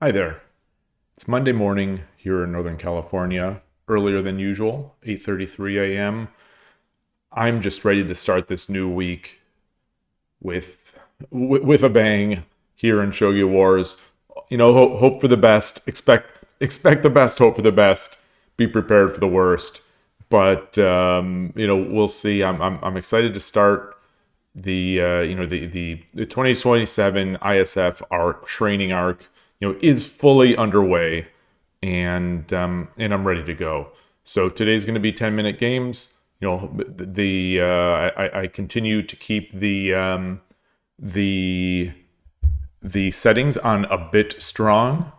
Hi there. It's Monday morning here in Northern California, earlier than usual, 8:33 a.m. I'm just ready to start this new week with a bang here in Shogi Wars. Hope for the best, expect the best, hope for the best, be prepared for the worst. But we'll see. I'm excited to start the 2027 ISF arc, training arc, is fully underway, and I'm ready to go. So today's going to be 10-minute games. I continue to keep the settings on a bit strong,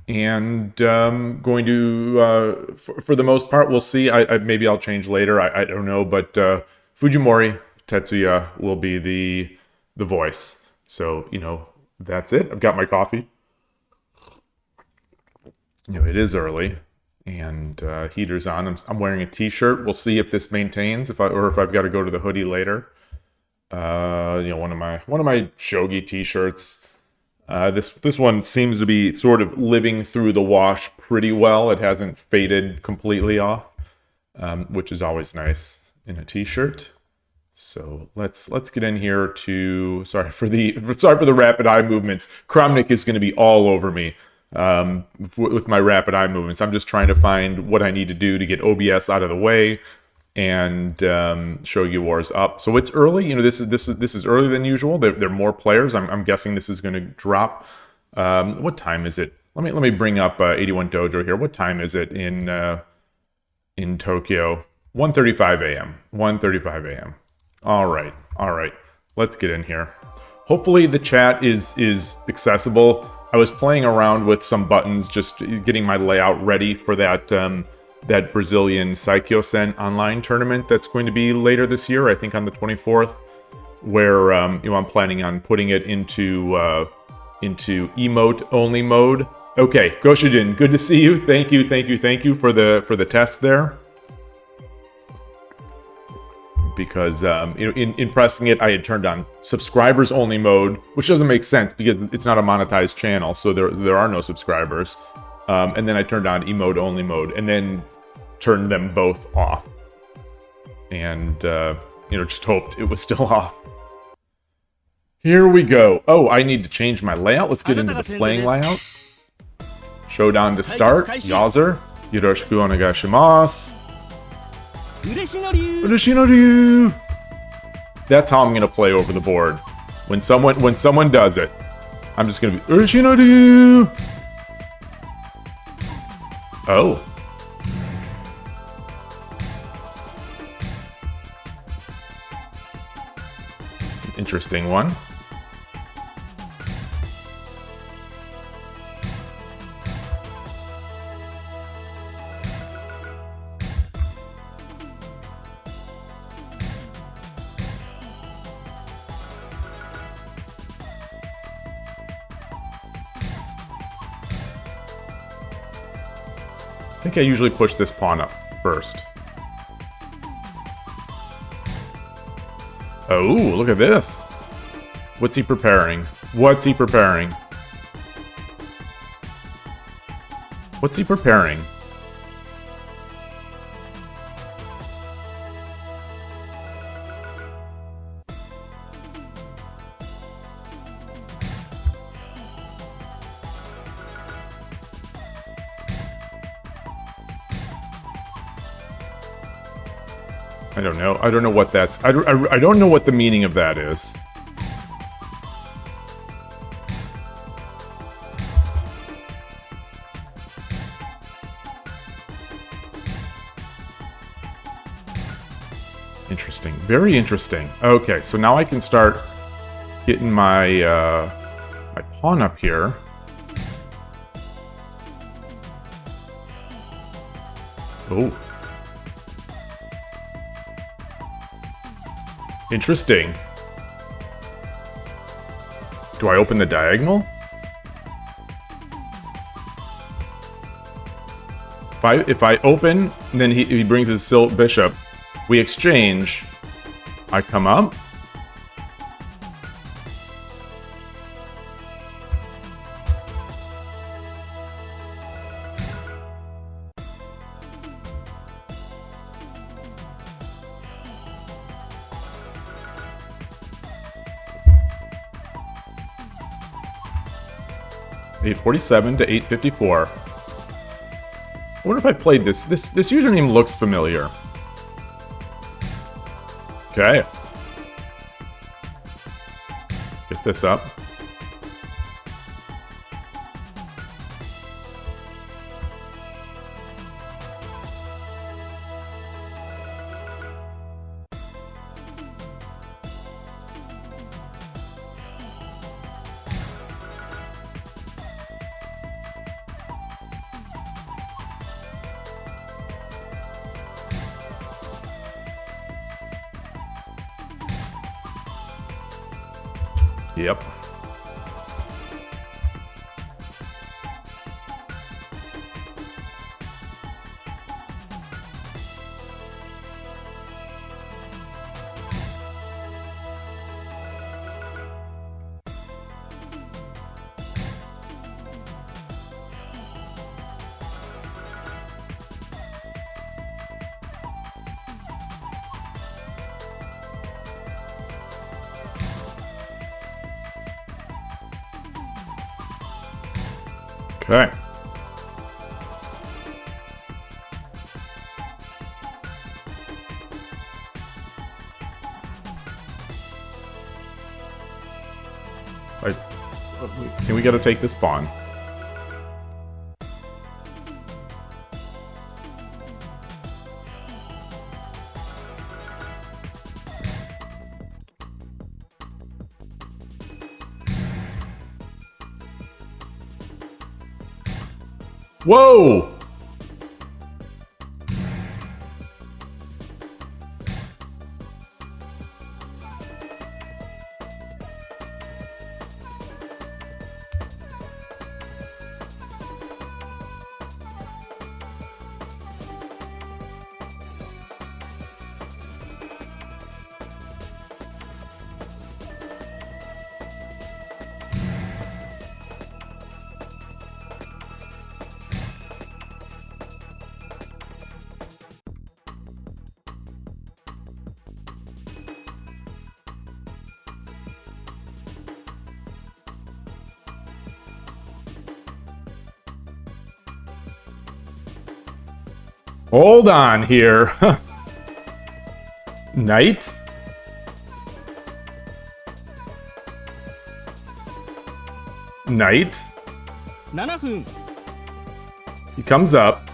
and going to for the most part, we'll see. Maybe I'll change later. I don't know, but Fujimori Tetsuya will be the voice. So that's it. I've got my coffee. It is early, and heater's on. I'm wearing a t-shirt. We'll see if this maintains, if I've got to go to the hoodie later. One of my shogi t-shirts. This one seems to be sort of living through the wash pretty well. It hasn't faded completely off, which is always nice in a t-shirt. So let's get in here to sorry for the rapid eye movements. Kramnik is going to be all over me with my rapid eye movements. I'm just trying to find what I need to do to get OBS out of the way and Shogi Wars up. So it's early. This is earlier than usual. There are more players. I'm guessing this is going to drop. What time is it? Let me bring up 81 Dojo here. What time is it in Tokyo? 1:35 a.m. 1:35 a.m. All right. Let's get in here. Hopefully the chat is accessible. I was playing around with some buttons, just getting my layout ready for that Brazilian Saikyo-sen online tournament that's going to be later this year, I think on the 24th, where I'm planning on putting it into emote only mode. Okay, Goshijin, good to see you. Thank you for the test there. Because in pressing it, I had turned on subscribers only mode, which doesn't make sense because it's not a monetized channel, so there are no subscribers. And then I turned on emote only mode, and then turned them both off, and just hoped it was still off. Here we go. Oh, I need to change my layout. Let's get into the playing layout. Showdown to start. Yazer, yoroshiku onegaishimasu. Urushinori! That's how I'm going to play over the board. When someone does it, I'm just going to be Urushinori! Oh. It's an interesting one. I think I usually push this pawn up first. Oh, look at this. What's he preparing? What's he preparing? What's he preparing? I don't know. I don't know what that's... I don't know what the meaning of that is. Interesting. Very interesting. Okay, so now I can start getting my my pawn up here. Oh. Interesting. Do I open the diagonal? If I open, and then he brings his silk bishop, we exchange, I come up. 847 to 854. I wonder if I played this. This username looks familiar. Okay. Get this up. Yep. Okay. We gotta take this pawn. Whoa! Hold on here. Knight? Knight? 7分 He comes up.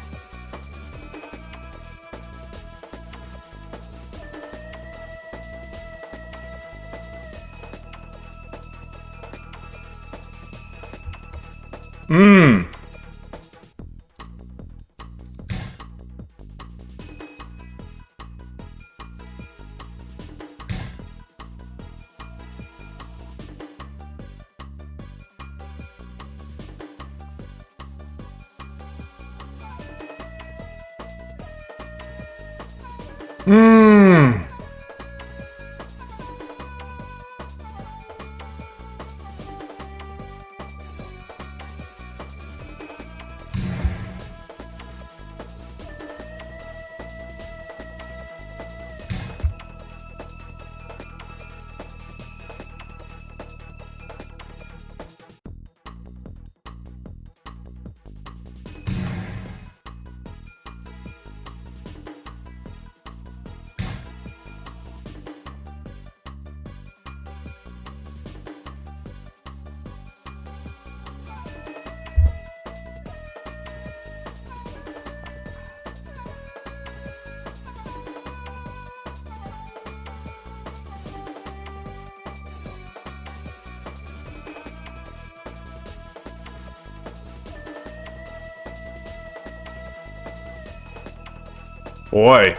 Boy.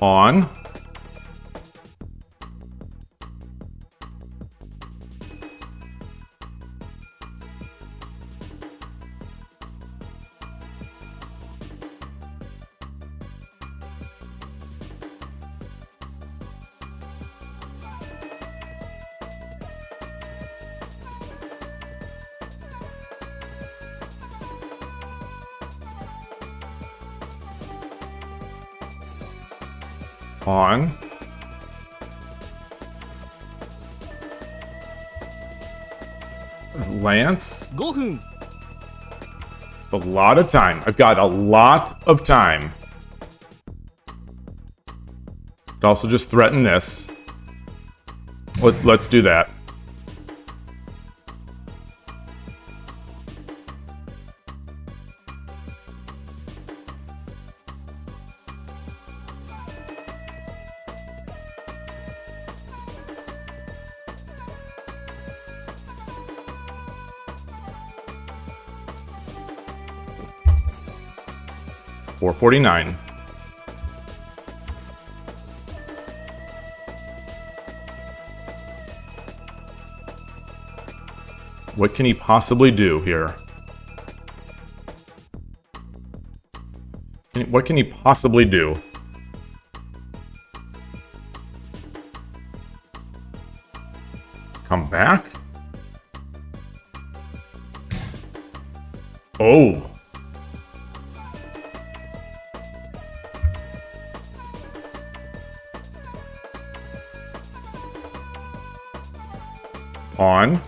On. On. Lance? 5分 A lot of time. I've got a lot of time. Could also just threaten this. Let's do that. $4.49. What can he possibly do here? What can he possibly do? Come back? Oh. Pawn.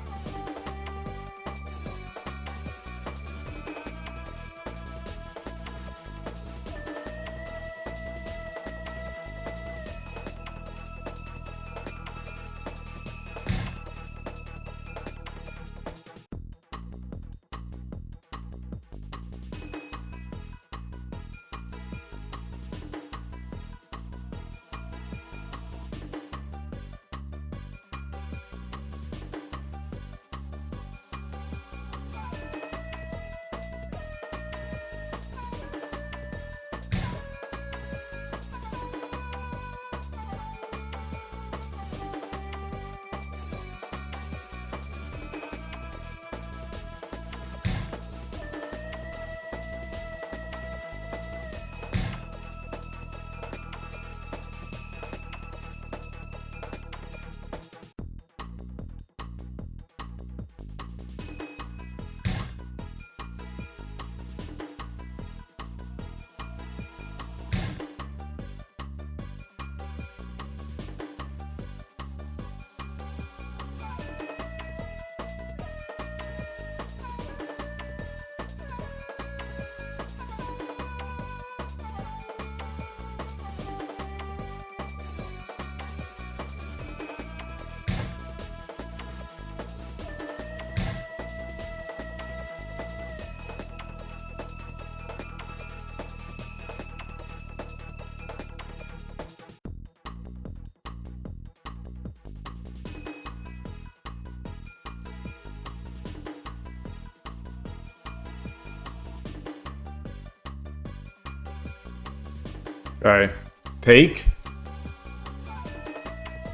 Okay. Take.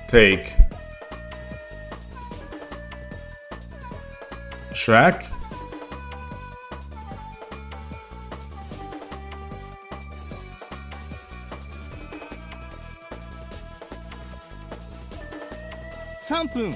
Take. Check.3分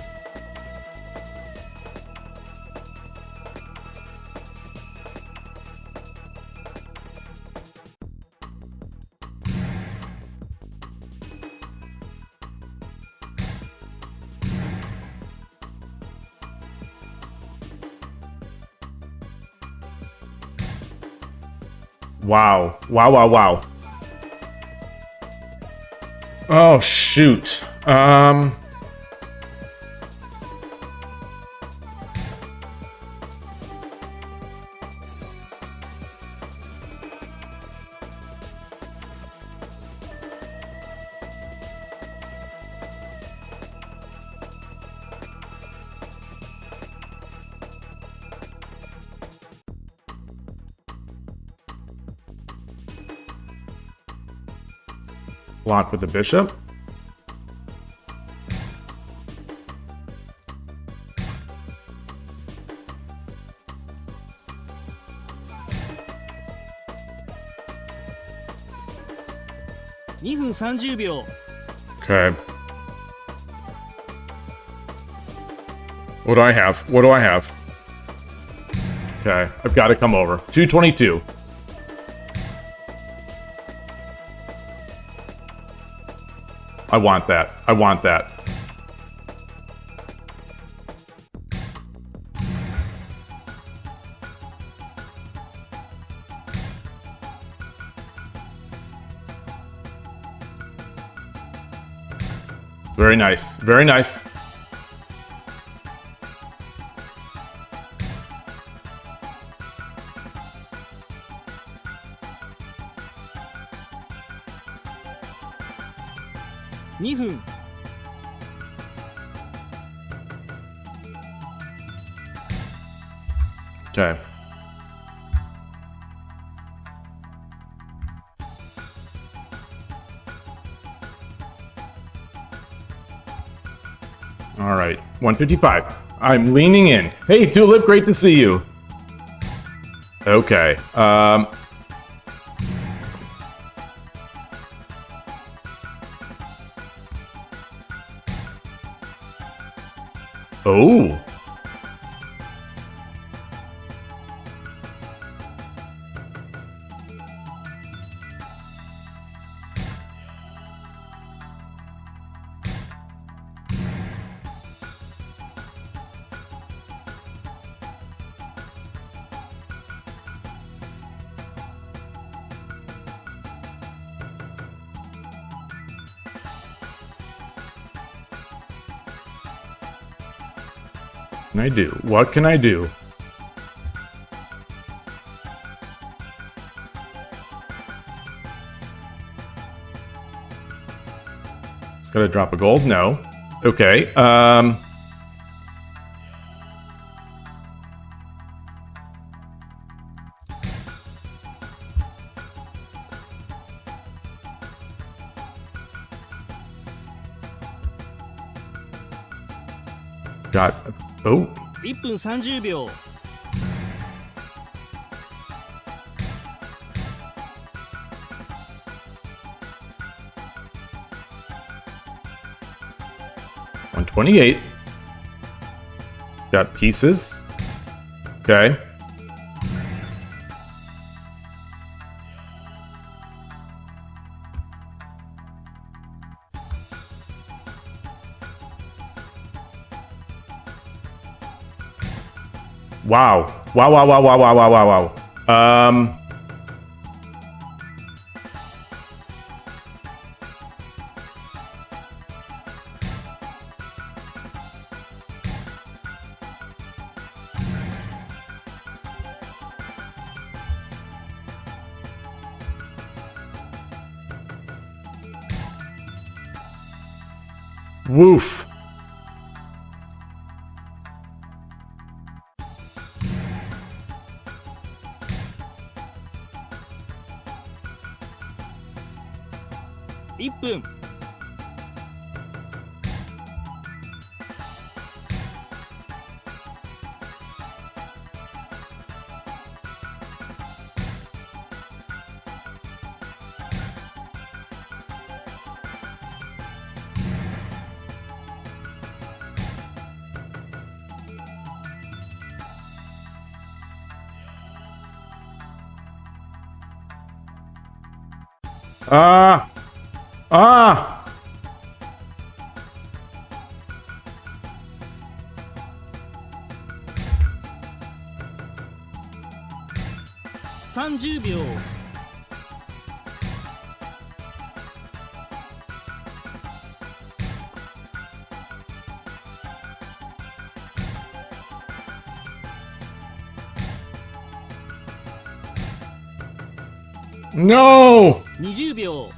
Wow. Wow, wow, wow. Oh, shoot. Block with the bishop.2分30秒 Okay. What do I have? What do I have? Okay, I've got to come over. 222. I want that. I want that. Very nice. Very nice. $2分 Okay. All right, 155. I'm leaning in. Hey, Tulip, great to see you. Okay. Oh. What can I do? What can I do? Just gotta drop a gold? No. Okay. Got... Oh. 1分30秒 128. Got pieces. Okay. Wow. Wow, wow, wow, wow, wow, wow, wow, wow. Woof. $1分 30秒 No! 20秒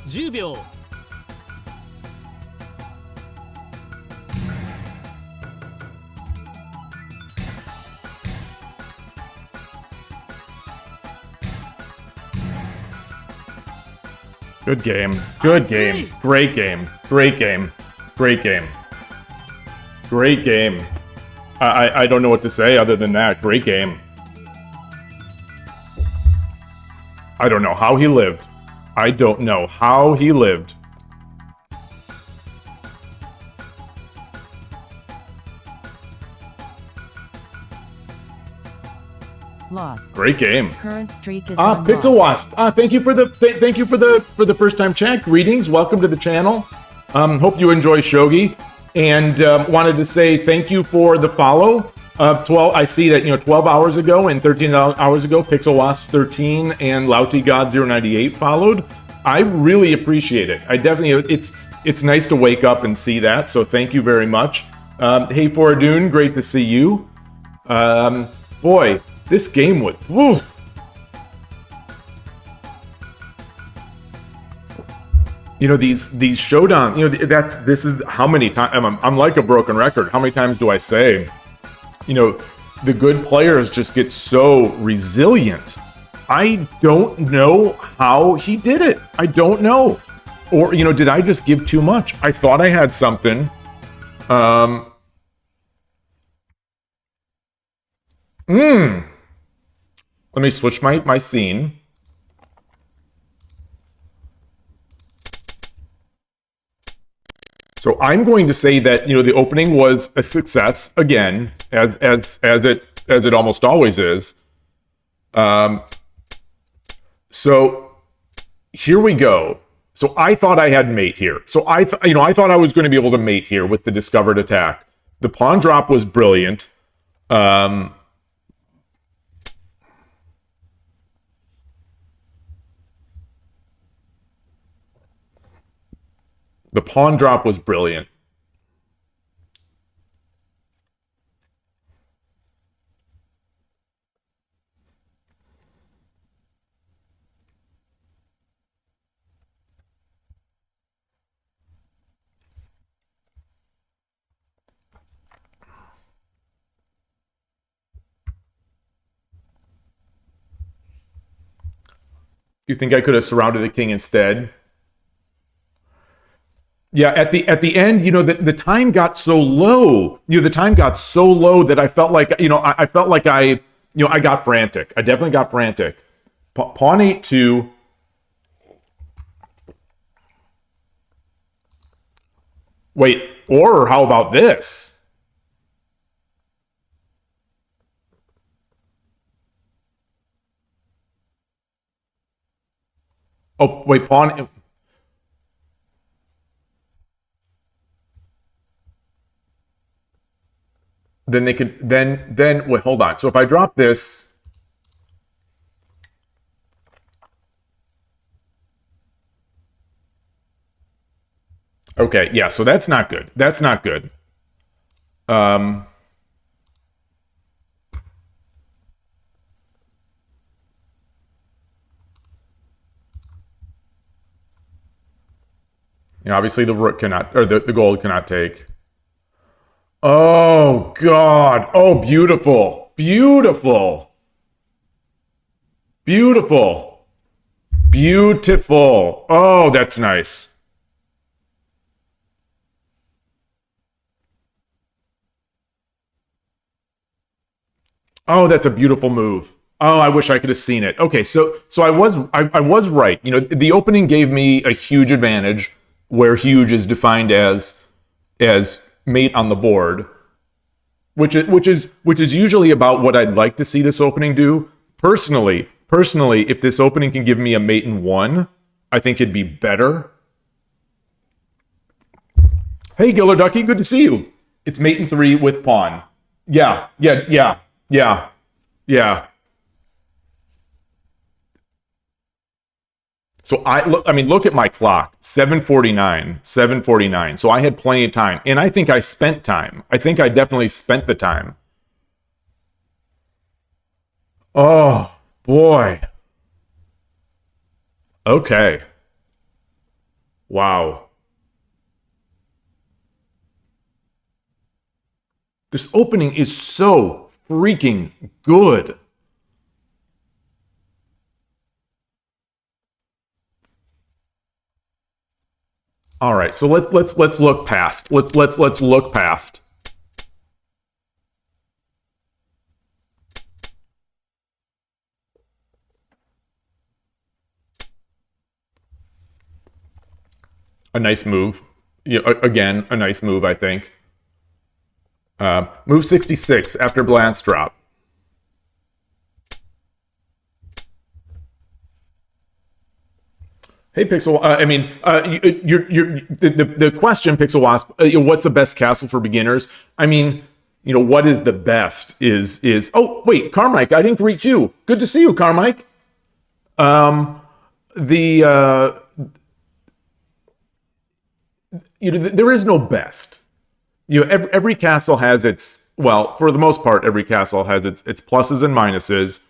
10秒 Good game. Good game. Great game. Great game. Great game. Great game. I don't know what to say other than that. Great game. I don't know how he lived. I don't know how he lived. Loss. Great game. Current streak is Pixel Wasp. Thank you for the first time chat. Greetings. Welcome to the channel. Hope you enjoy Shogi, and wanted to say thank you for the follow. 12. I see that 12 hours ago and 13 hours ago, Pixel Wasp 13 and Louty God 098 followed. I really appreciate it. I definitely. It's nice to wake up and see that. So thank you very much. Hey Foradun, great to see you. Boy, this game was. Woo. These showdown. This is how many times. I'm like a broken record. How many times do I say? The good players just get so resilient. I don't know how he did it. I don't know. Or, did I just give too much? I thought I had something. Let me switch my scene. So I'm going to say that the opening was a success again, as it almost always is. So here we go. So I thought I had mate here. So I thought I was going to be able to mate here with the discovered attack. The pawn drop was brilliant. The pawn drop was brilliant. You think I could have surrounded the king instead? Yeah, at the end, the time got so low. The time got so low that I felt like, I felt like I got frantic. I definitely got frantic. Pawn 8-2. Wait, or how about this? Oh, wait, pawn. Then they could, then, wait, hold on. So if I drop this. Okay, yeah, so that's not good. That's not good. Obviously the rook cannot, or the gold cannot take. Oh, God. Oh, beautiful. Beautiful. Beautiful. Beautiful. Oh, that's nice. Oh, that's a beautiful move. Oh, I wish I could have seen it. Okay, so I was right. The opening gave me a huge advantage, where huge is defined as mate on the board, which is usually about what I'd like to see this opening do. Personally, if this opening can give me a mate in 1, I think it'd be better. Hey, Giller Ducky, good to see you. It's mate in 3 with pawn. Yeah. So look at my clock, 7:49. So I had plenty of time, and I think I spent time. I think I definitely spent the time. Oh, boy. Okay. Wow. This opening is so freaking good. All right, so let's look past. Let's look past. A nice move. Again, a nice move, I think. Move 66 after Blance drop. Hey, Pixel. The question, Pixel Wasp. What's the best castle for beginners? I mean, what is the best is oh wait, Carmike, I didn't greet you. Good to see you, Carmike. The there is no best. Every castle has its, well, for the most part, every castle has its pluses and minuses.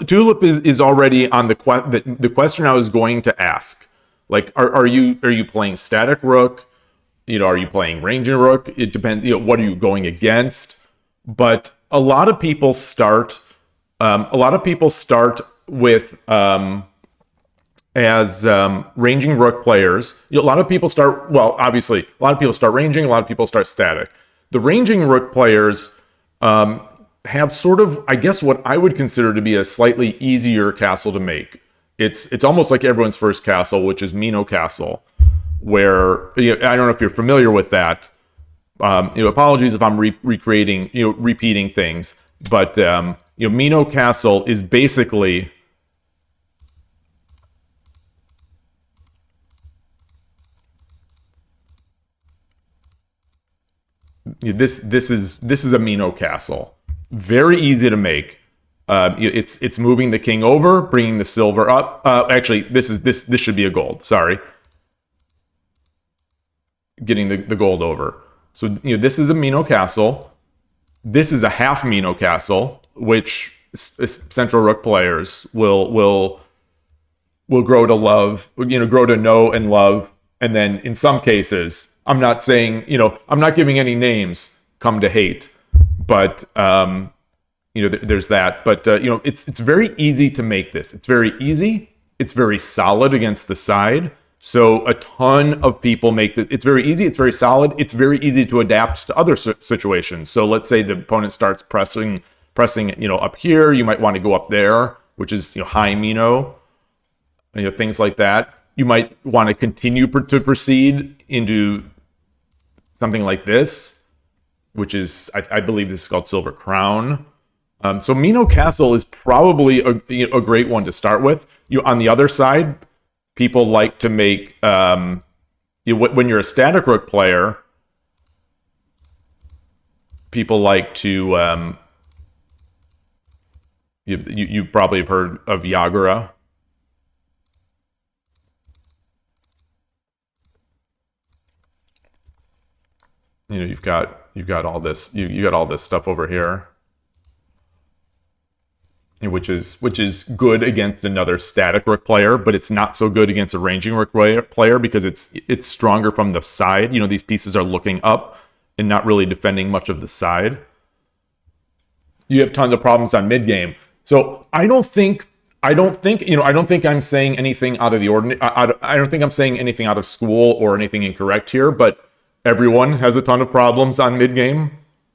Tulip is already on the question I was going to ask. Like, are you playing static rook? Are you playing ranging rook? It depends. What are you going against? But a lot of people start. With as ranging rook players. A lot of people start. Well, obviously, a lot of people start ranging. A lot of people start static. The ranging rook players have sort of, I guess, what I would consider to be a slightly easier castle to make. It's almost like everyone's first castle, which is Mino Castle, where I don't know if you're familiar with that. Apologies if I'm repeating things, but Mino Castle is basically this is a Mino Castle. Very easy to make. It's moving the king over, bringing the silver up. Actually, this should be a gold. Sorry, getting the gold over. So this is a Mino Castle. This is a half Mino Castle, which Central Rook players will grow to love. Grow to know and love. And then in some cases, I'm not saying I'm not giving any names, come to hate, but there's that. But it's very easy to make this. It's very easy. It's very solid against the side. So a ton of people make this. It's very easy. It's very solid. It's very easy to adapt to other situations. So let's say the opponent starts pressing, up here. You might want to go up there, which is high Mino. Things like that. You might want to continue to proceed into something like this, which is I believe this is called Silver Crown. So Mino Castle is probably a great one to start with. On the other side, people like to make when you're a static rook player, people like to you probably have heard of Yagura. You've got all this you got all this stuff over here, which is good against another static rook player, but it's not so good against a ranging rook player because it's stronger from the side. These pieces are looking up and not really defending much of the side. You have tons of problems on mid game. So I don't think I'm saying anything out of the ordinary. I don't think I'm saying anything out of school or anything incorrect here, but everyone has a ton of problems on mid game.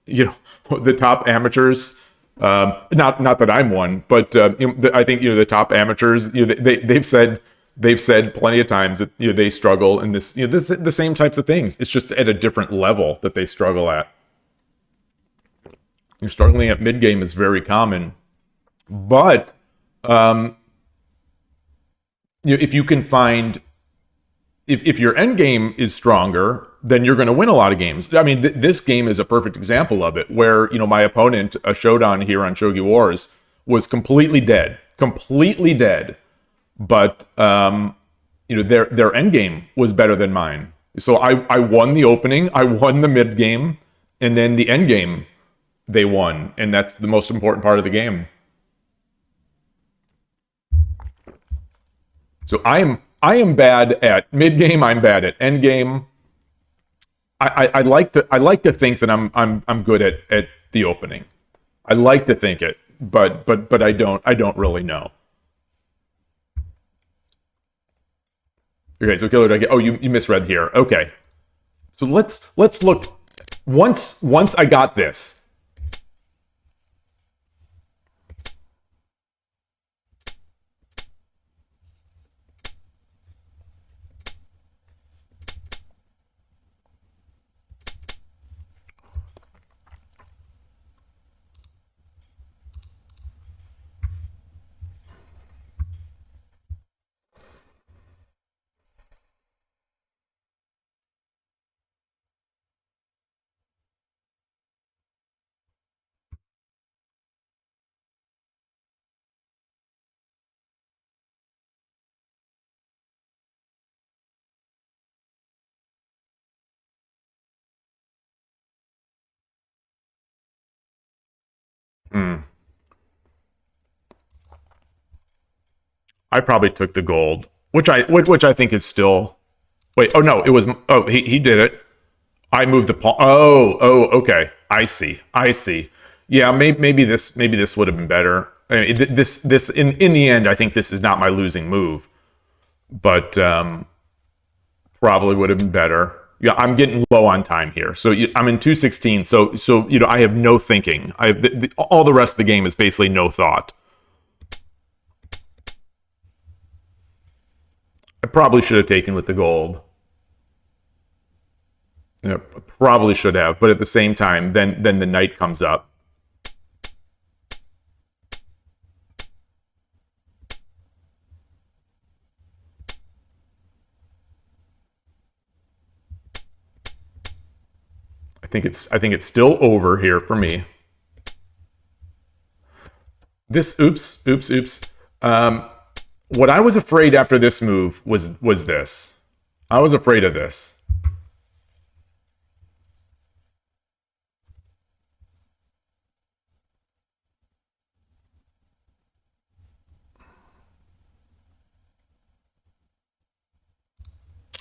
The top amateurs. Not that I'm one, but I think the top amateurs. They've said plenty of times that they struggle in this. The same types of things. It's just at a different level that they struggle at. Struggling at mid game is very common, but if you can find. If your end game is stronger, then you're going to win a lot of games. I mean, this game is a perfect example of it, where my opponent, a showdown here on Shogi Wars, was completely dead, but their end game was better than mine. So I won the opening, I won the mid game, and then the end game they won, and that's the most important part of the game. So I am bad at mid game. I'm bad at end game. I like to think that I'm good at the opening. I like to think it, but I don't really know. Okay, so Killer Ducky. Oh, you misread here. Okay, so let's look. Once I got this. I probably took the gold, which I think is still. Wait, oh no, it was. Oh, he did it. I moved the pawn. Oh, okay. I see. Yeah, maybe this would have been better. I mean, this in the end, I think this is not my losing move, but probably would have been better. Yeah, I'm getting low on time here, so I'm in 216. So I have no thinking. I have all the rest of the game is basically no thought. I probably should have taken with the gold. Yeah, probably should have, but at the same time, then the knight comes up. I think it's still over here for me. This oops. What I was afraid after this move was this. I was afraid of this.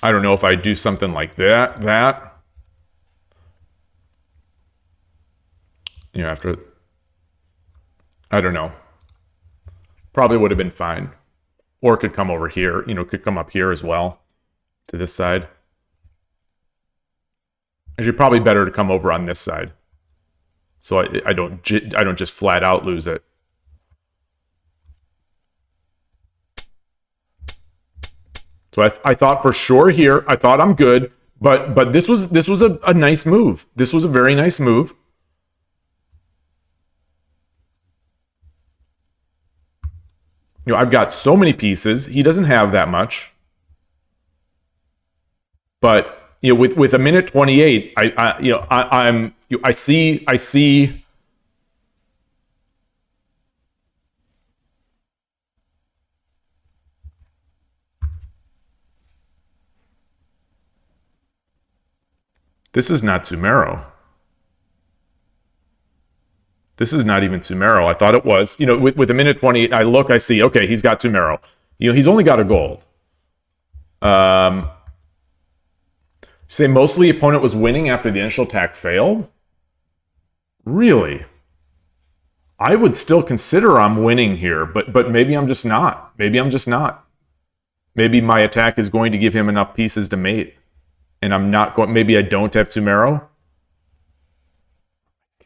I don't know if I do something like that. After, I don't know. Probably would have been fine. Or could come over here, could come up here as well to this side. Actually, probably better to come over on this side. So I don't just flat out lose it. So I thought for sure here, I thought I'm good, but this was a nice move. This was a very nice move. I've got so many pieces. He doesn't have that much. But with a minute 28, I see. This is not Tsumero. This is not even Tsumero. I thought it was. With a minute 28, I see, okay, he's got Tsumero. He's only got a gold. Say mostly the opponent was winning after the initial attack failed? Really? I would still consider I'm winning here, but maybe I'm just not. Maybe my attack is going to give him enough pieces to mate. And I'm not going. Maybe I don't have Tsumero.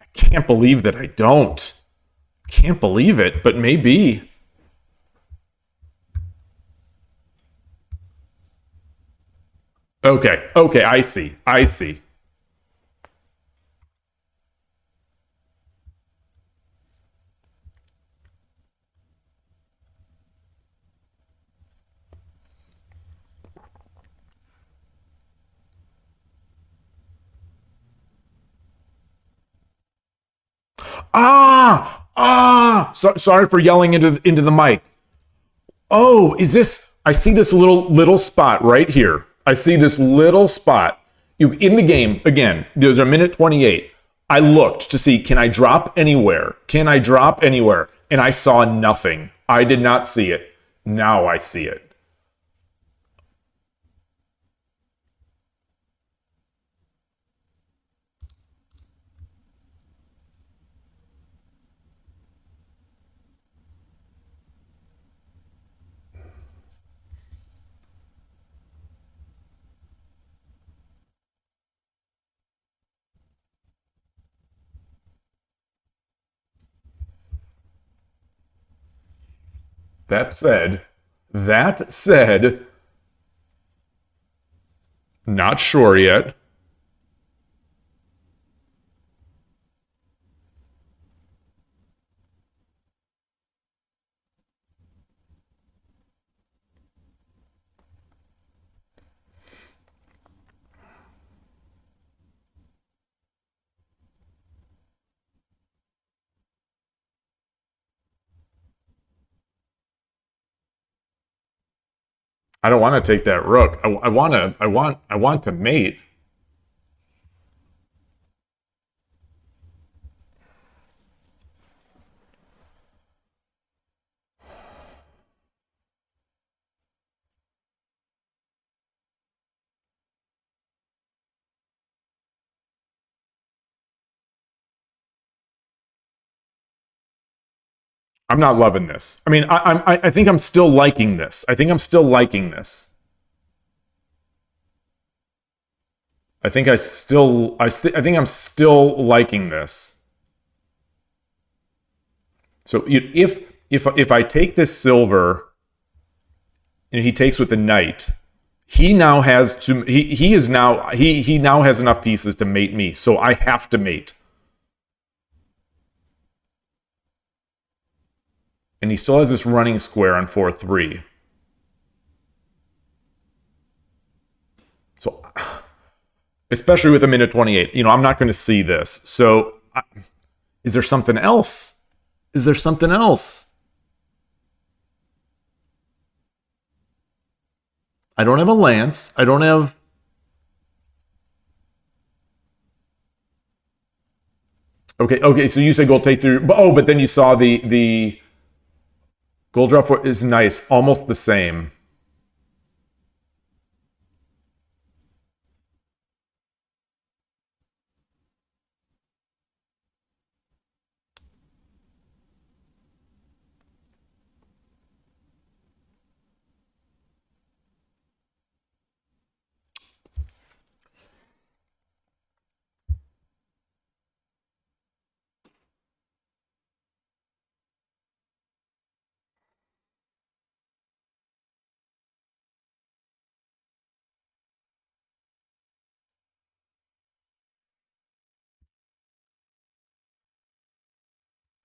I can't believe that I don't. Can't believe it, but maybe. Okay, I see. Sorry for yelling into the mic. Oh, is this? I see this little spot right here. I see this little spot. In the game again. There's a minute 28. I looked to see, can I drop anywhere? And I saw nothing. I did not see it. Now I see it. That said, not sure yet. I don't want to take that rook. I want to mate. I'm not loving this. I mean, I think I'm still liking this. I think I'm still liking this. I think I think I'm still liking this. So if I take this silver and he takes with the knight, he now has to he now has enough pieces to mate me. So I have to mate. And he still has this running square on 4-3. So, especially with a minute 28, I'm not going to see this. So, is there something else? Is there something else? I don't have a lance. I don't have. Okay. So you say gold take through. But then you saw the gold drop is nice, almost the same.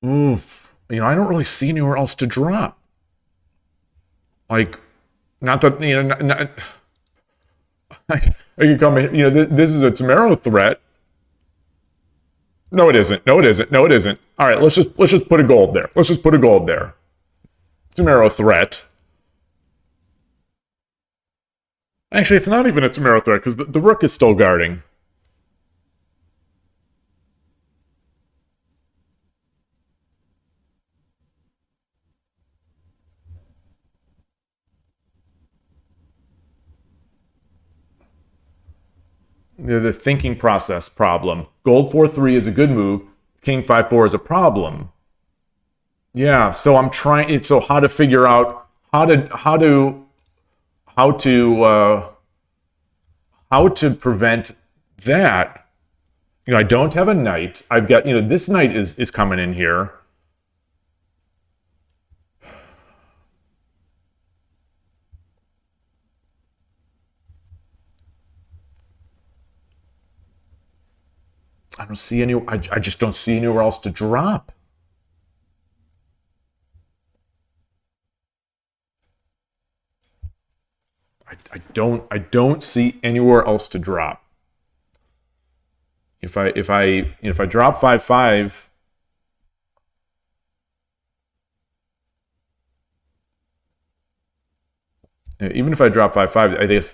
Oof. I don't really see anywhere else to drop. Like, not that I could come in. This is a Tamaro threat. No, it isn't. No, it isn't. No, it isn't. All right, let's just put a gold there. Let's just put a gold there. Tamaro threat. Actually, it's not even a Tamaro threat because the rook is still guarding. The thinking process problem. Gold 4-3 is a good move. King 5-4 is a problem. Yeah, so I'm trying. So how to figure out how to prevent that. I don't have a knight. I've got this knight is coming in here. I don't see any. I just don't see anywhere else to drop. I don't see anywhere else to drop. If I drop 5-5, even if I drop 5-5, I guess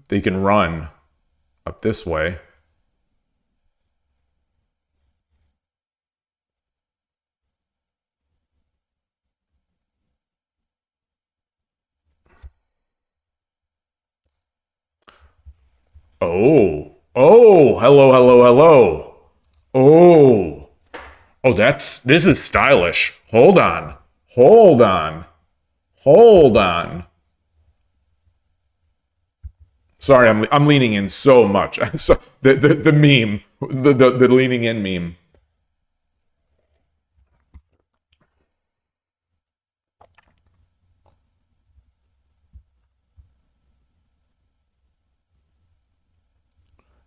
they can run up this way. Hello. This is stylish. Hold on. Sorry, I'm leaning in so much. So the meme, the leaning in meme.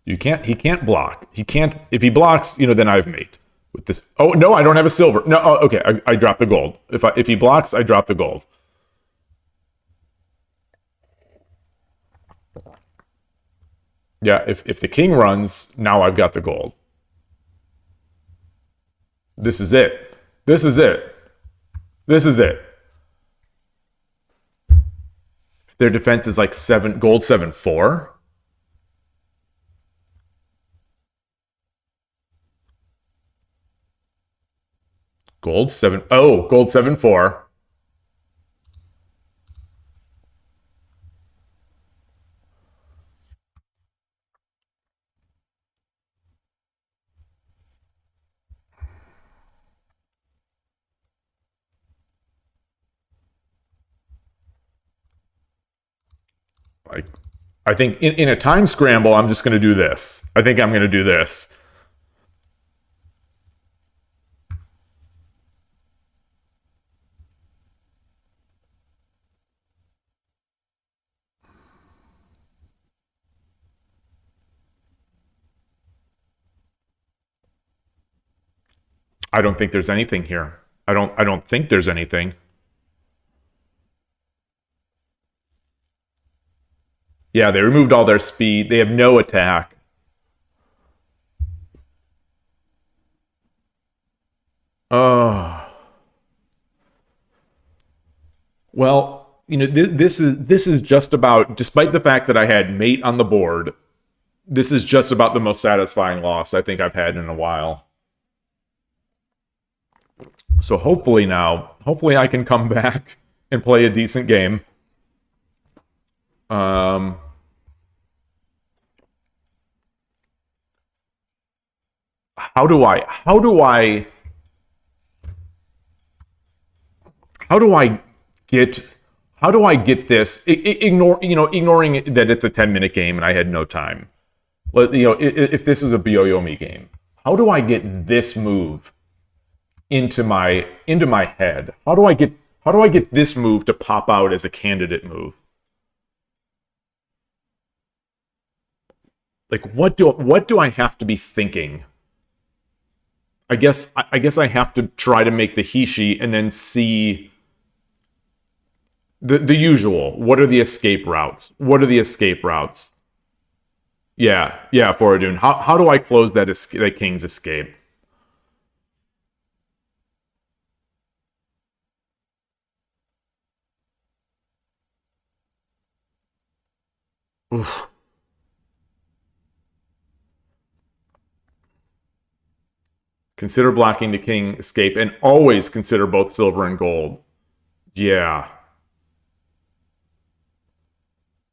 He can't block. He can't, if he blocks, then I've mate with this. Oh, no, I don't have a silver. No, okay, I drop the gold. If he blocks, I drop the gold. Yeah, if the king runs, now I've got the gold. This is it. This is it. Their defense is like gold 7-4. Gold 7-4. I think in a time scramble, I'm just going to do this. I think I'm going to do this. I don't think there's anything here. I don't think there's anything. Yeah, they removed all their speed. They have no attack. Oh. Well, you know, this is just about, despite the fact that I had mate on the board, this is just about the most satisfying loss I think I've had in a while. So hopefully I can come back and play a decent game. How do I get this? Ignoring that it's a 10-minute game and I had no time. But if this is a Byoyomi game, how do I get this move into my head? How do I get this move to pop out as a candidate move? Like, what do I have to be thinking? I guess I have to try to make the Hishi and then see the usual. What are the escape routes? Yeah, Foradun. How do I close that king's escape? Oof. Consider blocking the king escape and always consider both silver and gold. Yeah.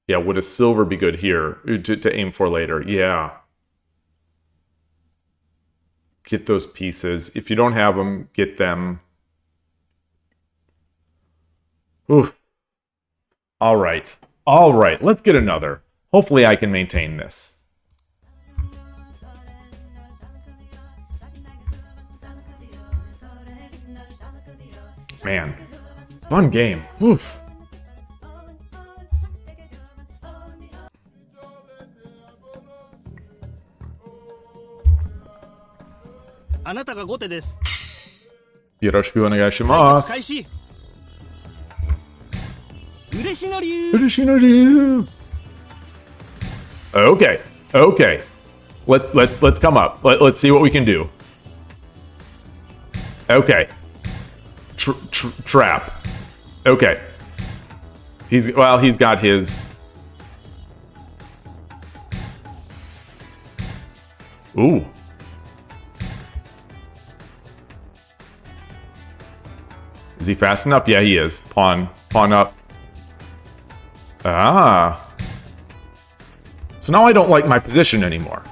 Yeah, would a silver be good here to aim for later? Yeah. Get those pieces. If you don't have them, get them. Oof. All right. Let's get another. Hopefully I can maintain this. Man, fun game. Oof. Yoroshiku onegaishimasu. Okay. Let's come up. Let's see what we can do. Okay. Trap. Okay. He's got his. Ooh. Is he fast enough? Yeah, he is. Pawn up. Ah. So now I don't like my position anymore.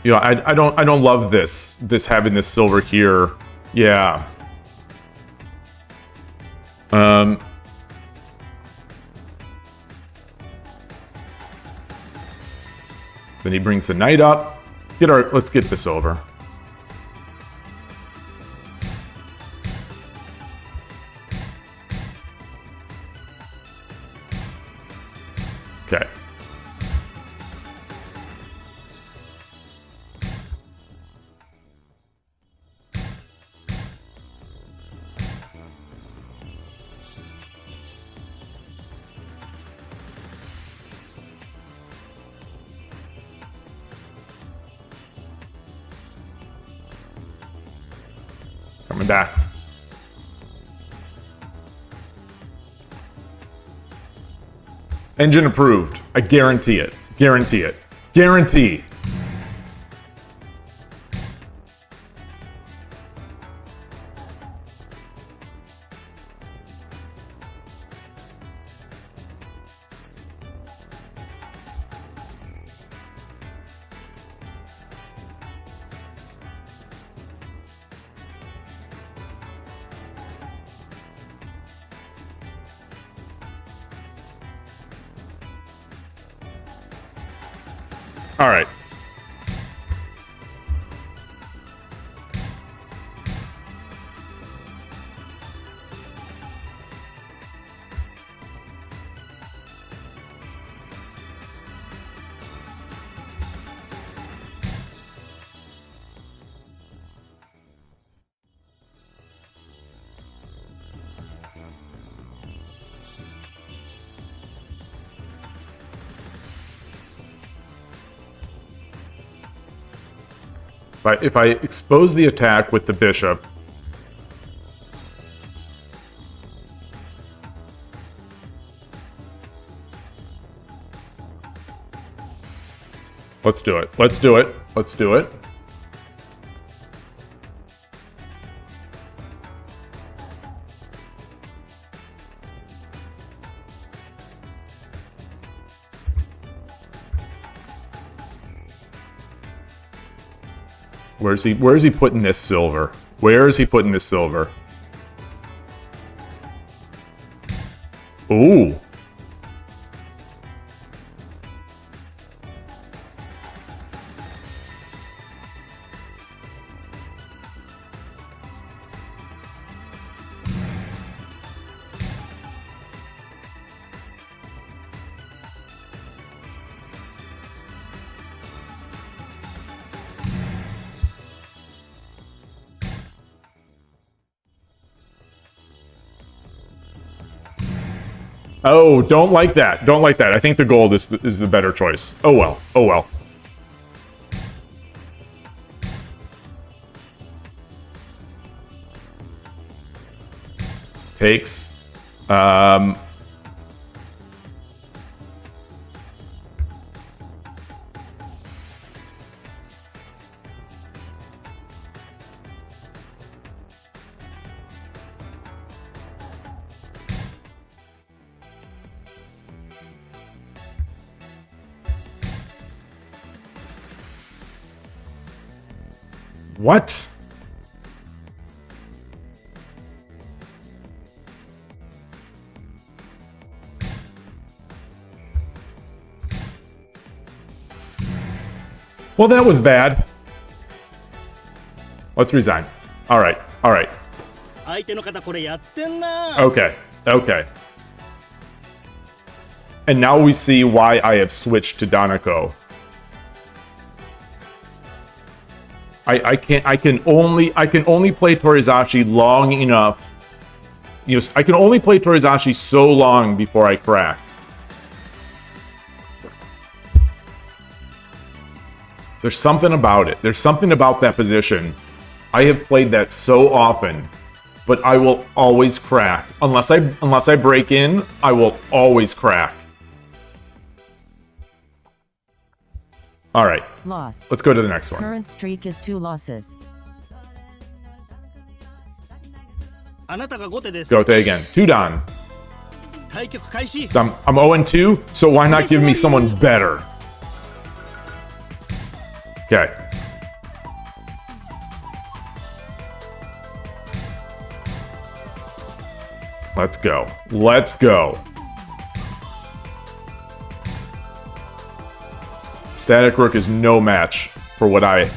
I don't love this having this silver here. Yeah. Then he brings the knight up. Let's get this over. Okay. Coming back. Engine approved. I guarantee it. Guarantee. All right. If I expose the attack with the bishop, let's do it. Let's do it. Let's do it. Where's he putting this silver? Where is he putting this silver? Ooh. Oh, don't like that. Don't like that. I think the gold is the better choice. Oh well. Oh well. Takes. What? Well, that was bad. Let's resign. All right. All right. 相手の方これやってんな。 Okay. Okay. And now we see why I have switched to Danako. I can only play Torizashi long enough. You know, I can only play Torizashi so long before I crack. There's something about it. There's something about that position. I have played that so often, but I will always crack. Unless I break in, I will always crack. All right. Loss. Let's go to the next one. Current streak is 2 losses. あなたが後手です。 Gote again. Tudan. 対局開始。 So I'm 0-2, so why not give me someone better? Okay. Let's go. Let's go. Static Rook is no match for what I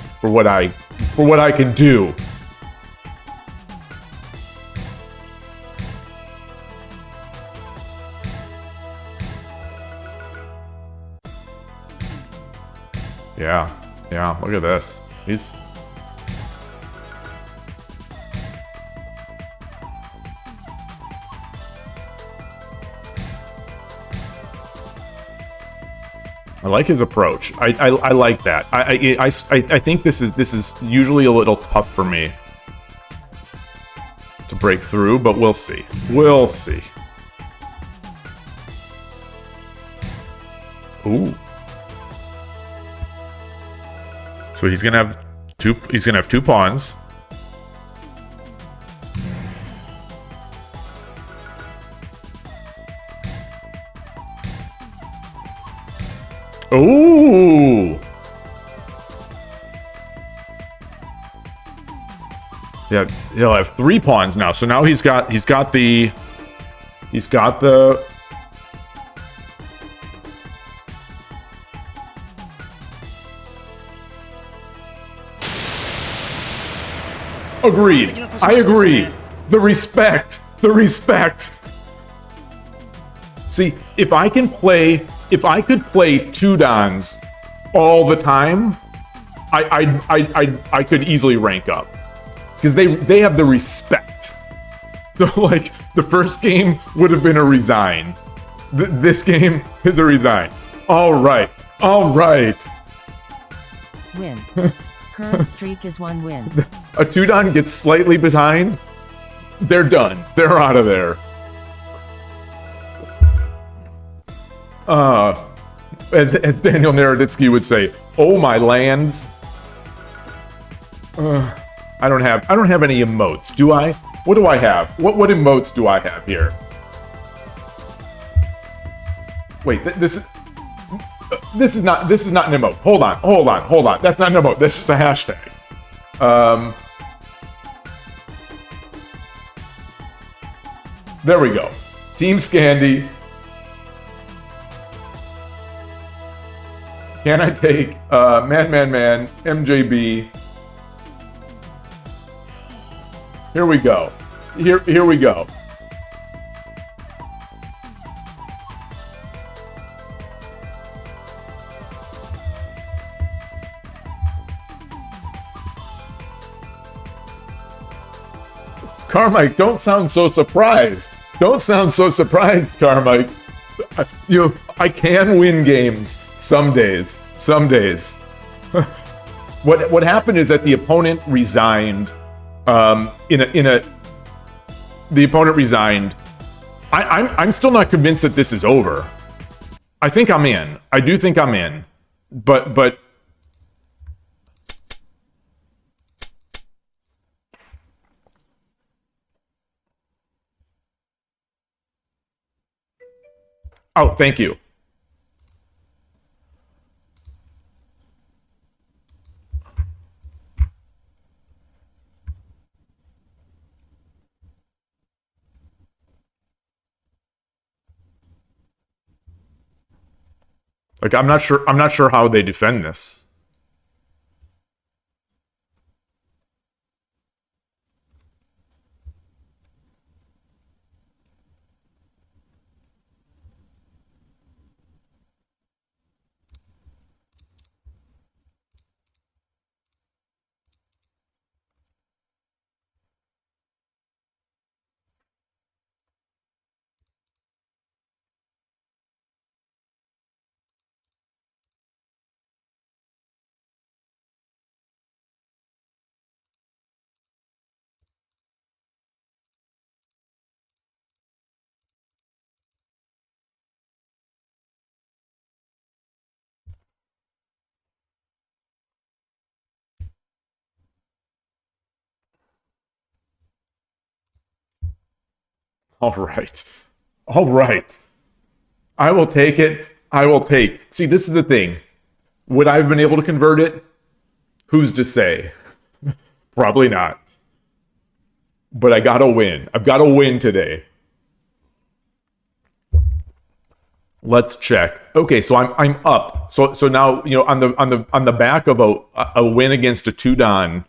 can do. Yeah. Yeah, look at this. He's I like his approach. I like that. I think this is usually a little tough for me to break through, but we'll see. We'll see. Ooh. So he's gonna have two. He's gonna have 2 pawns. Ooh. Yeah, he'll have 3 pawns now. So now he's got the. Agreed. I agree. The respect. The respect. See, if I could play 2 Dans all the time, I could easily rank up. Because they have the respect. So like the first game would have been a resign. This game is a resign. All right. Win. Current streak is 1 win. A 2 Don gets slightly behind. They're done. They're out of there. As Daniel Naroditsky would say, "Oh my lands." I don't have any emotes, do I? What do I have? What emotes do I have here? Wait, this is not an emote. Hold on. That's not an emote. That's just a hashtag. There we go. Team Scandi. Can I take Man, MJB? Here we go. Here we go. Carmike, don't sound so surprised. Don't sound so surprised, Carmike. I can win games some days. Some days. What happened is that the opponent resigned. The opponent resigned. I'm still not convinced that this is over. I think I'm in. I do think I'm in. But oh, thank you. Like I'm not sure how they defend this. All right. I will take it. See, this is the thing. Would I have been able to convert it? Who's to say? Probably not. But I gotta win. I've got to win today. Let's check. Okay, so I'm up. So now on the back of a win against a 2 Don,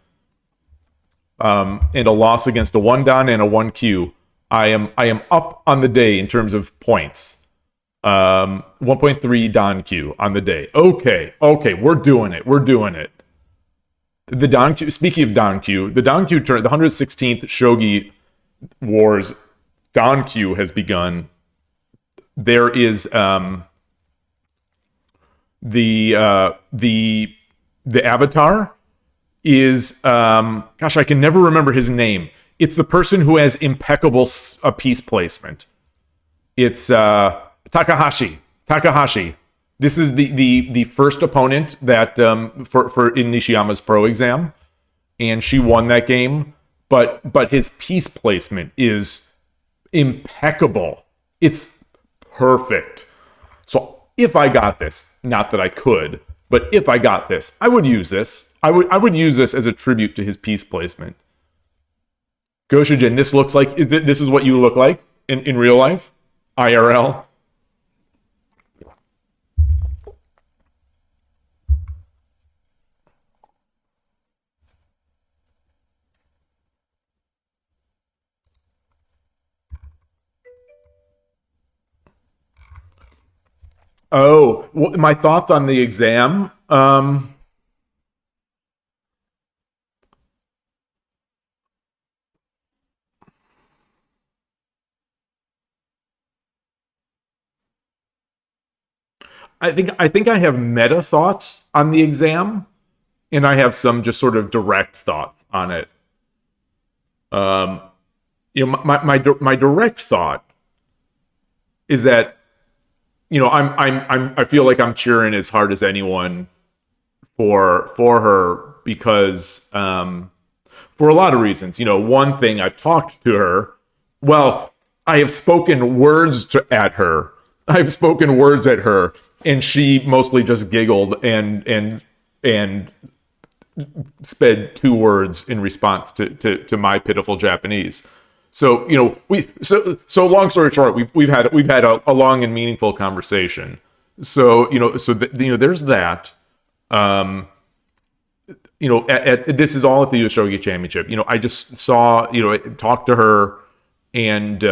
and a loss against a 1 Don and a 1 Q. I am up on the day in terms of points. 1.3 Don Q on the day. Okay, we're doing it. The Don Q. Speaking of Don Q, the Don Q turn, the 116th Shogi Wars Don Q has begun. There is the avatar is gosh, I can never remember his name. It's the person who has impeccable piece placement. It's Takahashi. This is the first opponent that for in Nishiyama's pro exam, and she won that game. But his piece placement is impeccable. It's perfect. So if I got this, not that I could, but if I got this, I would use this. I would use this as a tribute to his piece placement. Goshujin, this looks like this is what you look like in real life, IRL. Oh, my thoughts on the exam. I think I have meta thoughts on the exam, and I have some just sort of direct thoughts on it. Um, my direct thought is that I feel like I'm cheering as hard as anyone for her because for a lot of reasons. One thing, I've talked to her. Well, I have spoken words at her. I've spoken words at her, and she mostly just giggled and sped two words in response to my pitiful Japanese. So long story short, we've had a long and meaningful conversation. So there's that. This is all at the US Shogi Championship. I just saw, talked to her and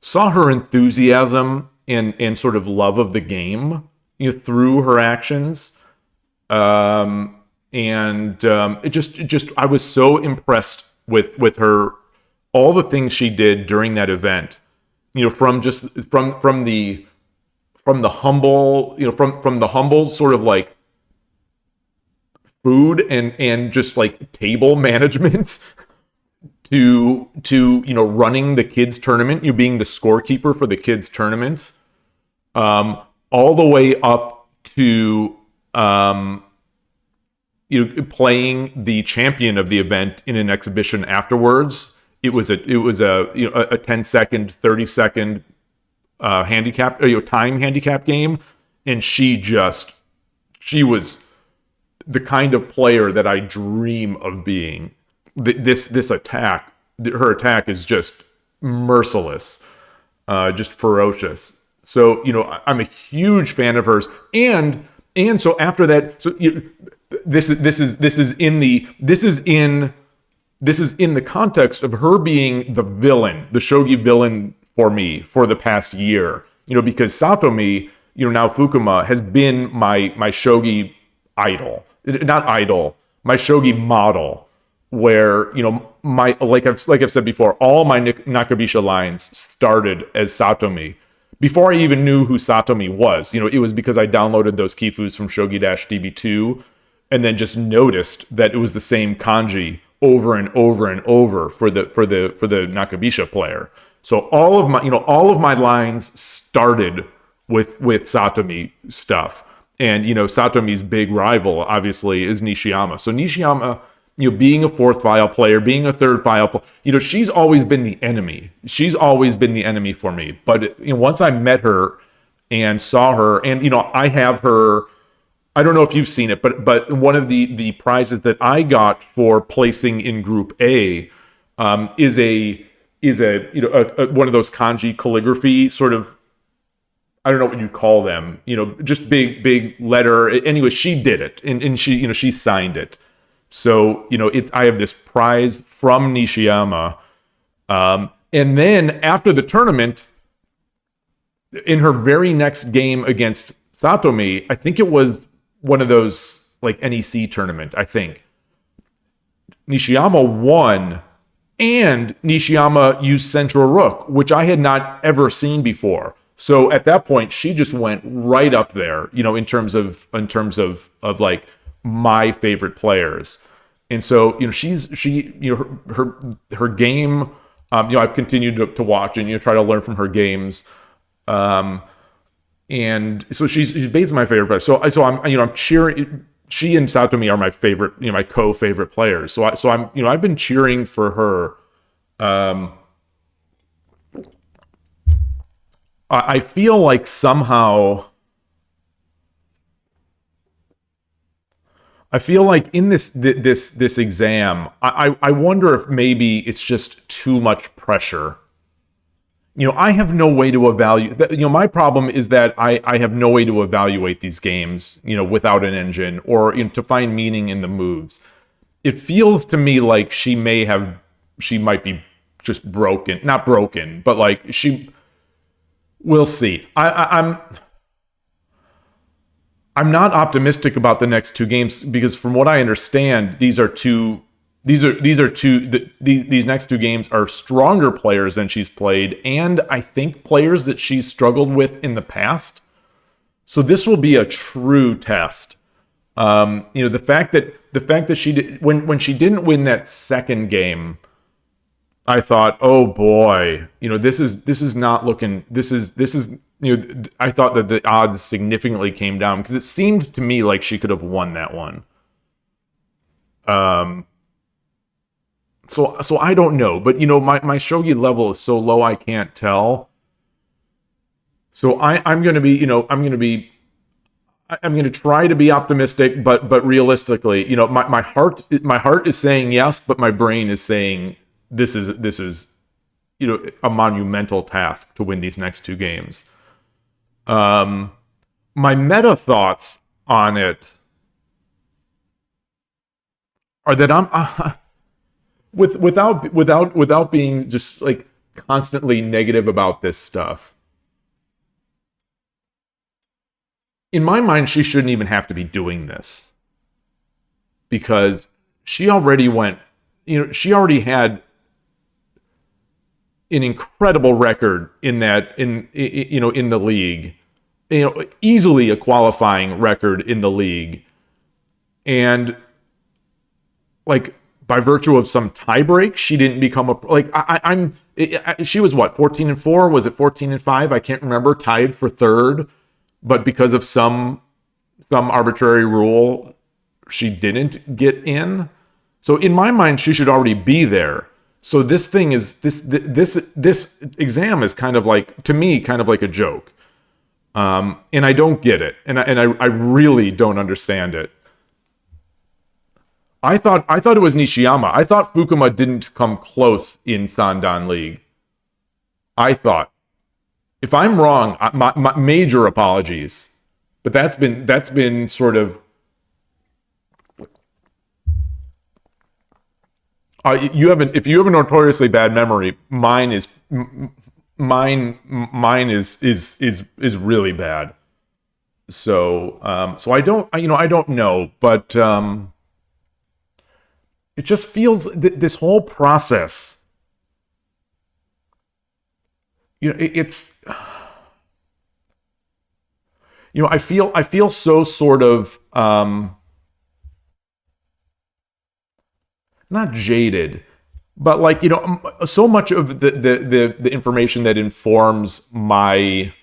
saw her enthusiasm and sort of love of the game, through her actions. It just I was so impressed with her, all the things she did during that event. From the humble sort of like food and just like table management to running the kids tournament, being the scorekeeper for the kids tournament, all the way up to playing the champion of the event in an exhibition afterwards. It was a 10-second, 30-second handicap, time handicap game, and she was the kind of player that I dream of being. This attack, her attack is just merciless, just ferocious. So I'm a huge fan of hers, and so after that, so this is in the context of her being the villain, the shogi villain for me for the past year. Because Satomi, now Fukuma, has been my shogi idol, not idol, my shogi model, where like I've said before, all my Nakabisha lines started as Satomi. Before I even knew who Satomi was, it was because I downloaded those kifus from Shogi-DB2 and then just noticed that it was the same kanji over and over and over for the Nakabisha player. So all of my lines started with Satomi stuff. And Satomi's big rival obviously is Nishiyama. So Nishiyama, being a fourth file player, being a third file player, she's always been the enemy. She's always been the enemy for me. But once I met her and saw her, and I have her. I don't know if you've seen it, but one of the prizes that I got for placing in Group A is a one of those kanji calligraphy sort of. I don't know what you'd call them. Just big letter. Anyway, she did it, and she signed it. So I have this prize from Nishiyama, and then after the tournament, in her very next game against Satomi, I think it was one of those like NEC tournament, I think. Nishiyama won, and Nishiyama used Central Rook, which I had not ever seen before. So at that point, she just went right up there, in terms of like my favorite players. And so, her game, I've continued to watch and try to learn from her games. And so she's basically my favorite player. So I'm cheering. She and Satomi are my favorite, my co-favorite players. So I'm I've been cheering for her. I feel like somehow, in this exam, I wonder if maybe it's just too much pressure. I have no way to evaluate. My problem is that I have no way to evaluate these games, without an engine or to find meaning in the moves. It feels to me like she might be just broken, not broken, but like we'll see. I'm I'm not optimistic about the next two games because from what I understand, these next two games are stronger players than she's played, and I think players that she's struggled with in the past. So this will be a true test. The fact that she did, when she didn't win that second game, I thought, oh boy, this is not looking. This is I thought that the odds significantly came down because it seemed to me like she could have won that one. So I don't know, but my shogi level is so low I can't tell. So I'm going to try to be optimistic, but realistically, my heart is saying yes, but my brain is saying this is a monumental task to win these next two games. My meta thoughts on it are that I'm without being just like constantly negative about this stuff. In my mind, she shouldn't even have to be doing this because she already had an incredible record in the league, easily a qualifying record in the league. And like by virtue of some tiebreak, she didn't become she was what, 14-4? Was it 14-5? I can't remember, tied for third. But because of some arbitrary rule, she didn't get in. So in my mind, she should already be there. So this exam is kind of like, to me, kind of like a joke. And I don't get it. And I really don't understand it. I thought it was Nishiyama. I thought Fukuma didn't come close in Sandan League. I thought. If I'm wrong, my major apologies. But that's been sort of if you have a notoriously bad memory, mine is really bad. So I don't know, but it just feels this whole process. It's I feel so sort of not jaded, but like so much of the information that informs my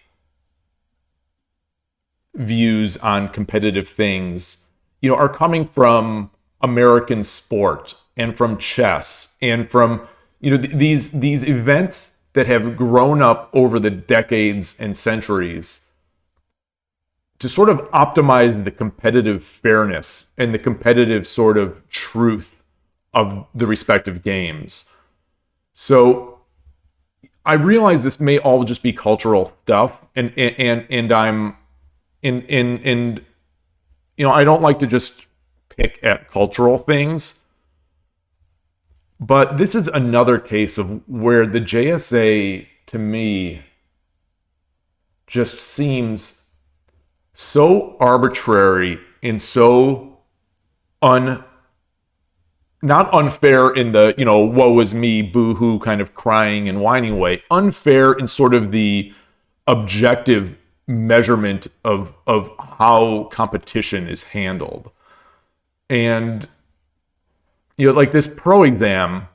views on competitive things are coming from American sport and from chess and from these events that have grown up over the decades and centuries to sort of optimize the competitive fairness and the competitive sort of truth of the respective games. So I realize this may all just be cultural stuff, and I'm I don't like to just pick at cultural things. But this is another case of where the JSA, to me, just seems so arbitrary and so not unfair in the, woe is me, boo-hoo kind of crying and whining way. Unfair in sort of the objective measurement of how competition is handled. And like this pro exam,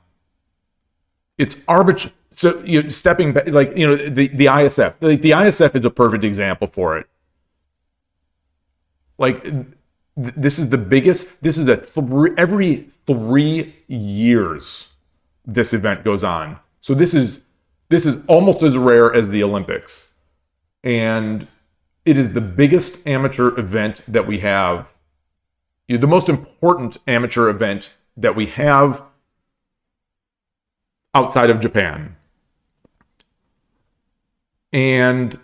it's arbitrary. So stepping back, like the ISF, like the ISF is a perfect example for it. Like this is the biggest. This is every 3 years this event goes on. So this is almost as rare as the Olympics, and it is the biggest amateur event that we have. The most important amateur event that we have outside of Japan. And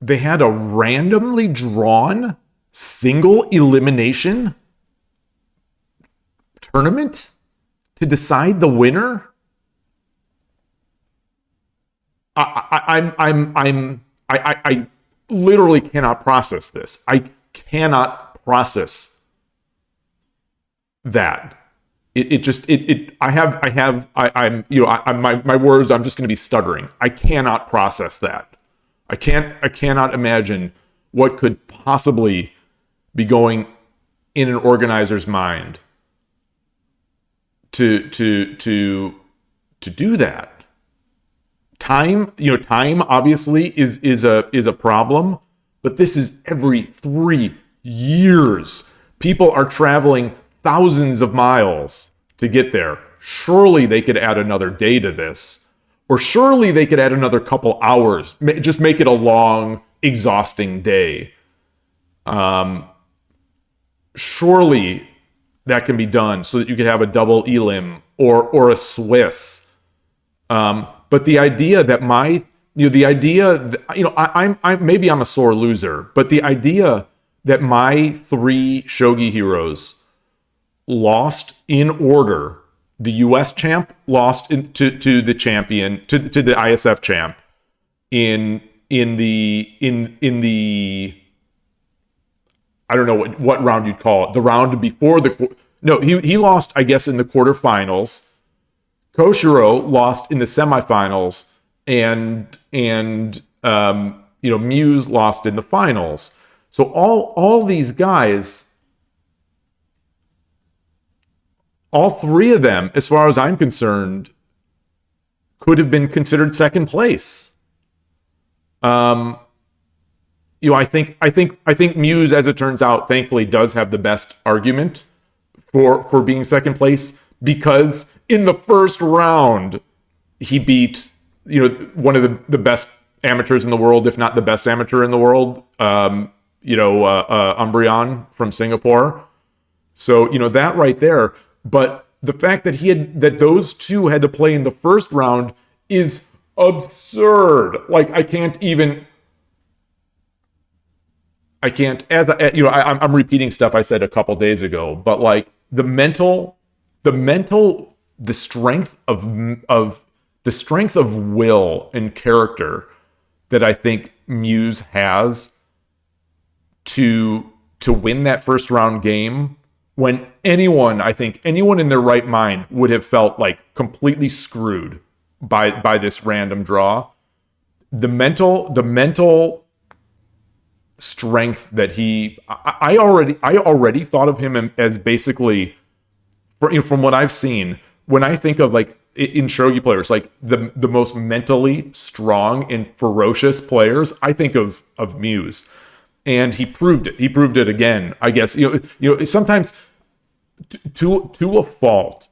they had a randomly drawn single elimination tournament to decide the winner. I literally cannot process this. I cannot process that. My words, I'm just going to be stuttering. I cannot process that. I cannot imagine what could possibly be going in an organizer's mind to do that. Time obviously is a problem, but this is every 3 years. People are traveling thousands of miles to get there. Surely they could add another day to this, or surely they could add another couple hours. Just make it a long, exhausting day. Surely that can be done so that you could have a double elim or a Swiss. But the idea that maybe I'm a sore loser, but the idea that my 3 shogi heroes lost in order, the US champ lost to the champion, to the ISF champ in the I don't know what round you'd call it, the round before he lost, I guess, in the quarterfinals. Koshiro lost in the semifinals, and Muse lost in the finals. So all these guys, all 3 of them, as far as I'm concerned, could have been considered second place. I think Muse, as it turns out, thankfully does have the best argument for being second place, because in the first round he beat one of the best amateurs in the world, if not the best amateur in the world, Umbreon from Singapore. So that right there. But the fact that those 2 had to play in the first round is absurd. Like I'm repeating stuff I said a couple days ago, but like the strength of will and character that I think Muse has to win that first round game, when anyone in their right mind would have felt like completely screwed by this random draw. The mental strength that I already thought of him as basically, from what I've seen, when I think of like in shogi players, like the most mentally strong and ferocious players, I think of Muse. And he proved it. He proved it again, I guess. Sometimes to a fault,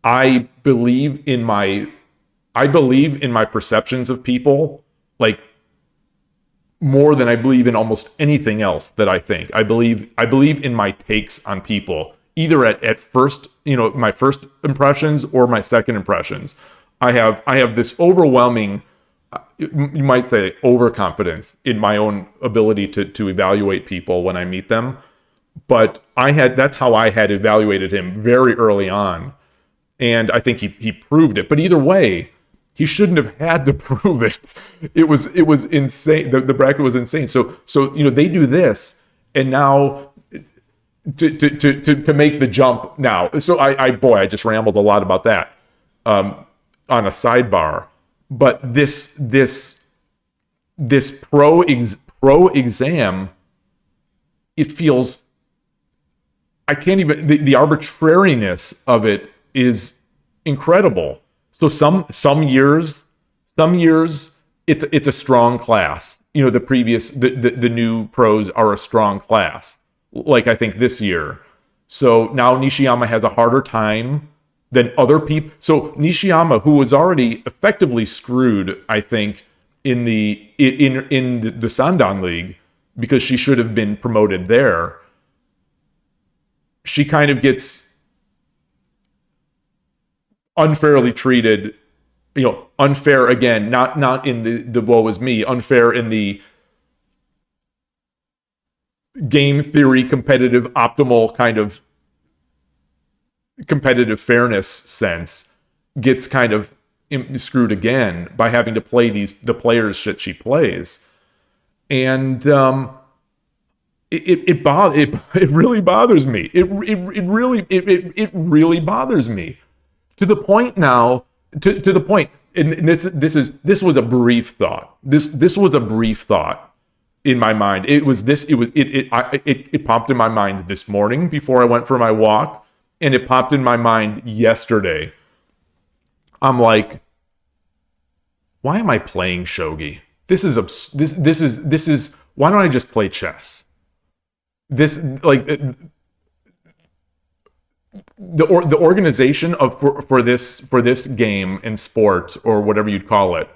I believe in my perceptions of people, like, more than I believe in almost anything else that I think. I believe in my takes on people, either at first, my first impressions or my second impressions. I have this overwhelming, you might say, overconfidence in my own ability to evaluate people when I meet them. But that's how I had evaluated him very early on. And I think he proved it. But either way, he shouldn't have had to prove it. It was insane. The bracket was insane. So they do this, and now to make the jump now. So I just rambled a lot about that on a sidebar. But this pro exam, it feels, I can't even, the arbitrariness of it is incredible. So some years it's a strong class. The new pros are a strong class. Like I think this year. So now Nishiyama has a harder time than other people. So Nishiyama, who was already effectively screwed, I think, in the Sandan League, because she should have been promoted there, she kind of gets unfairly treated, unfair again, not in the woe is me, unfair in the game theory, competitive, optimal kind of competitive fairness sense, gets kind of, screwed again by having to play the players that she plays. And it really bothers me. It really bothers me to the point now. To the point, and this was a brief thought. This was a brief thought in my mind. It popped in my mind this morning before I went for my walk, and it popped in my mind yesterday. I'm like, why am I playing shogi? This is why don't I just play chess? This, like, the organization for this game and sport, or whatever you'd call it,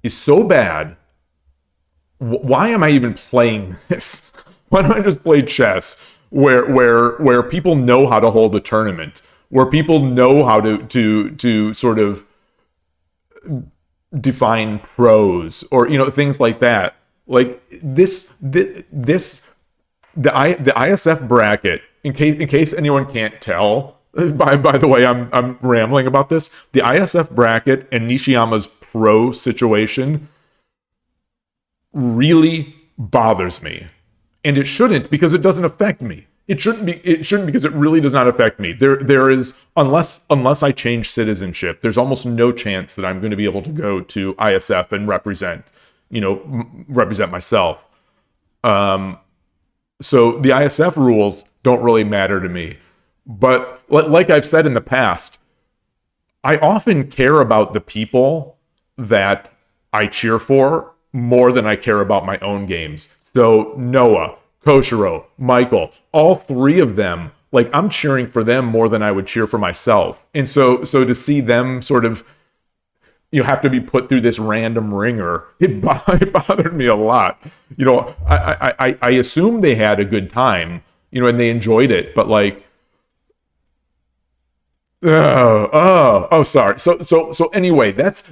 is so bad. Why am I even playing this? Why don't I just play chess where people know how to hold a tournament, where people know how to sort of define pros, or things like that. Like the ISF bracket, in case anyone can't tell, by the way, I'm rambling about this. The ISF bracket and Nishiyama's pro situation really bothers me, and it shouldn't, because it doesn't affect me. It shouldn't because it really does not affect me. There is, unless I change citizenship, there's almost no chance that I'm going to be able to go to ISF and represent myself. So the ISF rules don't really matter to me. But like I've said in the past, I often care about the people that I cheer for more than I care about my own games. So Noah, Koshiro, Michael, all three of them, like, I'm cheering for them more than I would cheer for myself. And so to see them sort of, have to be put through this random ringer, it bothered me a lot. I assume they had a good time, and they enjoyed it, but like, sorry. So anyway, that's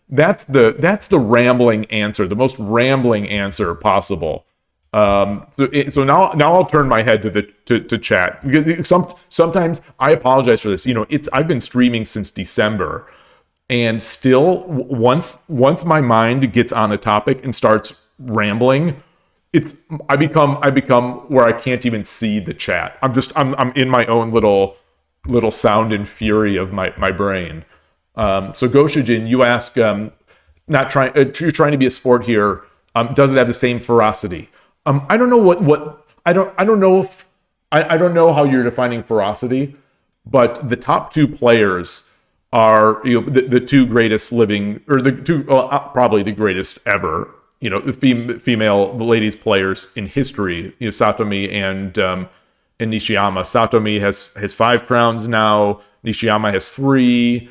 the rambling answer, the most rambling answer possible. So now I'll turn my head to chat, because sometimes I apologize for this. I've been streaming since December, and still, once my mind gets on a topic and starts rambling, I become where I can't even see the chat. I'm in my own little sound and fury of my brain. So Goshijin, you ask, you're trying to be a sport here. Does it have the same ferocity? I don't know I don't know how you're defining ferocity, but the top two players are the two greatest living, or the two probably the greatest ever. The female ladies players in history. Satomi and Nishiyama. Satomi has 5 crowns now. Nishiyama has 3.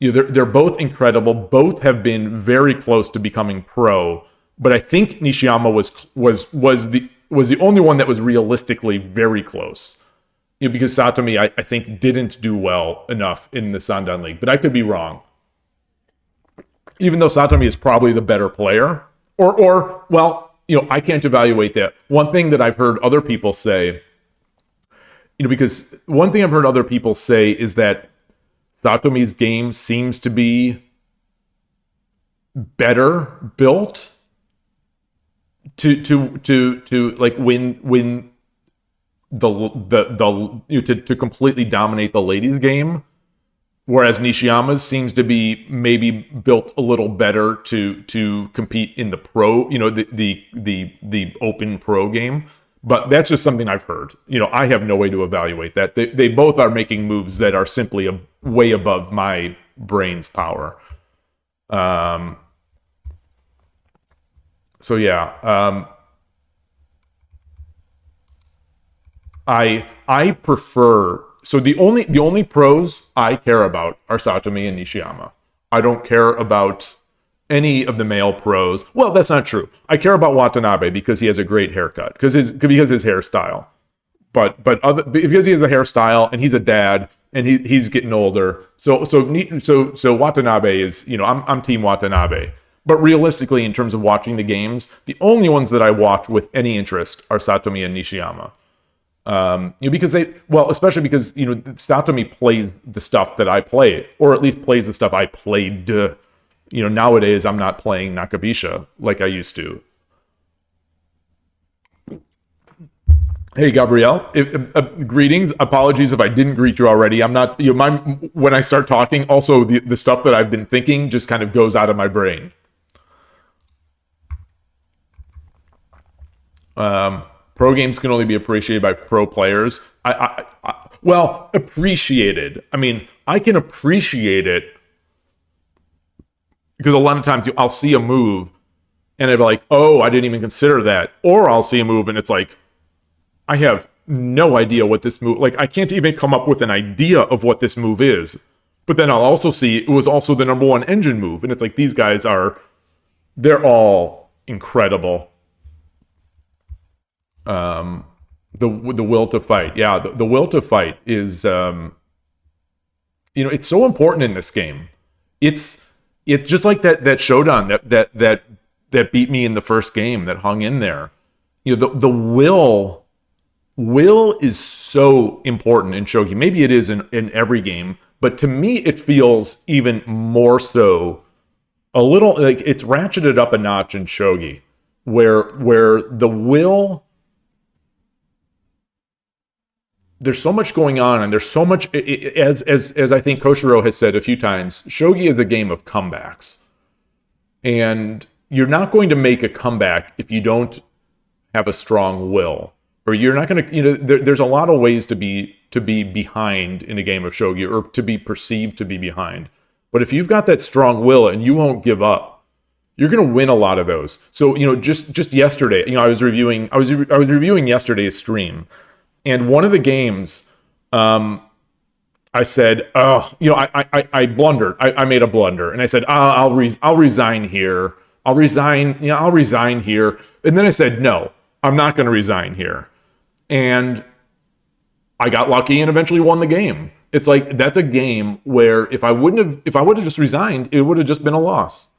They're both incredible. Both have been very close to becoming pro. But I think Nishiyama was the only one that was realistically very close. Because Satomi, I think, didn't do well enough in the Sandan League. But I could be wrong. Even though Satomi is probably the better player. Or I can't evaluate that. One thing that I've heard other people say, because one thing I've heard other people say is that Satomi's game seems to be better built to like win to completely dominate the ladies' game, whereas Nishiyama's seems to be maybe built a little better to compete in the pro, the open pro game. But that's just something I've heard. I have no way to evaluate that. They both are making moves that are simply way above my brain's power. So yeah, I prefer. So the only pros I care about are Satomi and Nishiyama. I don't care about any of the male pros. Well, that's not true. I care about Watanabe because he has a great haircut, because his hairstyle. But because he has a hairstyle and he's a dad and he's getting older. So Watanabe is, I'm team Watanabe. But realistically, in terms of watching the games, the only ones that I watch with any interest are Satomi and Nishiyama. Because especially because, Satomi plays the stuff that I play, or at least plays the stuff I played. Nowadays I'm not playing Nakabisha like I used to. Hey, Gabrielle. Greetings. Apologies if I didn't greet you already. I'm not, when I start talking, also the stuff that I've been thinking just kind of goes out of my brain. Pro games can only be appreciated by pro players. Appreciated. I mean, I can appreciate it because a lot of times I'll see a move and I'll be like, oh, I didn't even consider that. Or I'll see a move and it's like, I have no idea what this move, like I can't even come up with an idea of what this move is. But then I'll also see it was also the number one engine move. And it's like, these guys they're all incredible. The will to fight. Yeah, the will to fight is, it's so important in this game. It's just like that Shodan that beat me in the first game, that hung in there. The will is so important in Shogi. Maybe it is in every game, but to me it feels even more so, a little like it's ratcheted up a notch in Shogi, where the will, there's so much going on, and there's so much, as I think Koshiro has said a few times, Shogi is a game of comebacks. And you're not going to make a comeback if you don't have a strong will. Or you're not going to, there's a lot of ways to be behind in a game of Shogi, or to be perceived to be behind. But if you've got that strong will and you won't give up, you're going to win a lot of those. So, just yesterday, I was reviewing yesterday's stream. And one of the games, I said, I blundered. I made a blunder, and I said, I'll resign here. I'll resign here. And then I said, no, I'm not going to resign here. And I got lucky and eventually won the game. It's like, that's a game where if I would have just resigned, it would have just been a loss,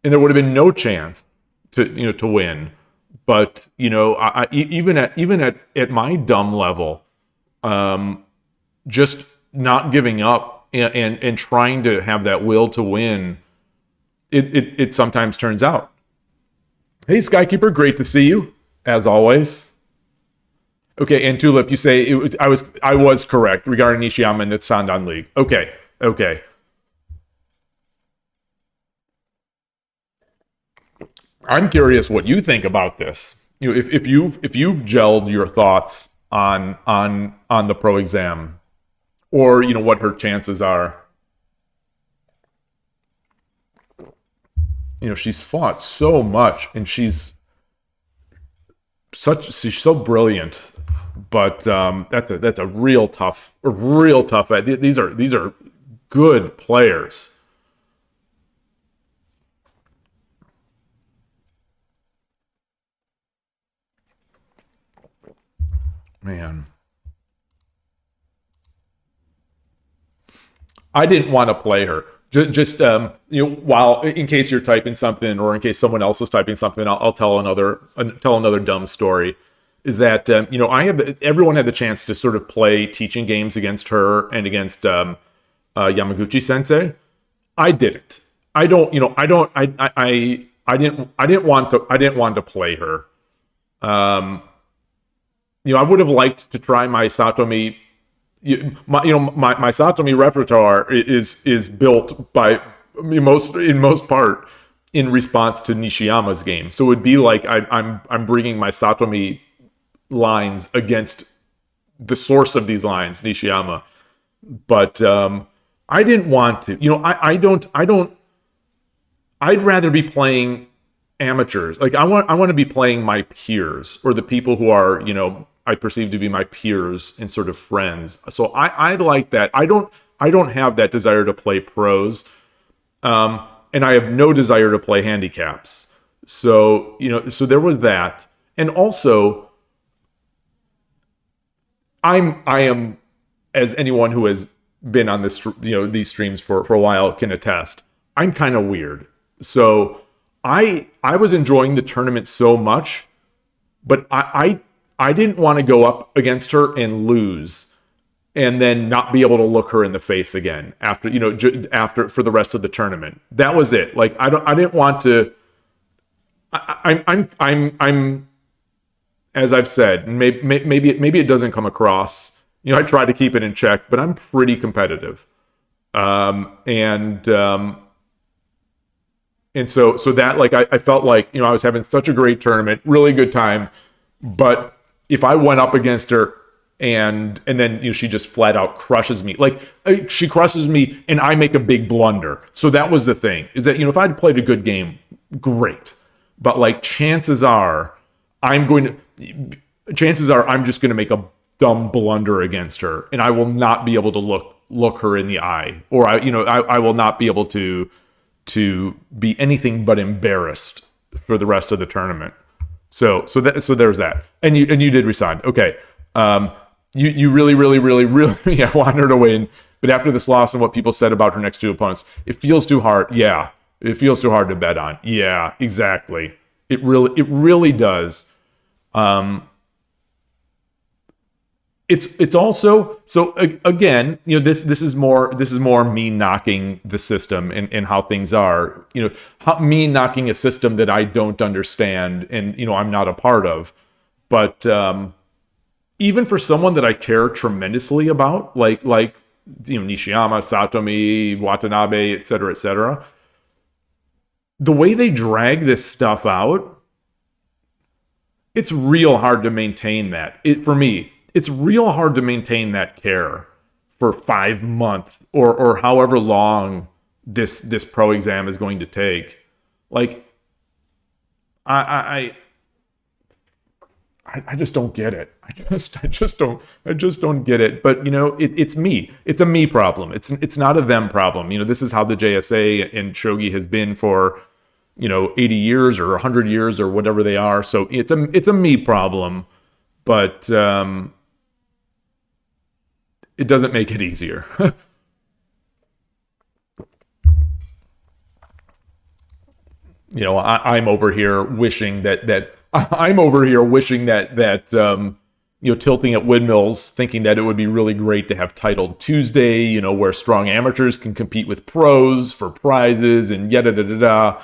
and there would have been no chance to win. But I even at my dumb level, just not giving up and trying to have that will to win, it sometimes turns out. Hey, Skykeeper, great to see you as always. Okay, and Tulip, you say I was correct regarding Nishiyama in the Sandan League. Okay. I'm curious what you think about this. If you've gelled your thoughts on the pro exam, or what her chances are. She's fought so much, and she's so brilliant. But that's a real tough. These are good players. Man, I didn't want to play her. Just while, in case you're typing something, or in case someone else is typing something, I'll tell another dumb story. Is that everyone had the chance to sort of play teaching games against her and against Yamaguchi Sensei. I didn't. I didn't want to play her. I would have liked to try my Satomi. My Satomi repertoire is built by in most part in response to Nishiyama's game. So it would be like I'm bringing my Satomi lines against the source of these lines, Nishiyama. But I didn't want to. I'd rather be playing amateurs. Like I want to be playing my peers, or the people who are I perceive to be my peers and sort of friends. So I like that. I don't have that desire to play pros, and I have no desire to play handicaps. So so there was that, and also I am, as anyone who has been on this these streams for a while can attest, I'm kind of weird. So I was enjoying the tournament so much, but I I didn't want to go up against her and lose and then not be able to look her in the face again after, after for the rest of the tournament. That was it. Like, I didn't want to, I'm, as I've said, maybe it doesn't come across, I try to keep it in check, but I'm pretty competitive. And so that, like, I felt like, I was having such a great tournament, really good time. But if I went up against her and then, she just flat out crushes me, like she crushes me and I make a big blunder. So that was the thing, is that, if I'd played a good game, great. But like, chances are I'm just going to make a dumb blunder against her and I will not be able to look her in the eye, or I will not be able to be anything but embarrassed for the rest of the tournament. So there's that. And you did resign. Okay. You really want her to win, but after this loss and what people said about her next two opponents, it feels too hard. Yeah. It feels too hard to bet on. Yeah, exactly. It really does. It's also, so again, this is more me knocking the system and how things are, me knocking a system that I don't understand and, I'm not a part of. But even for someone that I care tremendously about, like Nishiyama, Satomi, Watanabe, et cetera, the way they drag this stuff out, it's real hard to maintain that. For me, it's real hard to maintain that care for 5 months or however long this pro exam is going to take. Like, I just don't get it. I just don't get it. But it's me. It's a me problem. It's not a them problem. This is how the JSA and shogi has been for 80 years or 100 years or whatever they are. So it's a me problem, but it doesn't make it easier. I'm over here wishing that tilting at windmills, thinking that it would be really great to have Titled Tuesday, where strong amateurs can compete with pros for prizes and yada.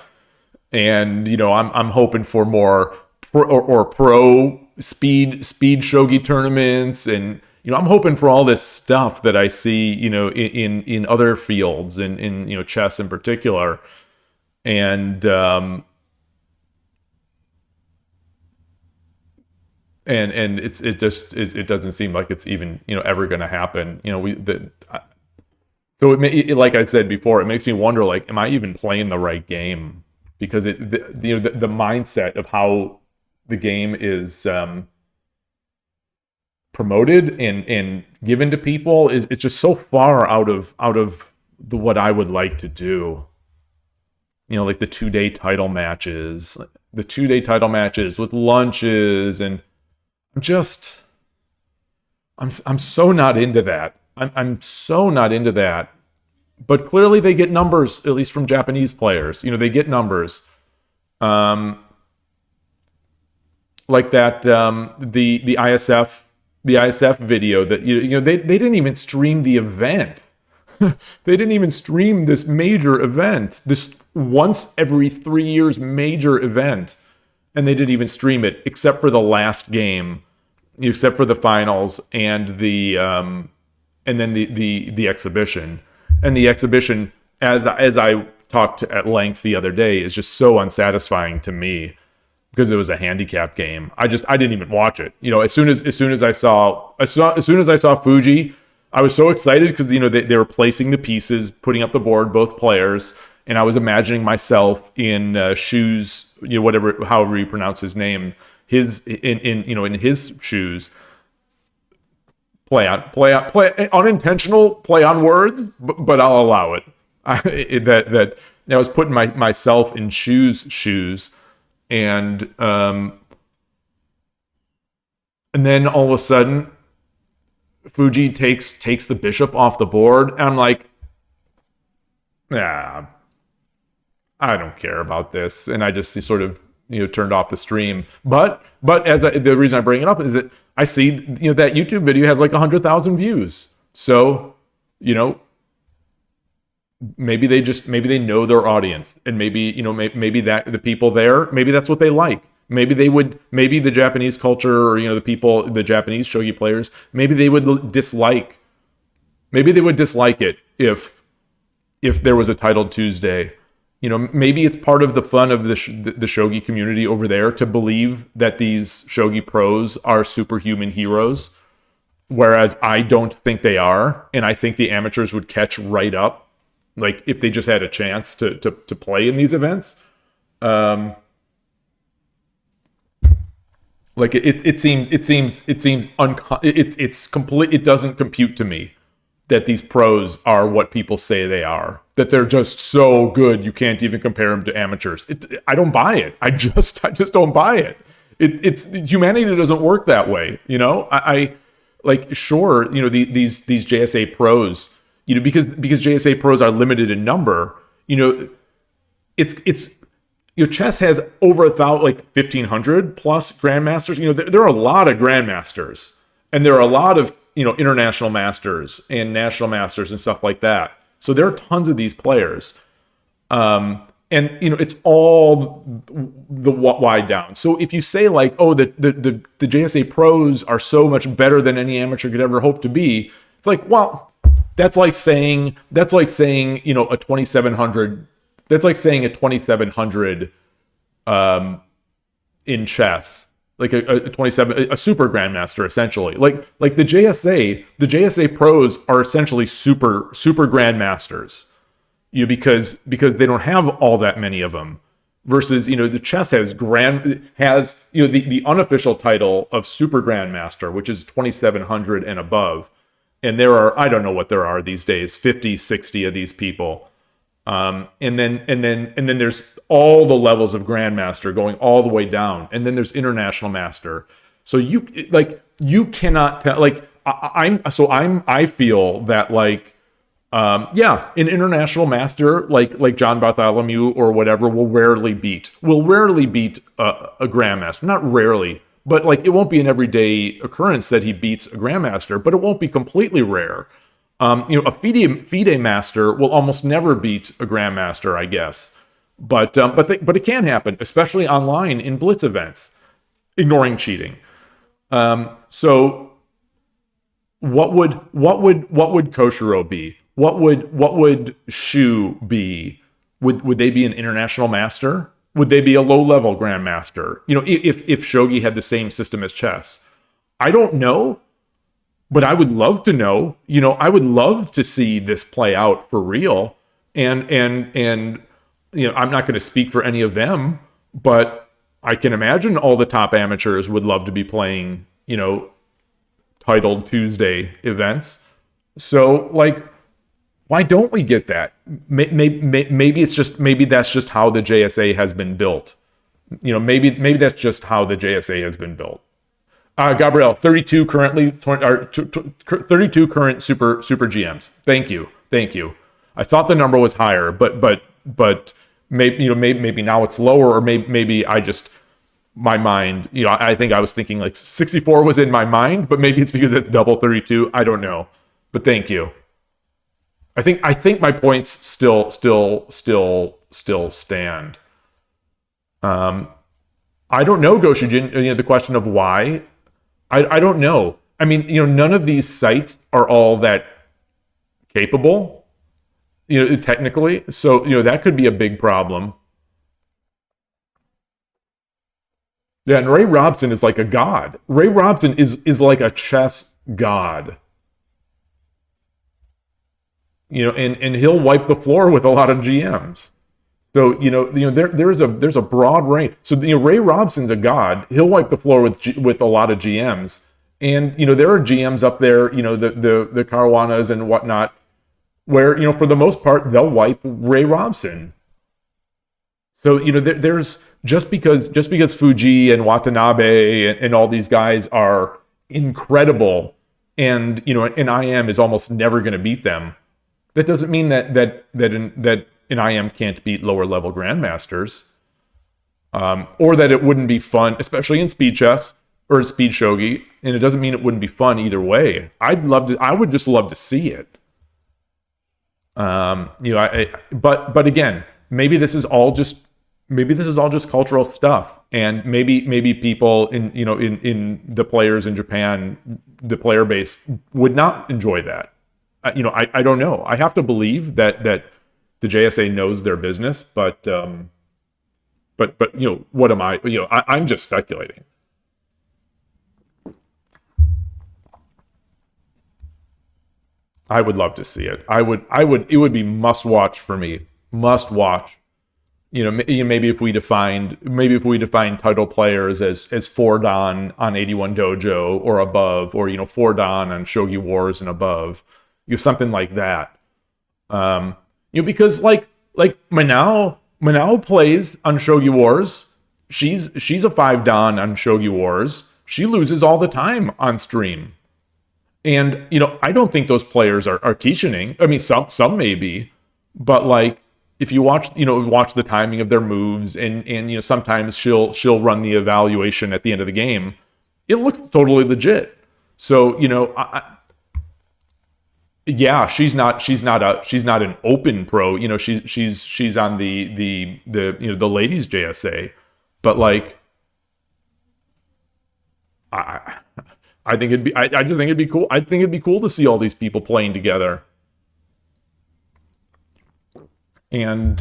And I'm hoping for more pro speed shogi tournaments, and I'm hoping for all this stuff that I see in other fields, and in chess in particular, and it doesn't seem like it's even ever going to happen. So like I said before, it makes me wonder, like, am I even playing the right game? Because the mindset of how the game is promoted and given to people it's just so far out of what I would like to do. Like the 2-day title matches, with lunches, and I'm so not into that. I'm so not into that. But clearly they get numbers, at least from Japanese players. They get numbers. Like that, the ISF video that, they didn't even stream the event. They didn't even stream this major event, this once every 3 years major event. And they didn't even stream it, except for the last game, except for the finals and then the exhibition. And the exhibition, as I talked at length the other day, is just so unsatisfying to me because it was a handicap game. I didn't even watch it. As soon as I saw Fuji, I was so excited because they were placing the pieces, putting up the board, both players, and I was imagining myself in shoes, however you pronounce his name, in his shoes. Play unintentional play on words, but I'll allow it. That I was putting myself in shoes, and then all of a sudden, Fuji takes the bishop off the board, and I'm like, I don't care about this, and I just sort of turned off the stream. But the reason I bring it up is that I see that YouTube video has like 100,000 views. So maybe they know their audience, and maybe that the people there, maybe that's what they like. Maybe the Japanese culture, or the Japanese shogi players, maybe they would dislike it if there was a Titled Tuesday. Maybe it's part of the fun of the shogi community over there to believe that these shogi pros are superhuman heroes, whereas I don't think they are, and I think the amateurs would catch right up, like if they just had a chance to play in these events. Like it seems it's complete. It doesn't compute to me that these pros are what people say they are, that they're just so good you can't even compare them to amateurs. I don't buy it. I just don't buy it. It's humanity doesn't work that way. I like, sure, these JSA pros, because JSA pros are limited in number, it's chess has over 1,500 plus grandmasters. There are a lot of grandmasters, and there are a lot of international masters and national masters and stuff like that. So there are tons of these players, and it's all the wide down. So if you say like, oh, the JSA pros are so much better than any amateur could ever hope to be, it's like, well, that's like saying a 2,700. That's like saying a 2,700 in chess. Like a 27, a super grandmaster, essentially. Like the JSA pros are essentially super grandmasters, because they don't have all that many of them. Versus, the chess has the unofficial title of super grandmaster, which is 2,700 and above. And there are, I don't know what there are these days, 50, 60 of these people. And then there's all the levels of grandmaster going all the way down, and then there's international master. So you cannot tell. Like I feel that an international master like John Bartholomew or whatever will rarely beat a grandmaster. Not rarely, but it won't be an everyday occurrence that he beats a grandmaster, but it won't be completely rare. A FIDE master will almost never beat a grandmaster, I guess, but it can happen, especially online in blitz events, ignoring cheating. So what would Koshiro be? What would Shu be? Would they be an international master? Would they be a low level grandmaster? If shogi had the same system as chess, I don't know. But I would love to know, I would love to see this play out for real. And I'm not going to speak for any of them, but I can imagine all the top amateurs would love to be playing, Titled Tuesday events. So why don't we get that? Maybe that's just how the JSA has been built. Maybe that's just how the JSA has been built. Gabrielle, 32 currently, 32 current super GMs. Thank you. I thought the number was higher, but maybe now it's lower, or maybe I just, my mind, I think I was thinking 64 was in my mind, but maybe it's because it's double 32. I don't know, but thank you. I think my points still stand. I don't know, Goshujin, the question of why. I don't know. I mean, none of these sites are all that capable, technically. So, that could be a big problem. Yeah, and Ray Robson is like a god. Ray Robson is like a chess god. And he'll wipe the floor with a lot of GMs. So, there's a broad range. So, Ray Robson's a god. He'll wipe the floor with a lot of GMs. And, there are GMs up there, the Caruanas and whatnot, where, for the most part, they'll wipe Ray Robson. So, there's just because Fuji and Watanabe and all these guys are incredible, and, an IM is almost never going to beat them, that doesn't mean that an IM can't beat lower level grandmasters. or that it wouldn't be fun, especially in speed chess or speed shogi. And it doesn't mean it wouldn't be fun either way. I would just love to see it. But again, maybe this is all just cultural stuff, and maybe people in the players in Japan, the player base would not enjoy that. I don't know. I have to believe that the JSA knows their business, but what am I? I'm just speculating. I would love to see it. It would be must watch for me. Must watch. Maybe if we defined title players as 4 Dan on 81 Dojo or above, or 4 Dan on Shogi Wars and above, something like that. Because like Manao plays on Shogi Wars. She's a 5 Dan on Shogi Wars. She loses all the time on stream. And, I don't think those players are Kishining. I mean, some may be, but like, if you watch the timing of their moves and sometimes she'll run the evaluation at the end of the game, it looks totally legit. So, yeah, she's not an open pro. She's on the ladies JSA, but like, I think I just think it'd be cool. I think it'd be cool to see all these people playing together, and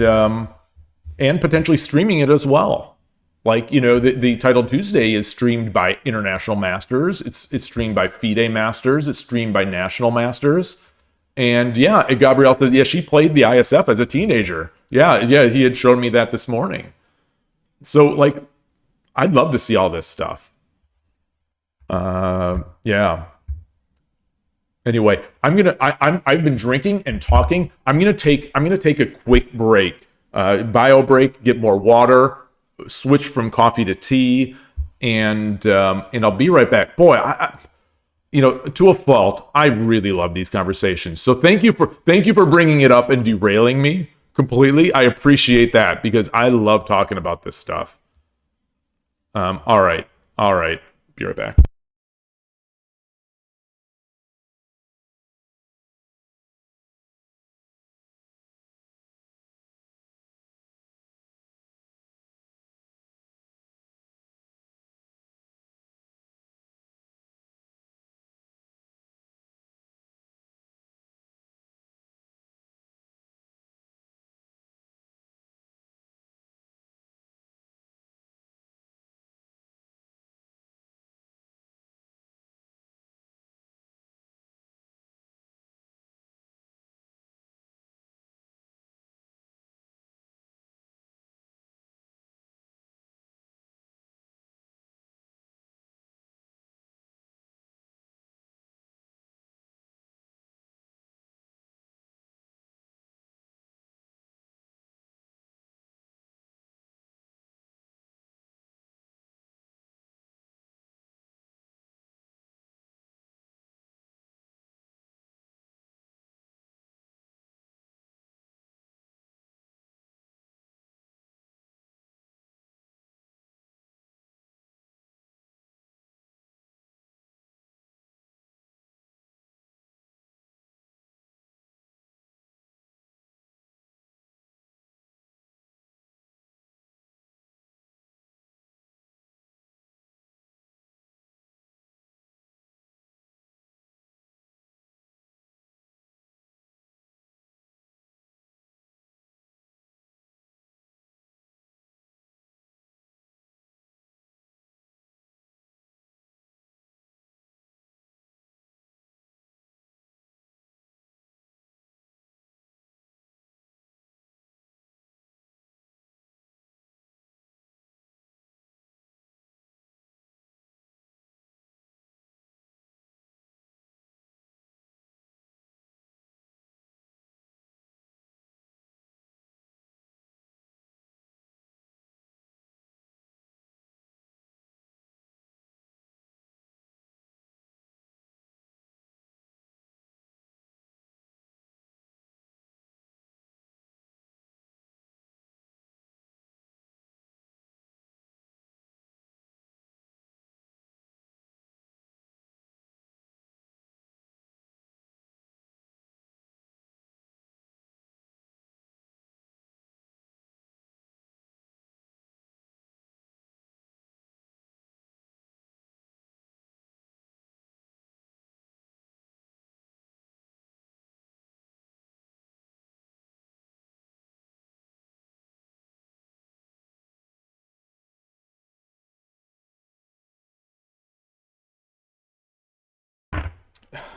potentially streaming it as well. Like, the Title Tuesday is streamed by international masters. It's streamed by FIDE masters. It's streamed by national masters. And yeah, Gabrielle says, yeah, she played the ISF as a teenager. Yeah, he had shown me that this morning. So like, I'd love to see all this stuff. Yeah. Anyway, I've been drinking and talking. I'm gonna take a quick break, bio break, get more water, switch from coffee to tea, and I'll be right back. Boy, to a fault, I really love these conversations. So thank you for bringing it up and derailing me completely. I appreciate that, because I love talking about this stuff. All right, be right back.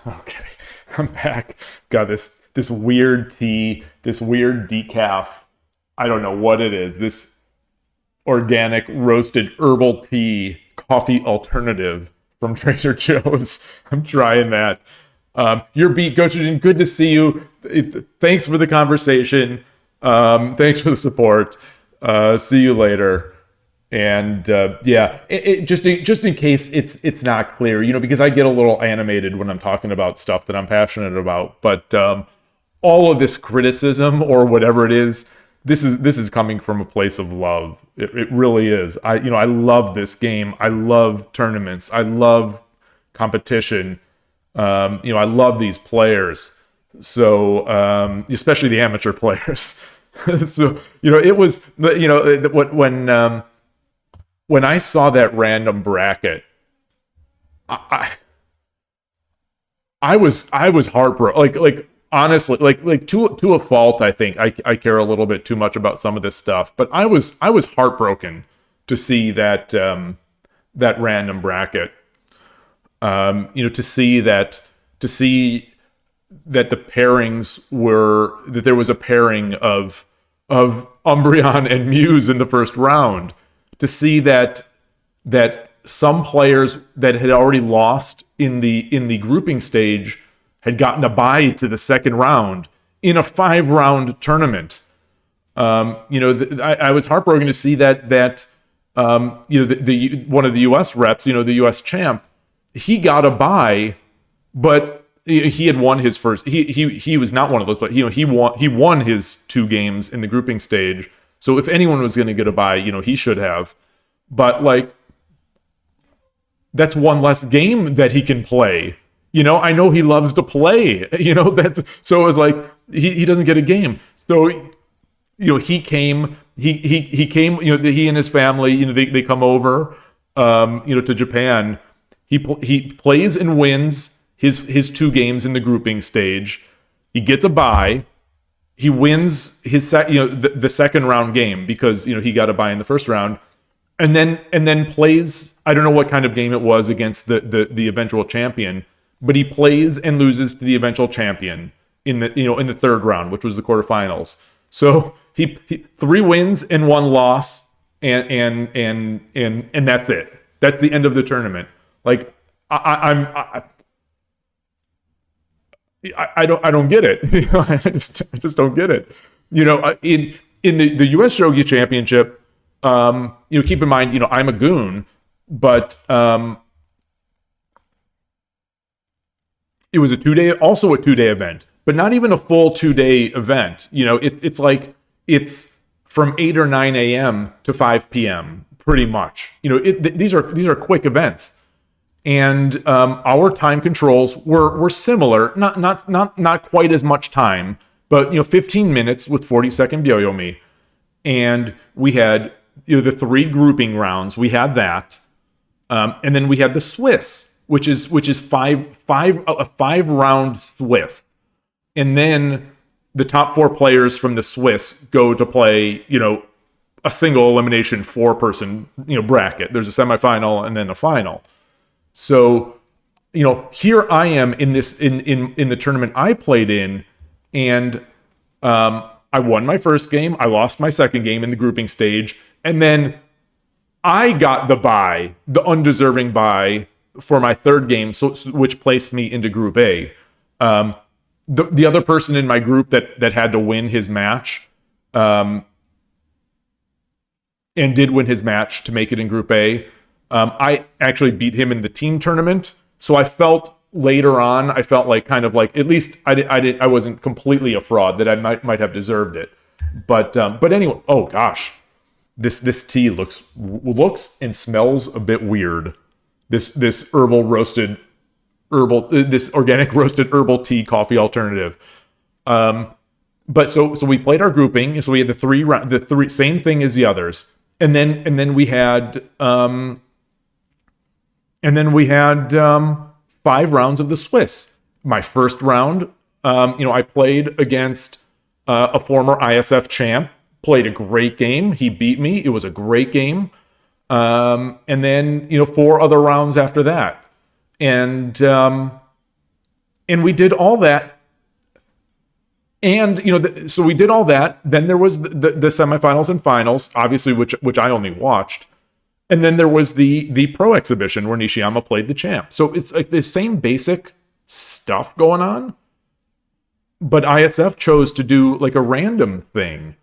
Okay, I'm back. Got this weird tea, this weird decaf. I don't know what it is. This organic roasted herbal tea coffee alternative from Trader Joe's. I'm trying that. Your beat, Gochujin, good to see you. Thanks for the conversation. Thanks for the support. See you later. And just in case it's not clear, because I get a little animated when I'm talking about stuff that I'm passionate about. But all of this criticism or whatever it is, this is coming from a place of love. It really is. I love this game. I love tournaments. I love competition. I love these players. So especially the amateur players. So it was when I saw that random bracket, I was heartbroken. Like honestly, like to a fault. I think I care a little bit too much about some of this stuff, but I was heartbroken to see that that random bracket. To see that the pairings that there was a pairing of Umbreon and Muse in the first round. To see that some players that had already lost in the grouping stage had gotten a bye to the second round in a 5-round tournament. I was heartbroken to see that the one of the U.S. reps, the U.S. champ, he got a bye, but he had won his first. He was not one of those, but he won his 2 games in the grouping stage. So if anyone was going to get a bye, he should have. But like, that's one less game that he can play. I know he loves to play. So it's like he doesn't get a game. So he came. He came. He and his family. They come over. To Japan. He plays and wins his 2 games in the grouping stage. He gets a bye. He wins his the second round game because he got a bye in the first round, and then plays. I don't know what kind of game it was against the eventual champion, but he plays and loses to the eventual champion in the third round, which was the quarterfinals. So he 3 wins and 1 loss, and that's it. That's the end of the tournament. Like I don't get it. I just don't get it. In the U.S. Shogi Championship, keep in mind, I'm a goon, but it was a 2-day event, but not even a full 2-day event. It's from 8 or 9 a.m. to 5 p.m. pretty much. These are quick events. And our time controls were similar, not quite as much time, but 15 minutes with 40-second Byoyomi. And we had the 3 grouping rounds. We had that, and then we had the Swiss, which is a 5-round Swiss, and then the top 4 players from the Swiss go to play a single elimination 4-person bracket. There's a semifinal and then a final. So, here I am in the tournament I played in, and I won my first game. I lost my second game in the grouping stage, and then I got the bye, the undeserving bye for my third game, which placed me into Group A. The other person in my group that had to win his match, and did win his match to make it in Group A. I actually beat him in the team tournament, so I felt later on, like kind of like at least I wasn't completely a fraud, that I might have deserved it. But anyway, oh gosh, this tea looks and smells a bit weird. This this organic roasted herbal tea coffee alternative. But so we played our grouping, so we had the 3 same thing as the others, and then we had 5 rounds of the Swiss. My first round, I played against a former ISF champ, played a great game. He beat me. It was a great game. And then, 4 other rounds after that. And And we did all that. And, so we did all that. Then there was the semifinals and finals, obviously, which I only watched. And then there was the pro exhibition where Nishiyama played the champ. So it's like the same basic stuff going on. But ISF chose to do like a random thing.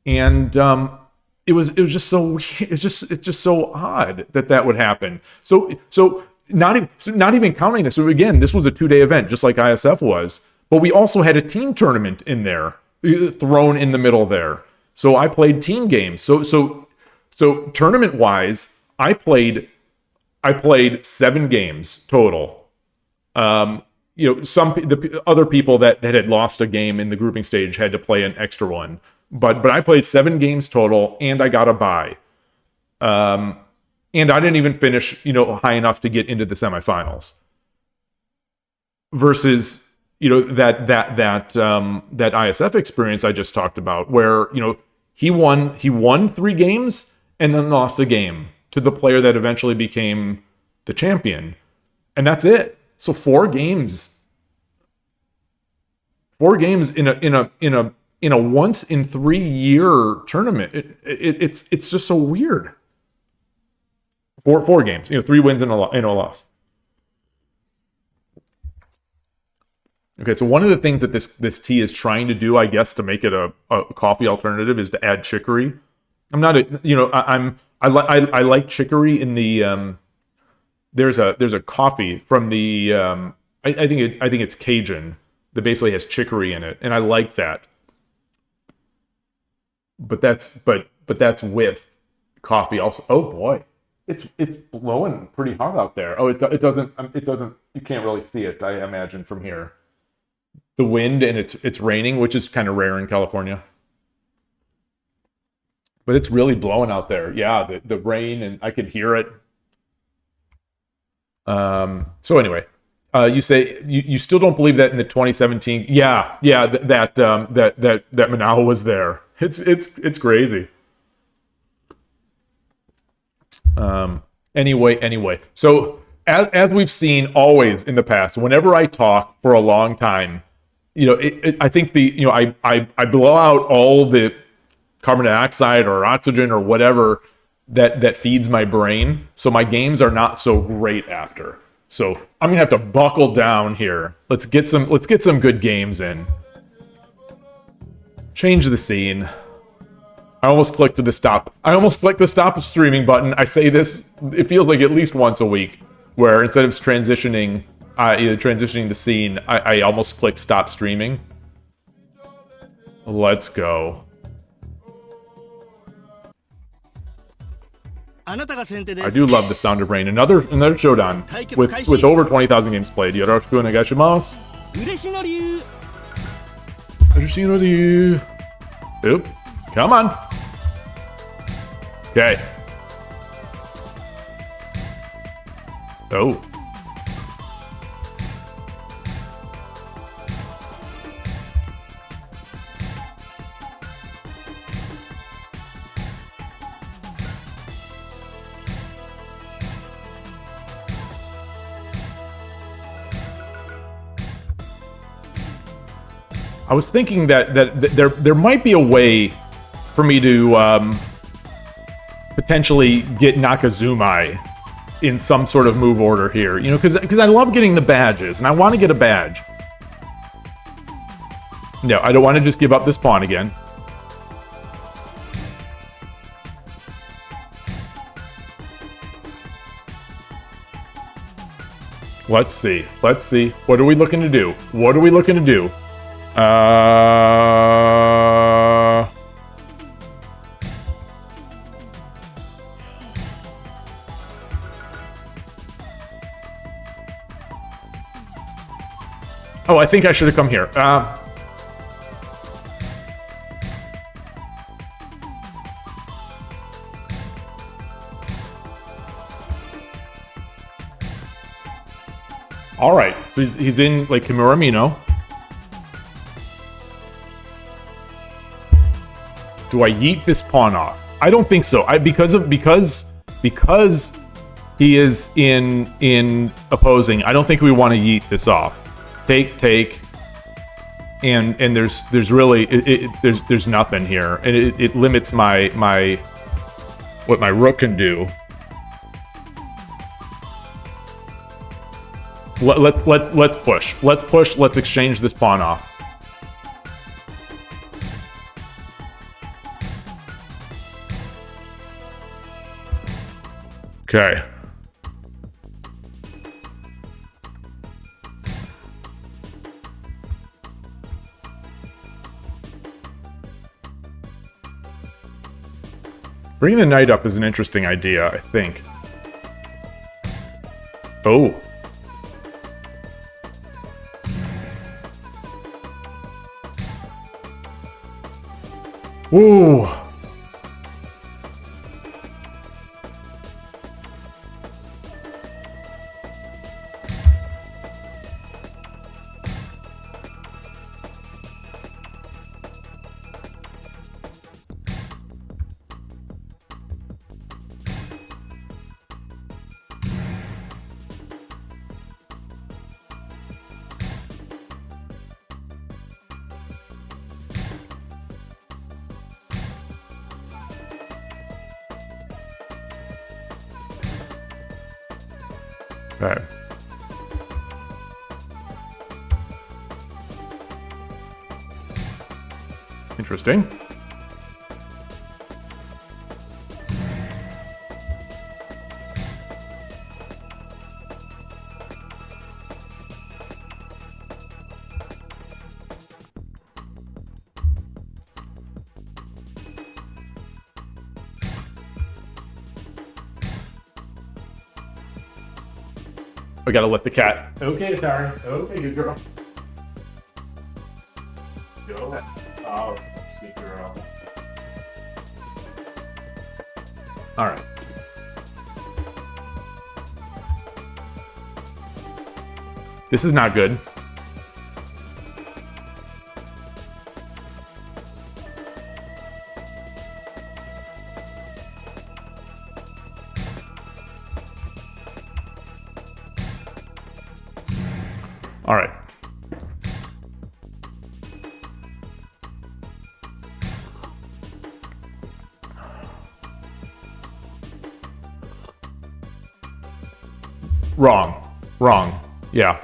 And it was just so it's just so odd that would happen. So not even counting this. So again, this was a 2-day event, just like ISF was. But we also had a team tournament in there, thrown in the middle there. So I played team games. So tournament wise, I played 7 games total. The other people that had lost a game in the grouping stage had to play an extra one. But I played 7 games total, and I got a bye. And I didn't even finish, high enough to get into the semifinals. Versus, that ISF experience I just talked about, where he won 3 games and then lost a game to the player that eventually became the champion, and that's it. So 4 games in a once in 3 year tournament. It's just so weird. 4 games, 3 wins and a loss. Okay, so one of the things that this tea is trying to do, I guess, to make it a coffee alternative, is to add chicory. I'm not I like chicory in the there's a coffee from the I think it's Cajun that basically has chicory in it, and I like that. But that's with coffee also. Oh boy, it's blowing pretty hard out there. Oh, it doesn't. You can't really see it, I imagine, from here. The wind, and it's raining, which is kind of rare in California. But it's really blowing out there. Yeah, the rain, and I could hear it. So anyway, you say you still don't believe that in the 2017? Yeah, that Manawa was there. It's crazy. Anyway. So as we've seen always in the past, whenever I talk for a long time, I think I blow out all the carbon dioxide or oxygen or whatever that feeds my brain. So my games are not so great after. So I'm gonna have to buckle down here. Let's get some good games in. Change the scene. I almost clicked the stop streaming button. I say this, it feels like at least once a week, where instead of transitioning the scene, I almost click stop streaming. Let's go. I do love the sound of rain. Another showdown with over 20,000 games played. Yoroshiku onegaishimasu. Ureshino-ryu. Oop. Come on. Okay. Oh. I was thinking that there might be a way for me to potentially get Nakazumai in some sort of move order here, because I love getting the badges and I want to get a badge. No, I don't want to just give up this pawn again. Let's see. What are we looking to do? Oh, I think I should have come here. All right, so he's in like Kimura Mino. Do I yeet this pawn off? I don't think so. Because he is in opposing. I don't think we want to yeet this off. take, and there's really there's nothing here, and it limits my what my rook can do. Let's push. Let's push. Let's exchange this pawn off. Okay. Bringing the knight up is an interesting idea, I think. Oh. Ooh. Okay. Interesting. I gotta let the cat. Okay, Atari. Okay, good girl. Go ahead. Oh, sweet girl. All right. This is not good. All right. Wrong. Yeah.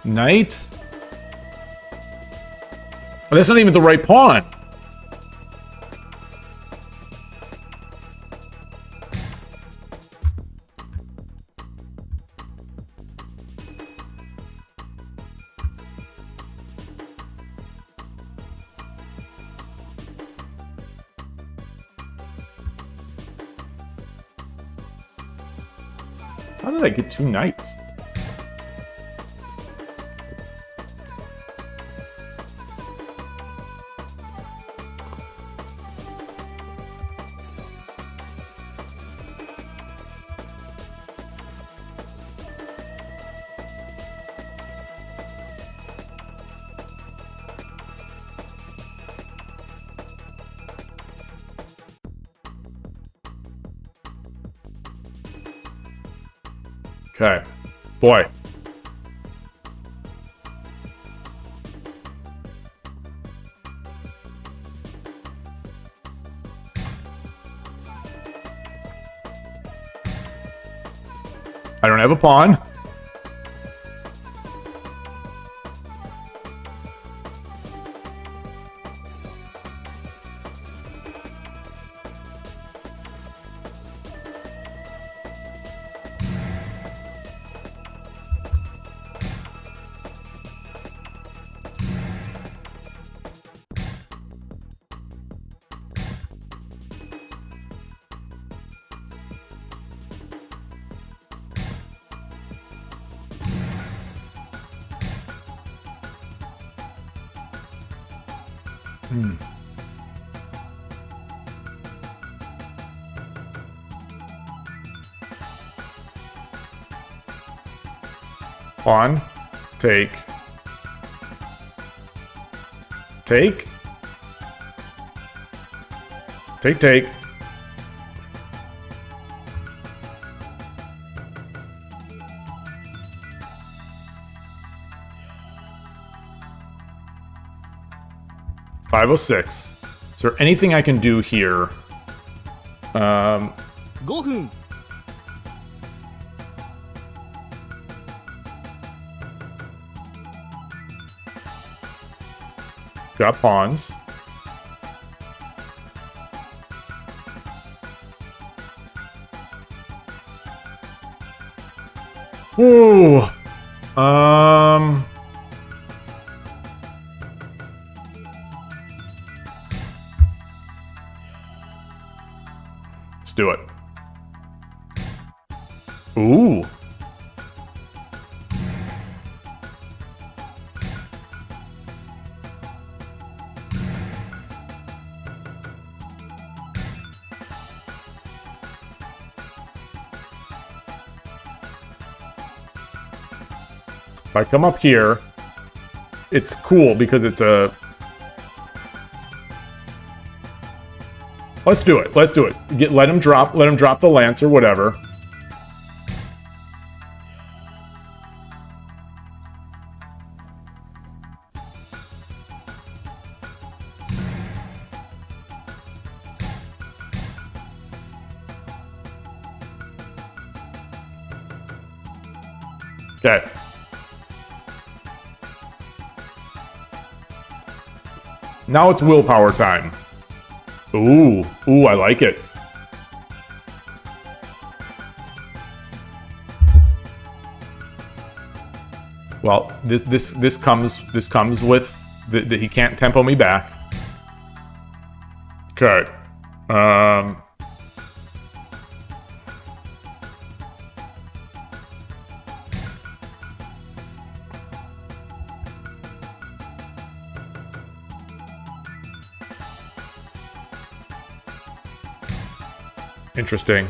Knight. Oh, that's not even the right pawn. How did I get two knights? Okay. Boy. I don't have a pawn. Pawn. Take. Take. Take, take. $506. Is there anything I can do here? 5分 Got pawns. Ooh. Let's do it. Ooh. If I come up here, it's cool because it's a... Let's do it. Let's do it. Let him drop the lance or whatever. Okay. Now it's willpower time. Ooh, ooh, I like it. Well, this comes with that he can't tempo me back. Okay. Interesting.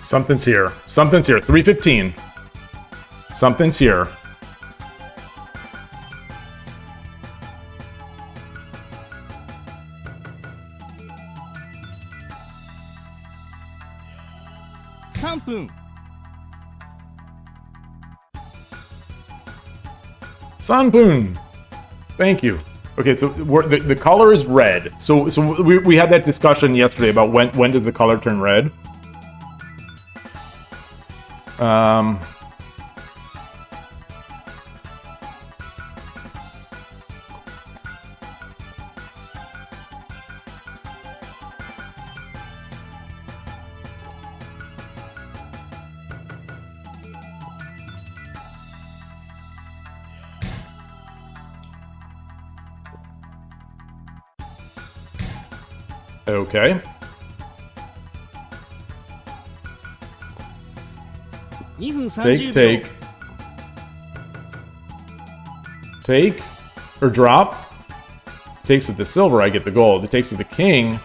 Something's here. Something's here. 315. Something's here. Sanpun. Thank you. Okay, so the color is red. So we had that discussion yesterday about when does the color turn red? Okay. Take. Take. Or drop. Takes with the silver, I get the gold. It takes with the king.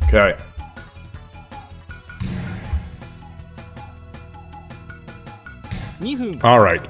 Okay. All right.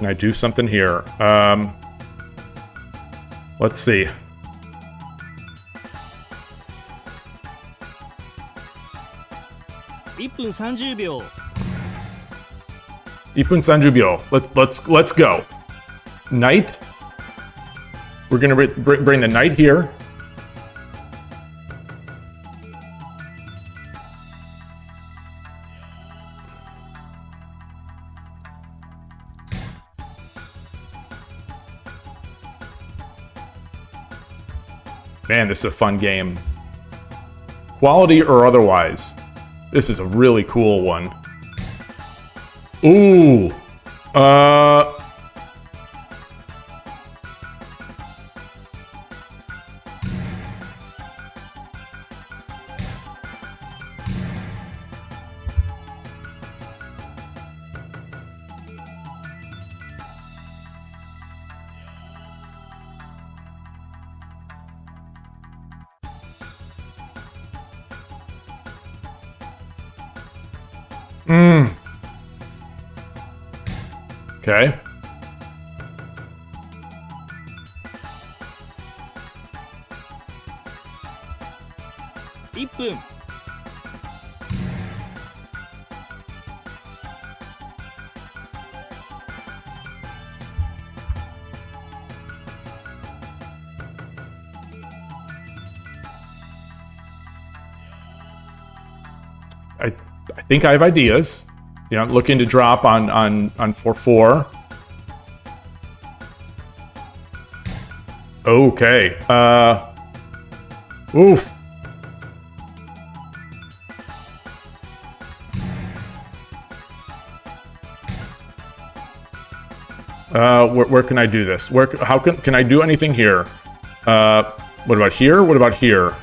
Can I do something here? Let's see. 1分30秒。 1分30秒. Let's go. Knight. We're gonna bring the knight here. Man, this is a fun game. Quality or otherwise, this is a really cool one. Ooh. Okay. I think I have ideas. You know, looking to drop on 4-4. Okay. Oof. Where can I do this? How can I do anything here? What about here? What about here?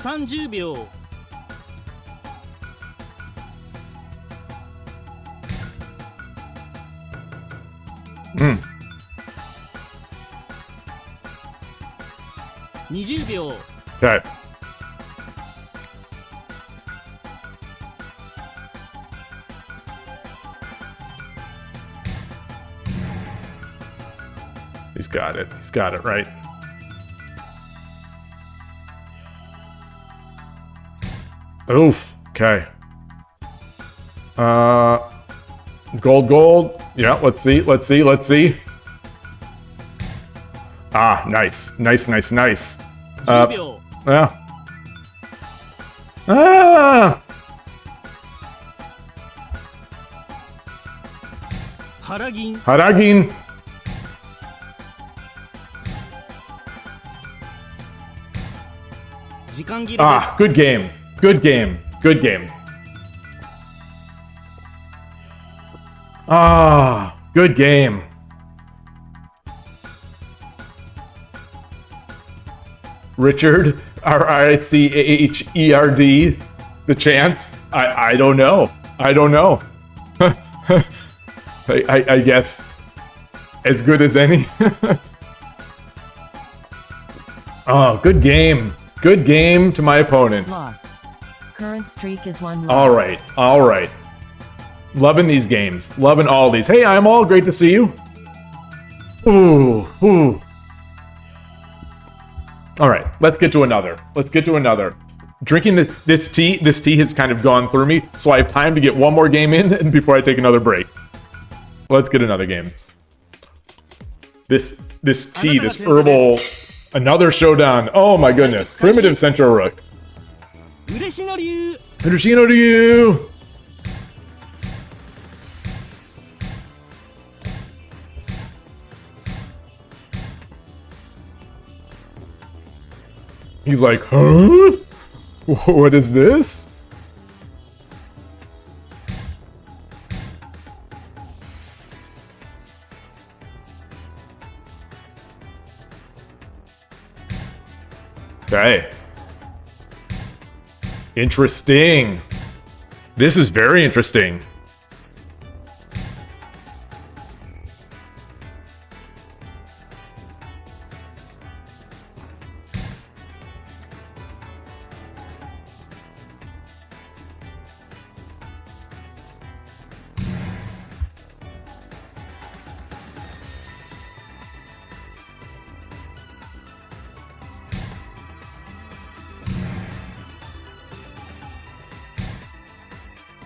$30 秒。 20秒。 Okay. He's got it. He's got it, right? Oof. Okay. Gold. Yeah, let's see. Ah, nice. 10秒。 Yeah. Ah! 腹銀。 Haragin. 時間切れです。 Ah, good game. Good game. Ah, good game. Richard, Richerd, the chance? I don't know. I guess as good as any. Oh, good game. Good game to my opponent. Loss. Current streak is 1 loss. All right. Loving these games. Loving all these. Hey, I'm all great to see you. Ooh. All right, let's get to another. Drinking this tea has kind of gone through me, so I have time to get one more game in before I take another break. Let's get another game. This tea, this herbal, another showdown. Oh my goodness. Primitive Central Rook. 嬉野流。 Hiroshino to you. He's like, huh? What is this? Okay. Interesting. This is very interesting.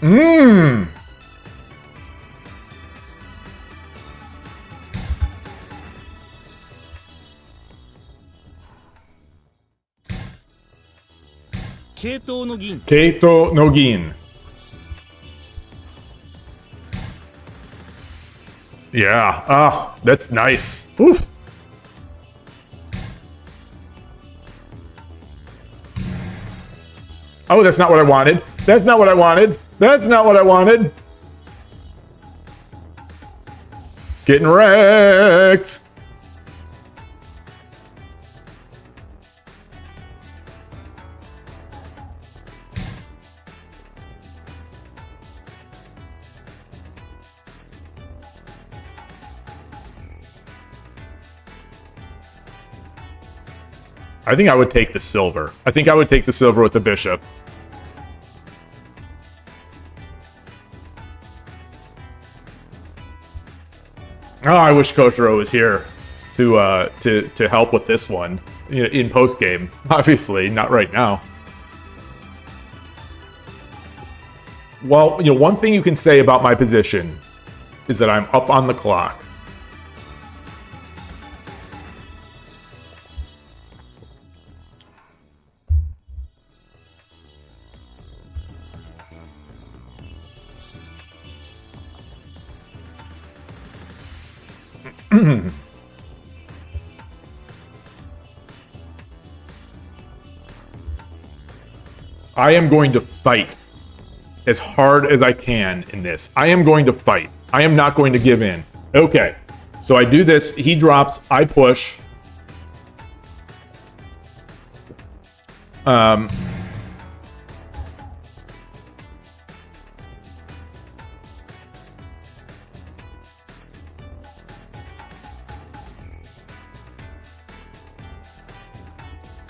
Mmm. Keito no Gin. Keito no Gin. Yeah. Oh, that's nice. Oof. Oh, that's not what I wanted. That's not what I wanted. That's not what I wanted. Getting wrecked. I think I would take the silver. I think I would take the silver with the bishop. Oh, I wish Koshiro was here to help with this one in post game. Obviously, not right now. Well, one thing you can say about my position is that I'm up on the clock. I am going to fight as hard as I can in this. I am going to fight. I am not going to give in. Okay. So I do this. He drops. I push.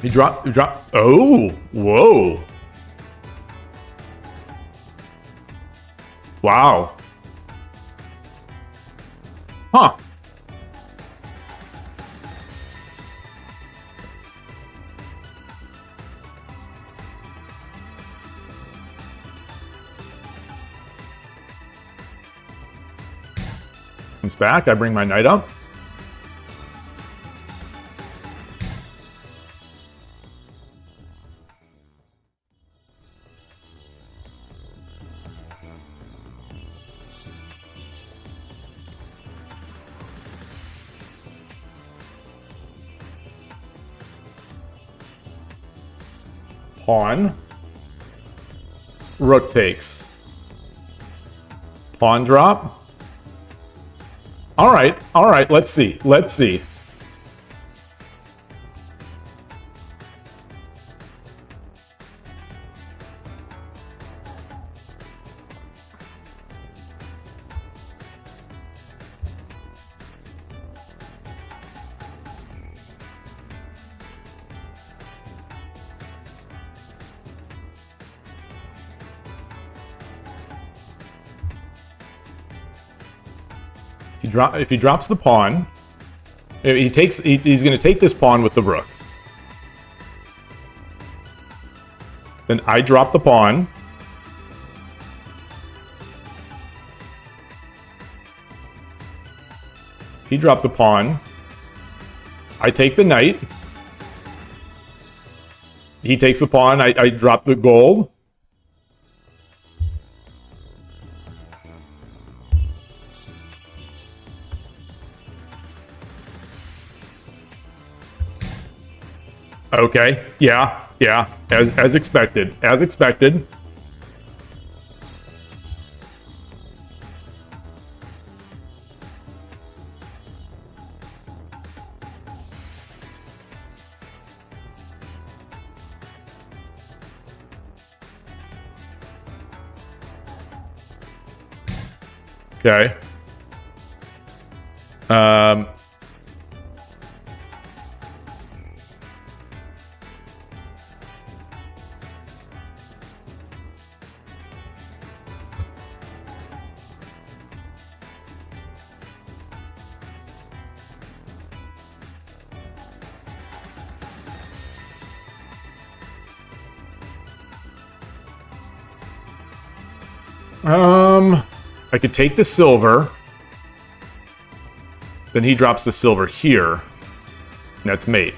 He dropped. Oh, whoa. Wow. Huh. Comes back. I bring my knight up. Pawn. Rook takes. Pawn drop. All right, let's see. Let's see. If he drops the pawn, he's going to take this pawn with the rook. Then I drop the pawn. He drops the pawn. I take the knight. He takes the pawn. I drop the gold. Okay, yeah, as expected, as expected. Okay. I could take the silver. Then he drops the silver here. That's mate.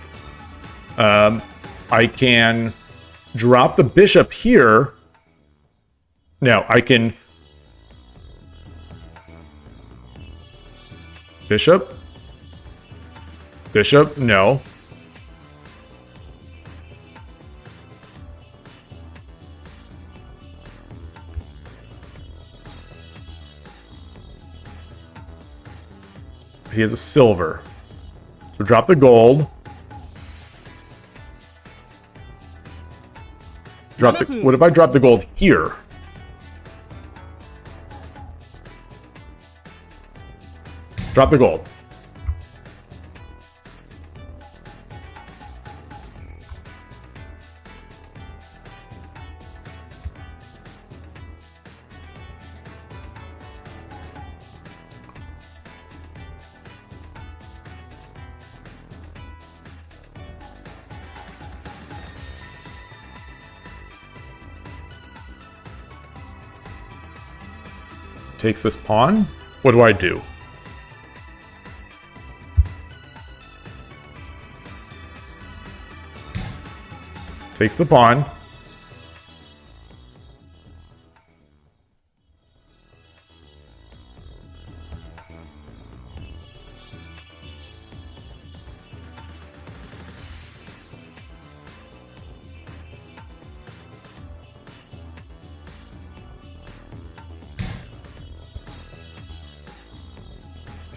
I can drop the bishop here. Now, I can... Bishop? Bishop? No. He has a silver. So drop the gold. Drop the... What if I drop the gold here? Drop the gold. Takes this pawn. What do I do? Takes the pawn.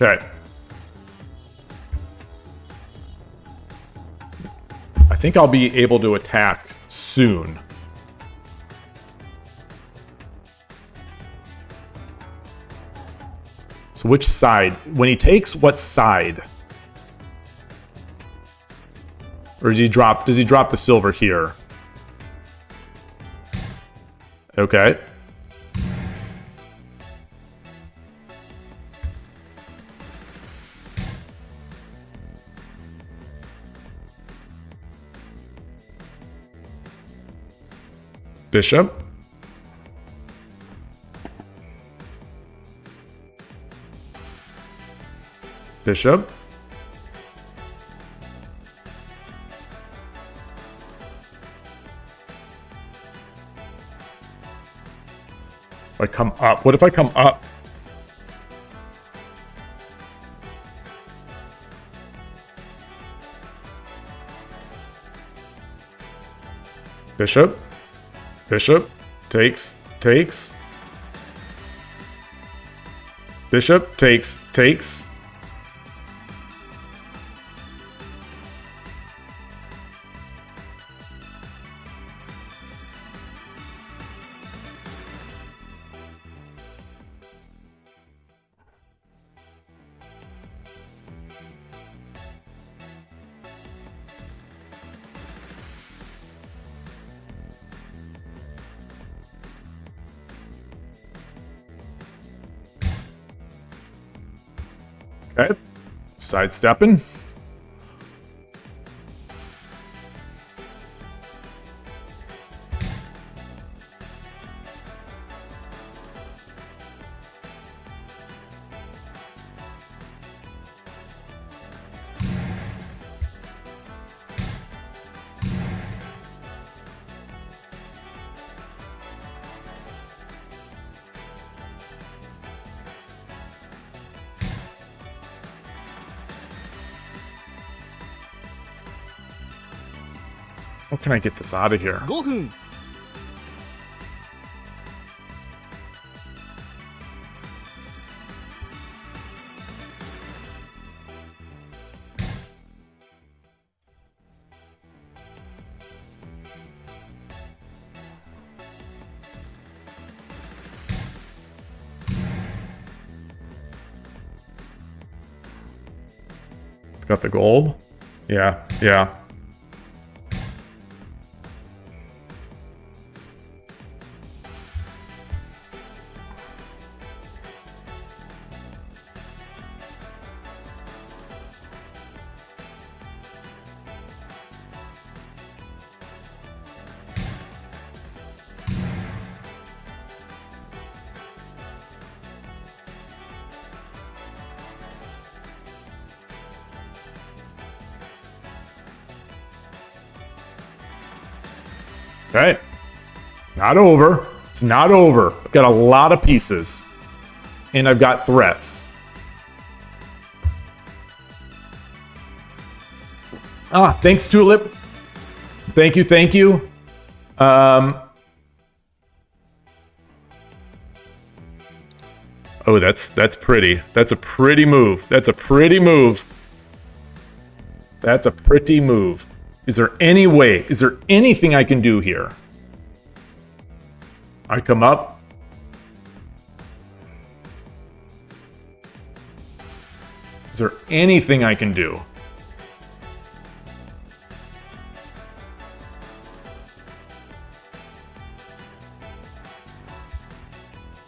Okay. I think I'll be able to attack soon. So which side? When he takes, what side? Or does he drop the silver here? Okay. Bishop. Bishop. If I come up, what if I come up? Bishop. Bishop takes. Bishop takes. Okay, sidestepping. How can I get this out of here? 5分 Got the gold? Yeah. Okay. Not over. It's not over. I've got a lot of pieces. And I've got threats. Ah, thanks, Tulip. Thank you, thank you. Oh, that's pretty. That's a pretty move. That's a pretty move. That's a pretty move. Is there any way? Is there anything I can do here? I come up. Is there anything I can do?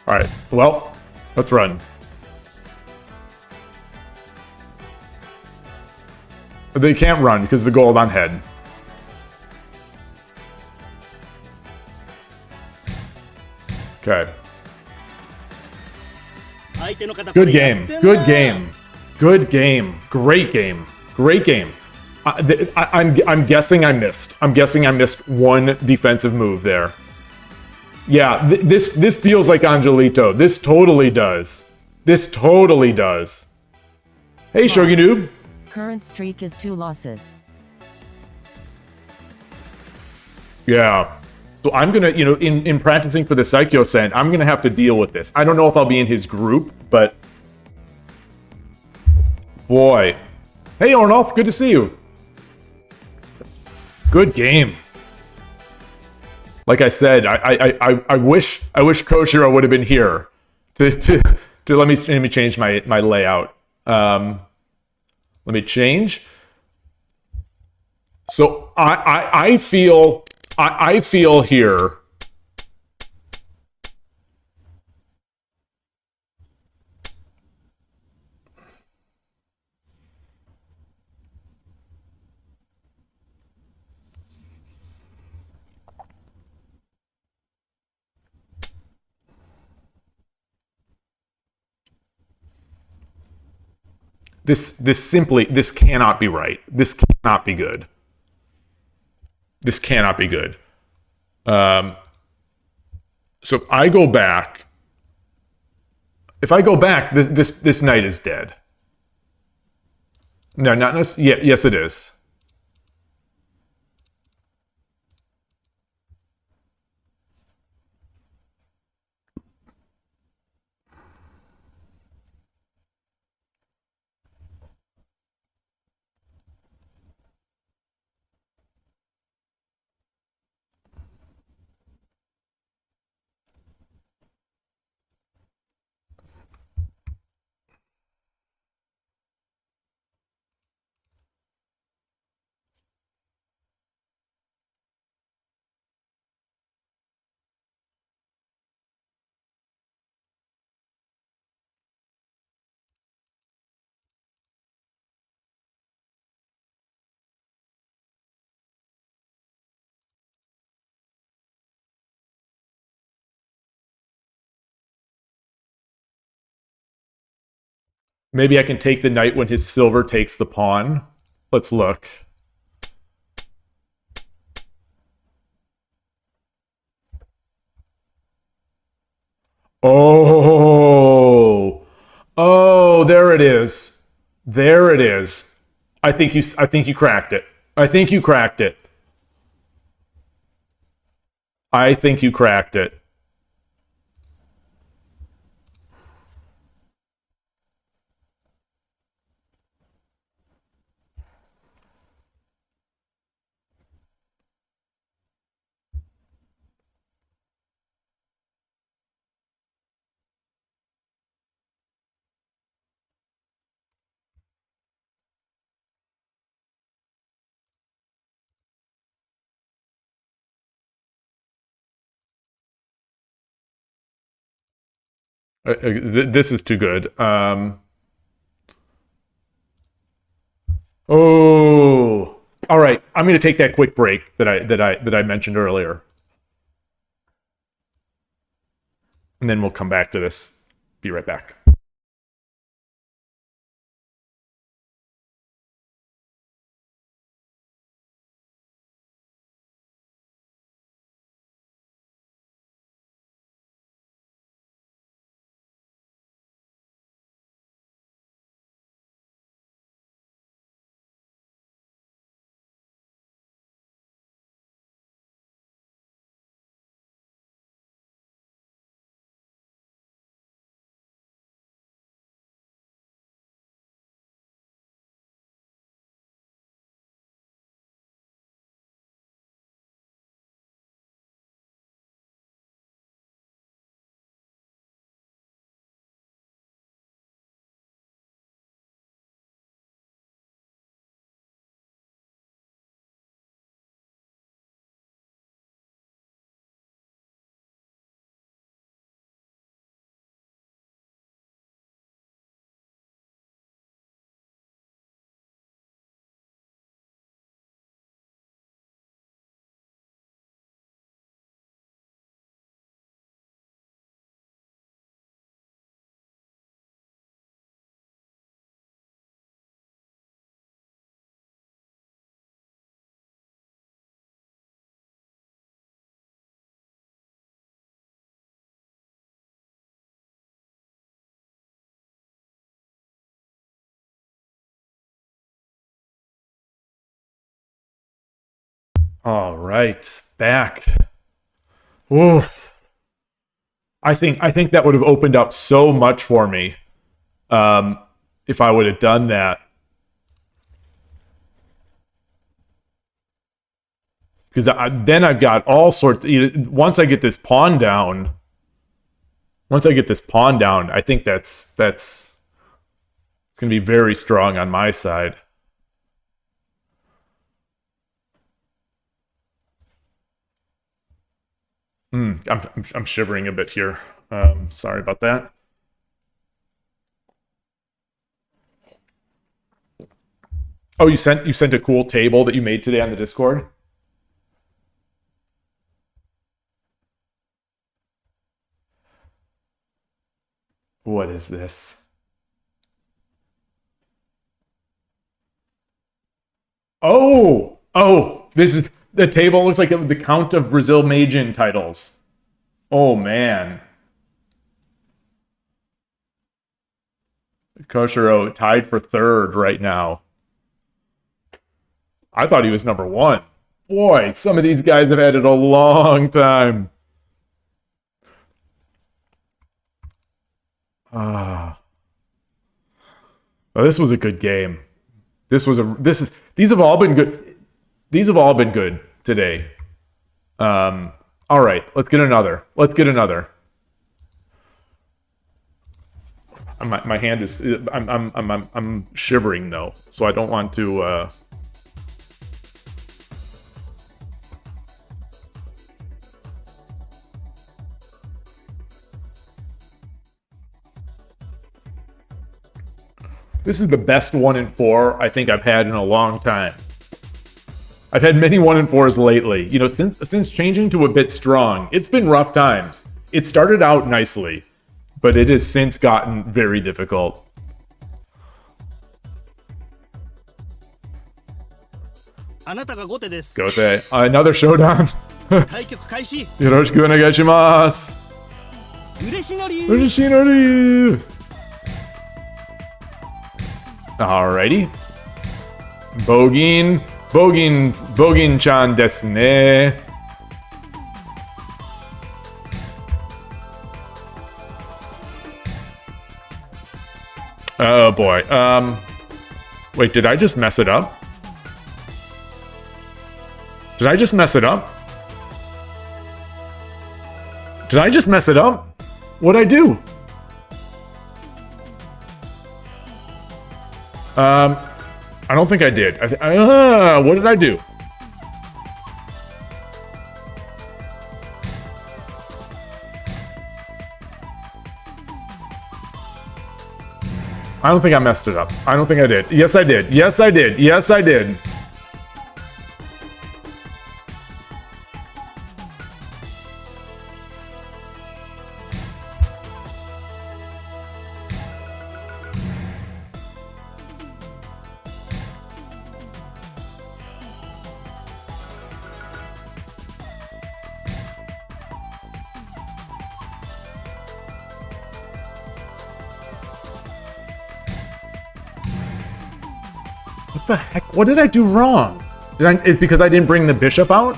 All right, well, let's run. They can't run because of the gold on head. Okay. Good game. Good game. Good game. Great game. Great game. I'm guessing I missed. I'm guessing I missed one defensive move there. Yeah, this feels like Angelito. This totally does. This totally does. Hey, Shogi Noob. Current streak is 2 losses. Yeah. So I'm gonna, you know, in practicing for the Psycho-Sen, I'm gonna have to deal with this. I don't know if I'll be in his group, but boy. Hey, Ornolf, good to see you. Good game. Like I said, I wish Koshiro would have been here to let me change my layout. Let me change. So I feel here. This cannot be right. This cannot be good. This cannot be good. So if I go back, this knight is dead. No, not necessarily. Yeah, yes, it is. Maybe I can take the knight when his silver takes the pawn. Let's look. Oh, oh, there it is. There it is. I think you cracked it. I think you cracked it. I think you cracked it. This is too good. Oh, all right. I'm going to take that quick break that I mentioned earlier, and then we'll come back to this. Be right back. All right, back. Oof. I think that would have opened up so much for me if I would have done that. Because then I've got all sorts. Once I get this pawn down, I think that's it's going to be very strong on my side. I'm shivering a bit here. Sorry about that. Oh, you sent a cool table that you made today on the Discord? What is this? Oh, this is the table. Looks like the Count of Brazil Majin titles. Oh man, Koshiro tied for third right now. I thought he was number one. Boy, some of these guys have had it a long time. Well, this was a good game. These have all been good. These have all been good today. All right, let's get another. My hand is. I'm shivering though, so I don't want to. This is the best 1 in 4 I think I've had in a long time. I've had many 1 in 4s lately. You know, since changing to a bit strong, it's been rough times. It started out nicely, but it has since gotten very difficult. Gote. Another showdown. 対局開始。よろしくお願いします。嬉しのり。嬉しいのり。Alrighty. Bogin chan desu ne. Oh boy. Wait, did I just mess it up? Did I just mess it up? What'd I do? I don't think I did. What did I do? I don't think I messed it up. I don't think I did. Yes, I did. Yes, I did. Yes, I did. What the heck? What did I do wrong? It's because I didn't bring the bishop out?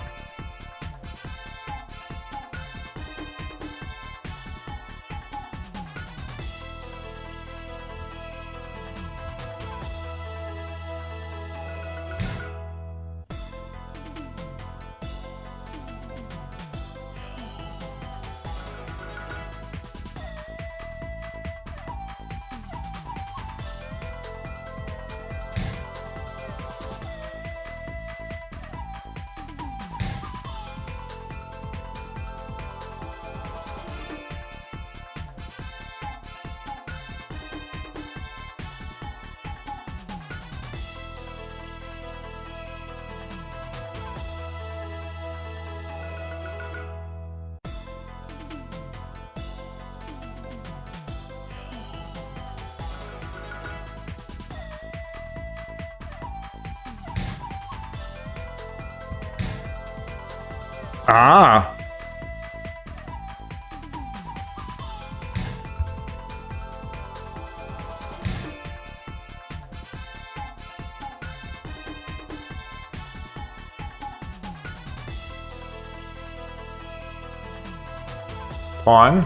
Ah. pawn.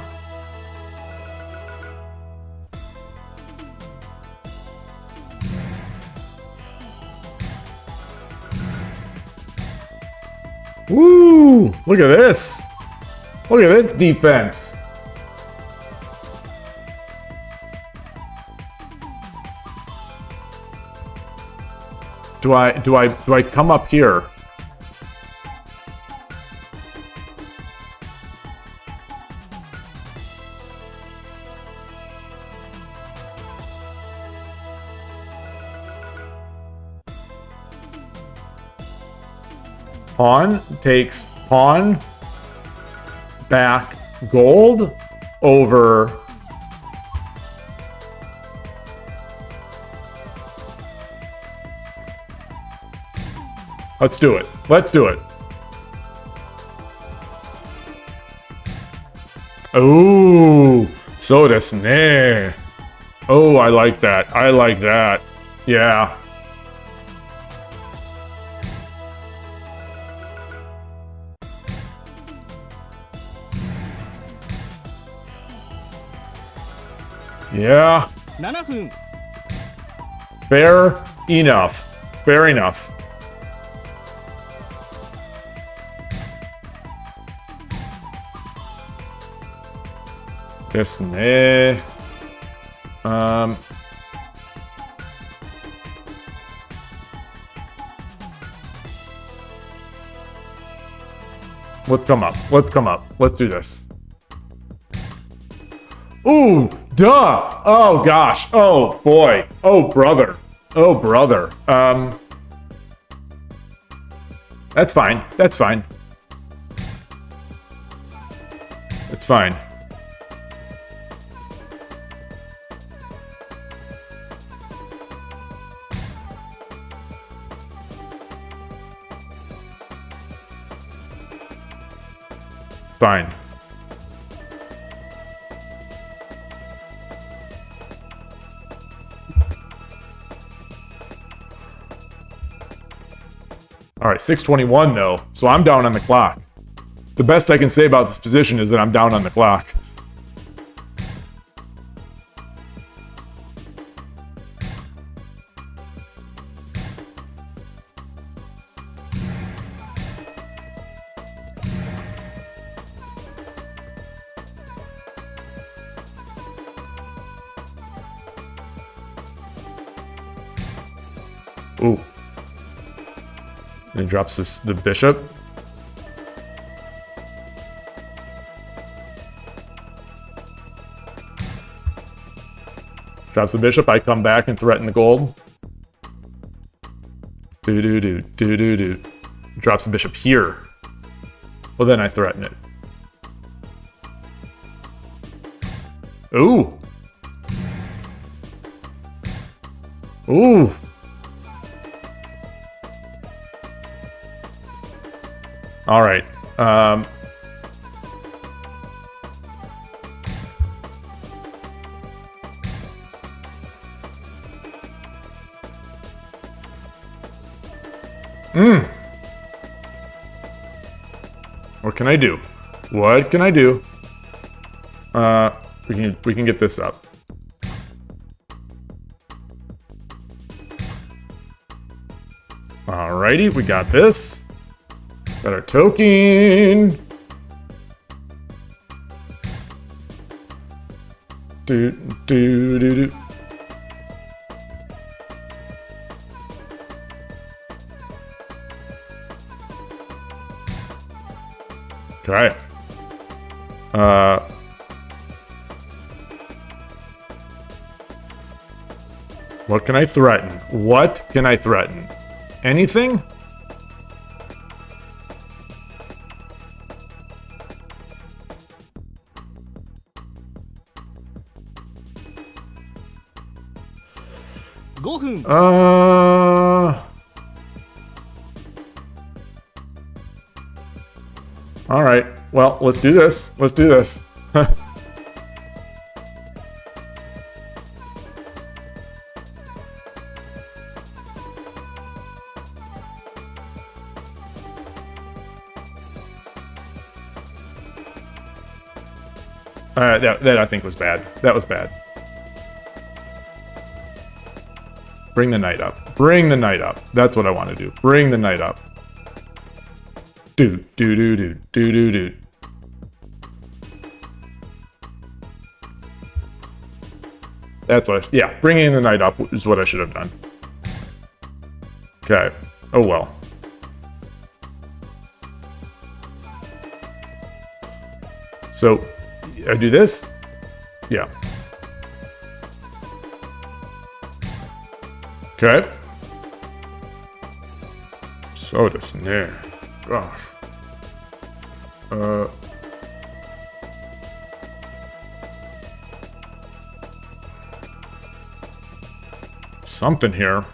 Woo! Look at this. Look at this defense. Do I come up here? Pawn takes pawn back gold over let's do it. Let's do it. Oh, so desu ne. Oh, I like that. I like that. Yeah. Yeah. 7分 Fair enough. Fair enough. Desu ne. Let's come up. Let's come up. Let's do this. Ooh, duh. Oh gosh. Oh boy. Oh brother. Oh brother. That's fine. That's fine. It's fine. Fine. All right, 6:21 though, so I'm down on the clock. The best I can say about this position is that I'm down on the clock. Ooh. And he drops the bishop. Drops the bishop, I come back and threaten the gold. Do. Drops the bishop here. Well, then I threaten it. Ooh. Ooh. All right. What can I do? What can I do? We can get this up. Alrighty, we got this. Got our token. Do. Okay. What can I threaten? What can I threaten? Anything? All right. Well, let's do this. Let's do this. That I think was bad. That was bad. Bring the knight up. Bring the knight up. That's what I want to do. Bring the knight up. Dude, dude, dude, dude, dude, dude, dude. That's what yeah, bringing the knight up is what I should have done. Okay. Oh well. So, I do this? Yeah. Okay. So desu ne. Gosh. Something here.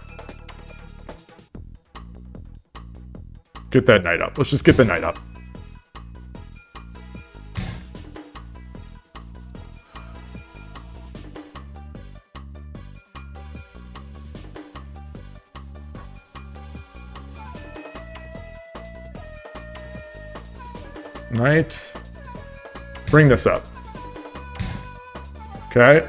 Get that knight up. Let's just get the knight up. Knight. Bring this up. Okay.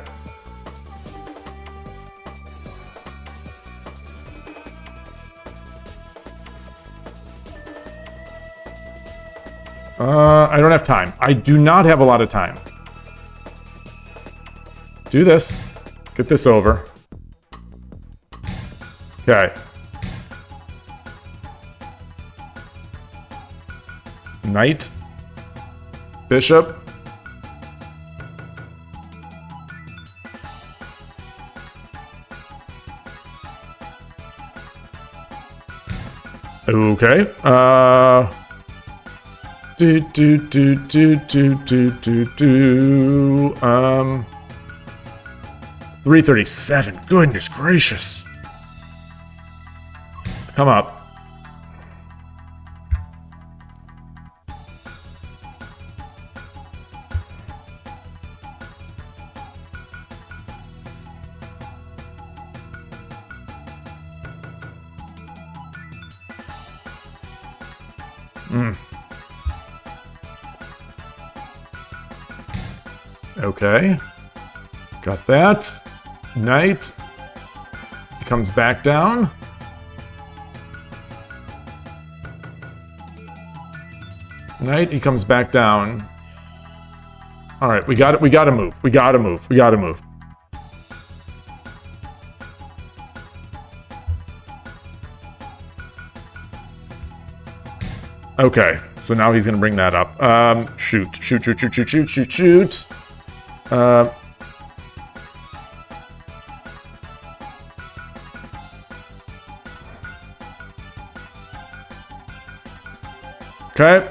I don't have time. I do not have a lot of time. Do this. Get this over. Okay. Knight. Bishop. Okay. Do. 337. Goodness gracious. Let's come up. Okay. Got that. Knight. He comes back down. Knight, he comes back down. All right, we got it. We got to move. We got to move. We got to move. Okay, so now he's gonna bring that up. Shoot. Okay.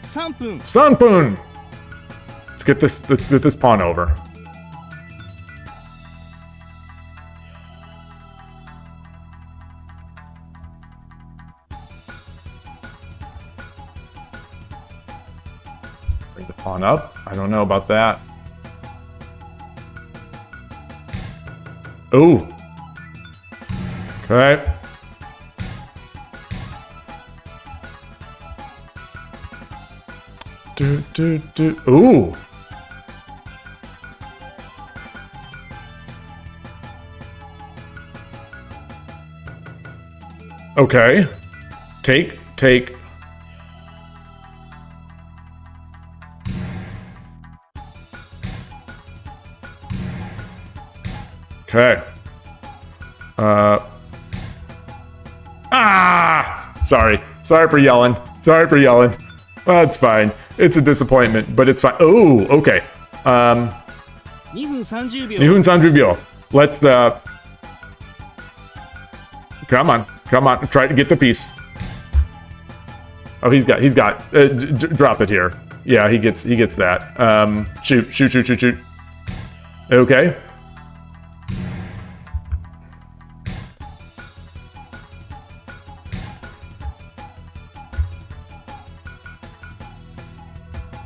3分 Sanpun! Let's get this pawn over. Bring the pawn up. I don't know about that. Ooh. Okay. Ooh. Okay. Take. Okay. Sorry for yelling. That's fine. It's a disappointment, but it's fine. Oh, okay. 2分30秒 2分30秒. Let's come on. Try to get the piece. Oh, he's got. Drop it here. Yeah, he gets that. Shoot. Okay.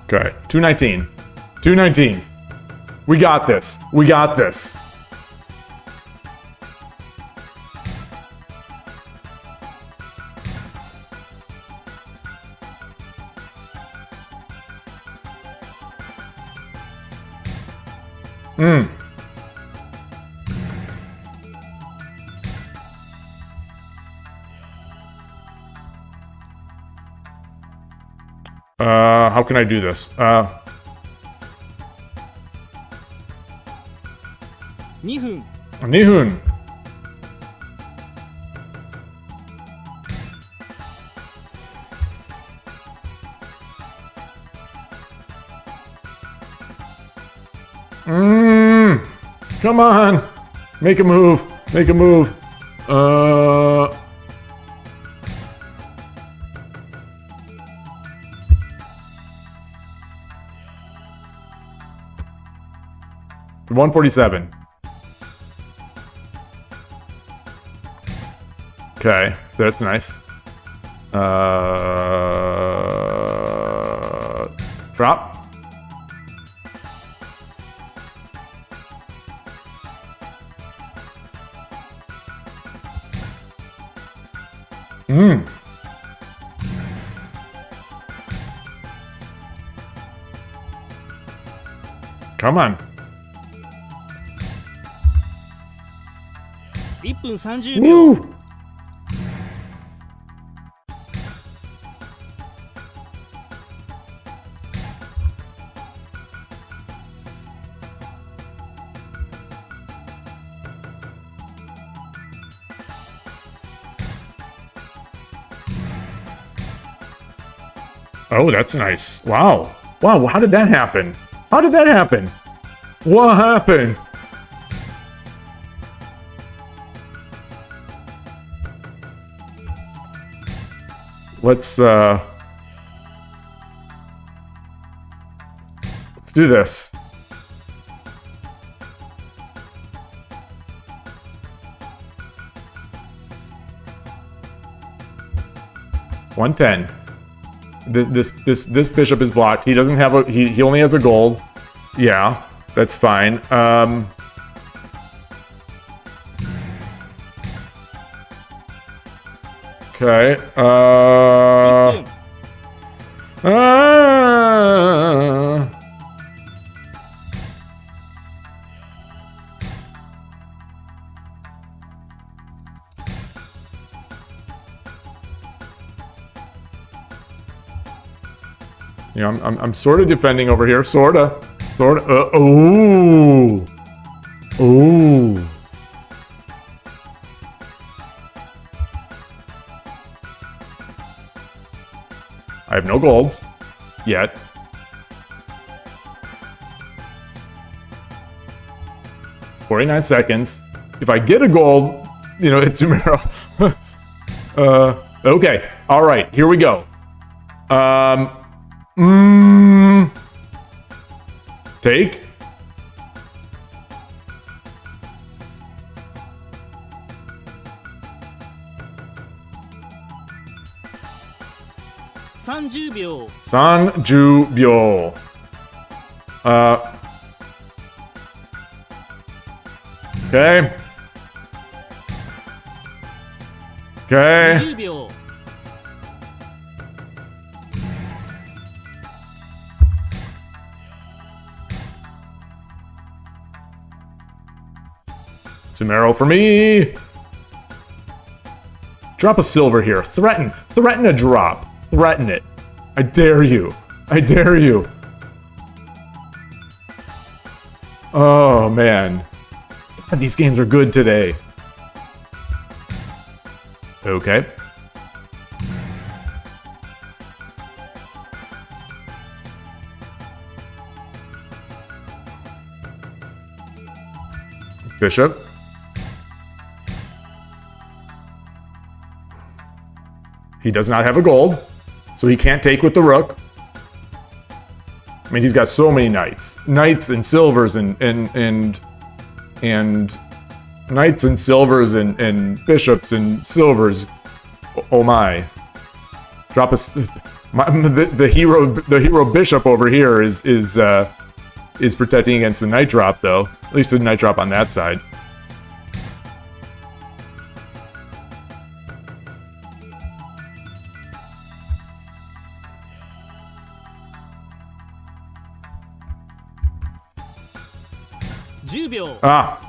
Okay, 219. We got this. Hmm. How can I do this? 2分 2分. Come on. Make a move. Make a move. $147. Okay, that's nice. Drop. Come on. 1分30秒 Woo! Oh, that's nice. Wow. Wow, how did that happen? How did that happen? What happened? Let's do this. $110. This bishop is blocked. He doesn't have a he only has a gold. Yeah, that's fine. Okay. 1分 You know, I'm sort of defending over here, sorta. Ooh. I have no golds yet. $49 seconds. If I get a gold, you know, it's Sumero. Okay. All right. Here we go. Take.30秒 30秒. Okay. Okay. 20秒 Sumero for me. Drop a silver here. Threaten a drop. Threaten it. I dare you. I dare you. Oh, man. God, these games are good today. Okay. Bishop. He does not have a gold, so he can't take with the rook. I mean, he's got so many knights. Knights and silvers and knights and silvers and bishops and silvers. Oh my. Drop a the hero bishop over here is protecting against the knight drop though. At least the knight drop on that side. 10秒 Ah.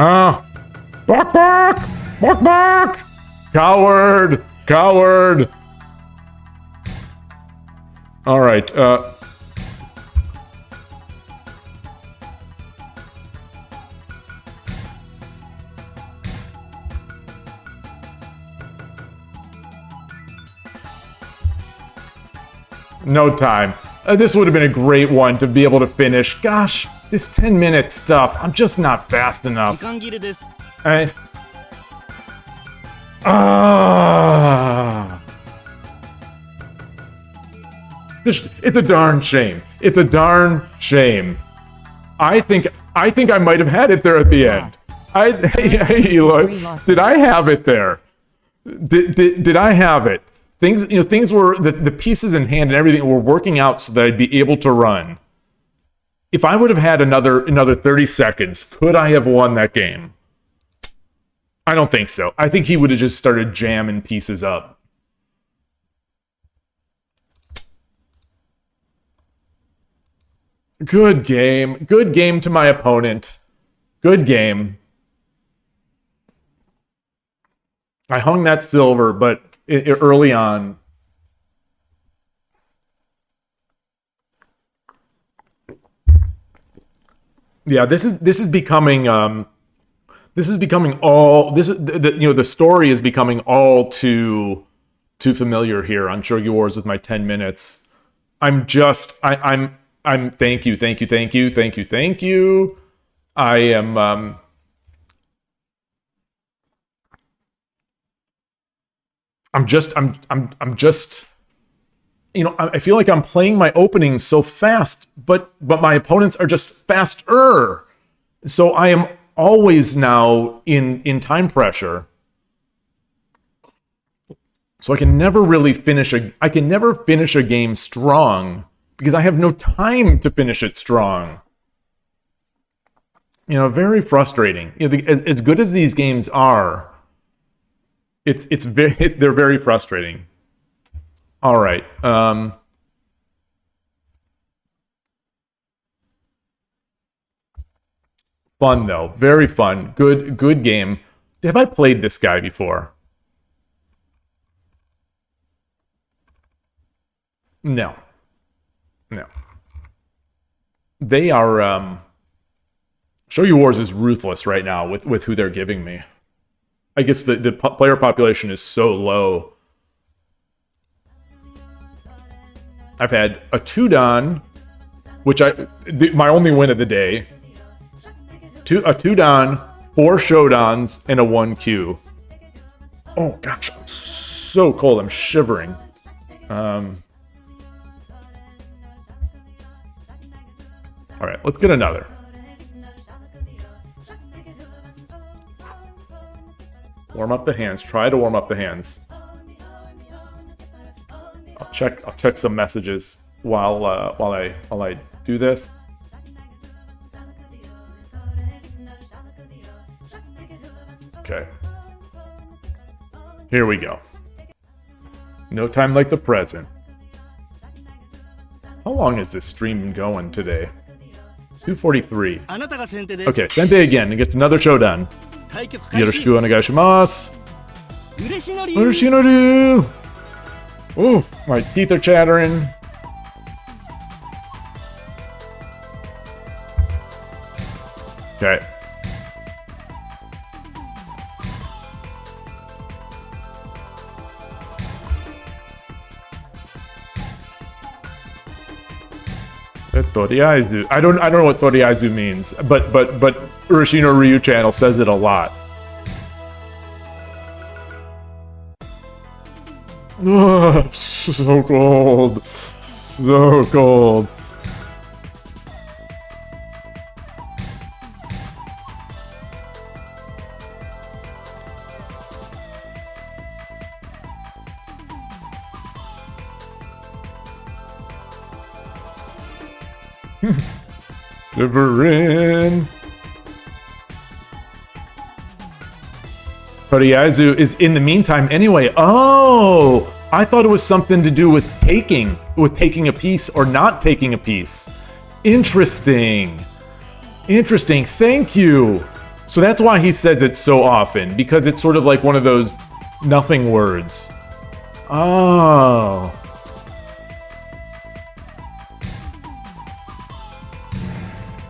Ah. Bark, bark! Bark, bark! Coward! Coward! All right. No time. This would have been a great one to be able to finish. Gosh, this 10-minute stuff, I'm just not fast 時 enough. 間切れです It's a darn shame. It's a darn shame. I think I might have had it there at the end. Hey, Eloy, did I have it there? Did I have it? Things were the pieces in hand and everything were working out so that I'd be able to run. If I would have had another 30 seconds, could I have won that game? I don't think so. I think he would have just started jamming pieces up. Good game. Good game to my opponent. Good game. I hung that silver, but early on. Yeah, this is becoming all the story is becoming all too familiar here on Shogi Wars with my 10 minutes. I'm thank you. I am I'm just I feel like I'm playing my openings so fast, but my opponents are just faster. So I am always now in time pressure. So I can never finish a game strong because I have no time to finish it strong. Very frustrating. As good as these games are, they're very frustrating. All right. Fun though, very fun. Good game. Have I played this guy before? No. They are Shogi Wars is ruthless right now with who they're giving me. I guess the player population is so low. I've had a 2-dan, which my only win of the day. A 2-dan, 4 Shodans, and a 1Q. Oh gosh, I'm so cold. I'm shivering. All right, let's get another. Warm up the hands. Try to warm up the hands. I'll check some messages while I do this. Okay. Here we go. No time like the present. How long is this stream been going today? 2:43. あなたが先手です Okay, Sente again. It gets another showdown. 対局開始 Yoroshiku onegaishimasu. 嬉しのり Urishinoru! Ooh, my teeth are chattering. Okay. Toriaizu. I don't know what Toriaizu means, but Urashino Ryu channel says it a lot. Ugh, so cold. So cold. Shiverin. Toriyazu is in the meantime anyway. Oh, I thought it was something to do with taking a piece or not taking a piece. Interesting. Interesting. Thank you. So that's why he says it so often, because it's sort of like one of those nothing words. Oh.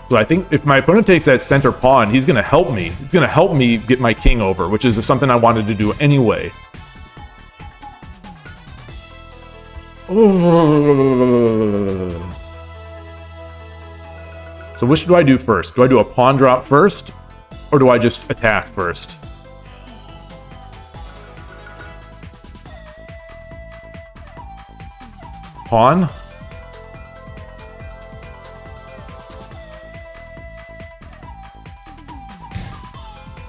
So I think if my opponent takes that center pawn, he's going to help me. He's going to help me get my king over, which is something I wanted to do anyway. So which do I do first? Do I do a pawn drop first? Or do I just attack first? Pawn?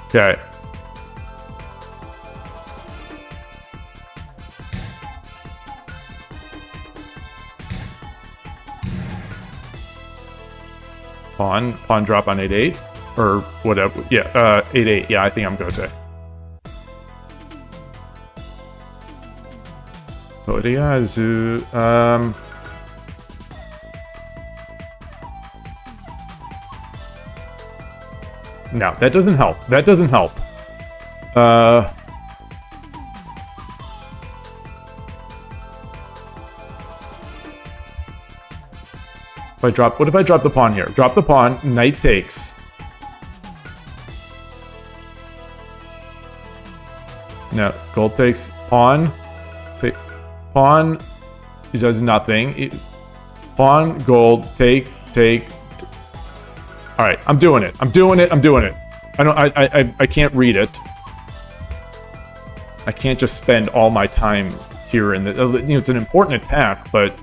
Okay. Pawn drop on 8-8 or whatever. Yeah, 8-8. Yeah, I think I'm Gote. Toriyazu. No, that doesn't help. That doesn't help. If I drop, what if I drop the pawn here? Drop the pawn, knight takes. No, gold takes, pawn, take, pawn, it does nothing. Pawn, gold, take. All right, I'm doing it. I'm doing it. I can't read it. I can't just spend all my time here in the, it's an important attack, but.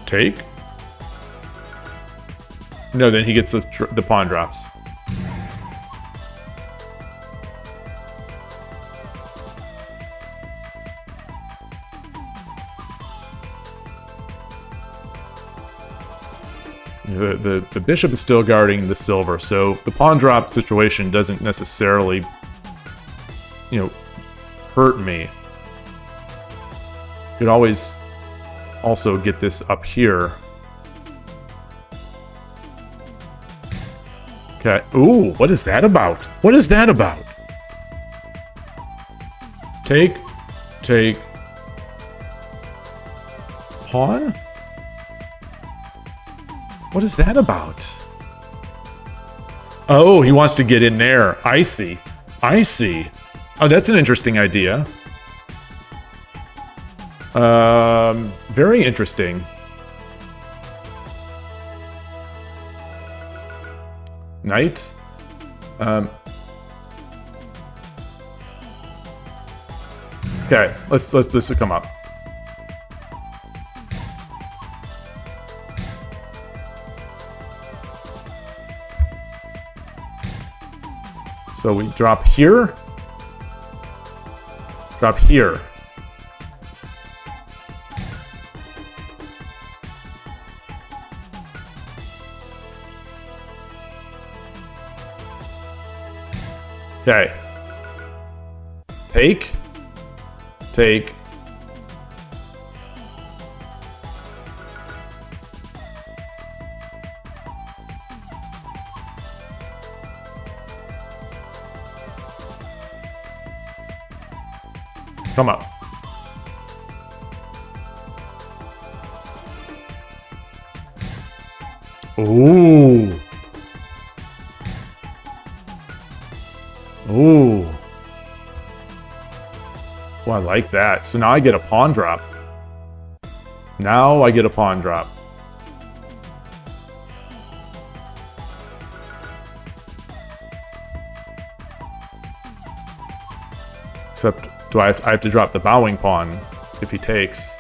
Take? No, then he gets the pawn drops. The bishop is still guarding the silver, so the pawn drop situation doesn't necessarily, hurt me. You could always also get this up here. Okay. Ooh, what is that about? What is that about? Take. Pawn? What is that about? Oh, he wants to get in there. I see. Oh, that's an interesting idea. Very interesting. Knight. Okay, let's come up. So we drop here. Drop here. Okay. Take. Come up. Ooh. Ooh. Oh, I like that. So now I get a pawn drop. Except Do I have to drop the bowing pawn if he takes?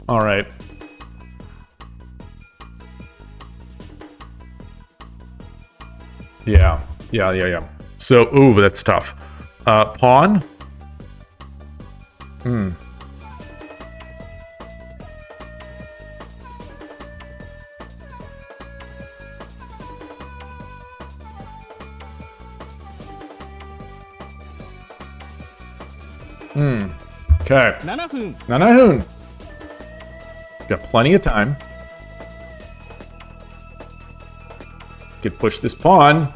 All right. Yeah. So, ooh, that's tough. Pawn? Okay. 7分 7分. Got plenty of time. Could push this pawn.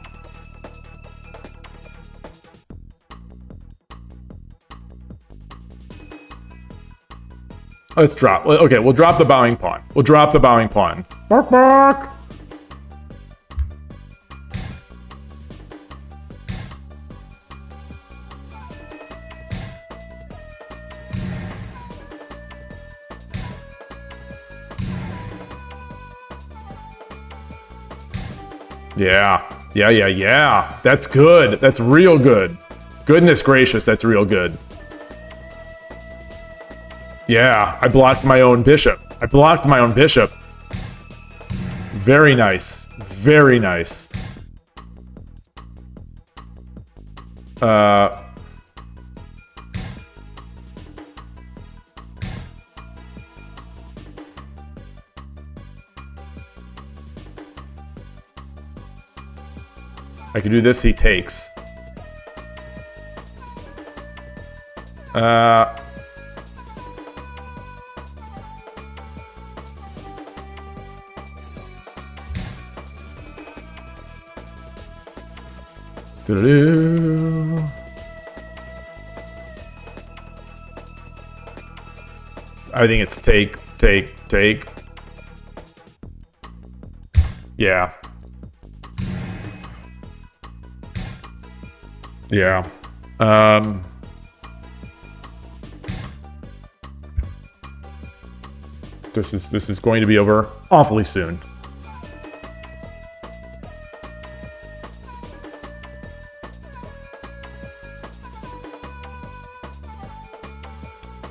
Let's drop. Okay, we'll drop the bowing pawn. We'll drop the bowing pawn. Bark, bark. Yeah. That's good. That's real good. Goodness gracious, that's real good. Yeah, I blocked my own bishop. Very nice. Very nice. I can do this, he takes. Doo-doo-doo. I think it's take. Yeah. This is going to be over awfully soon.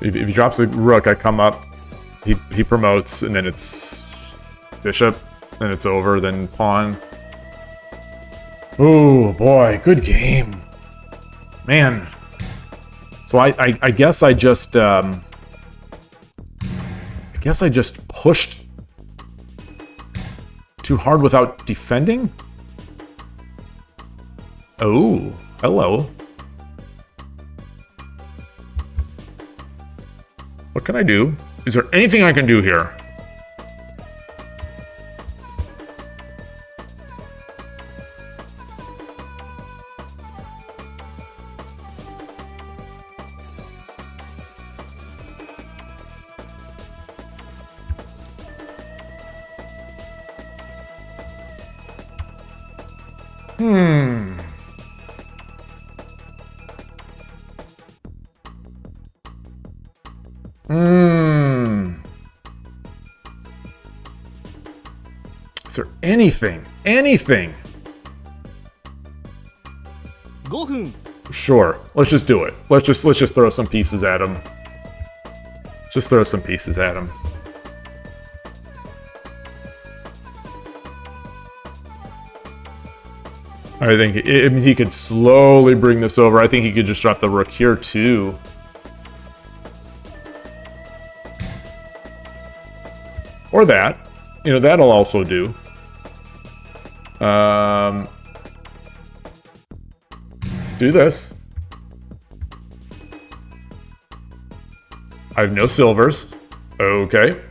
If he drops a rook, I come up, he promotes, and then it's bishop, then it's over, then pawn. Oh boy, good game. Man. So I guess I just pushed too hard without defending? Oh, hello. What can I do? Is there anything I can do here? Is there anything? 5分 Sure. Let's just do it. Let's just throw some pieces at him. Just throw some pieces at him. I think he could slowly bring this over. I think he could just drop the rook here too. Or that. You know, that'll also do. Let's do this. I have no silvers. Okay.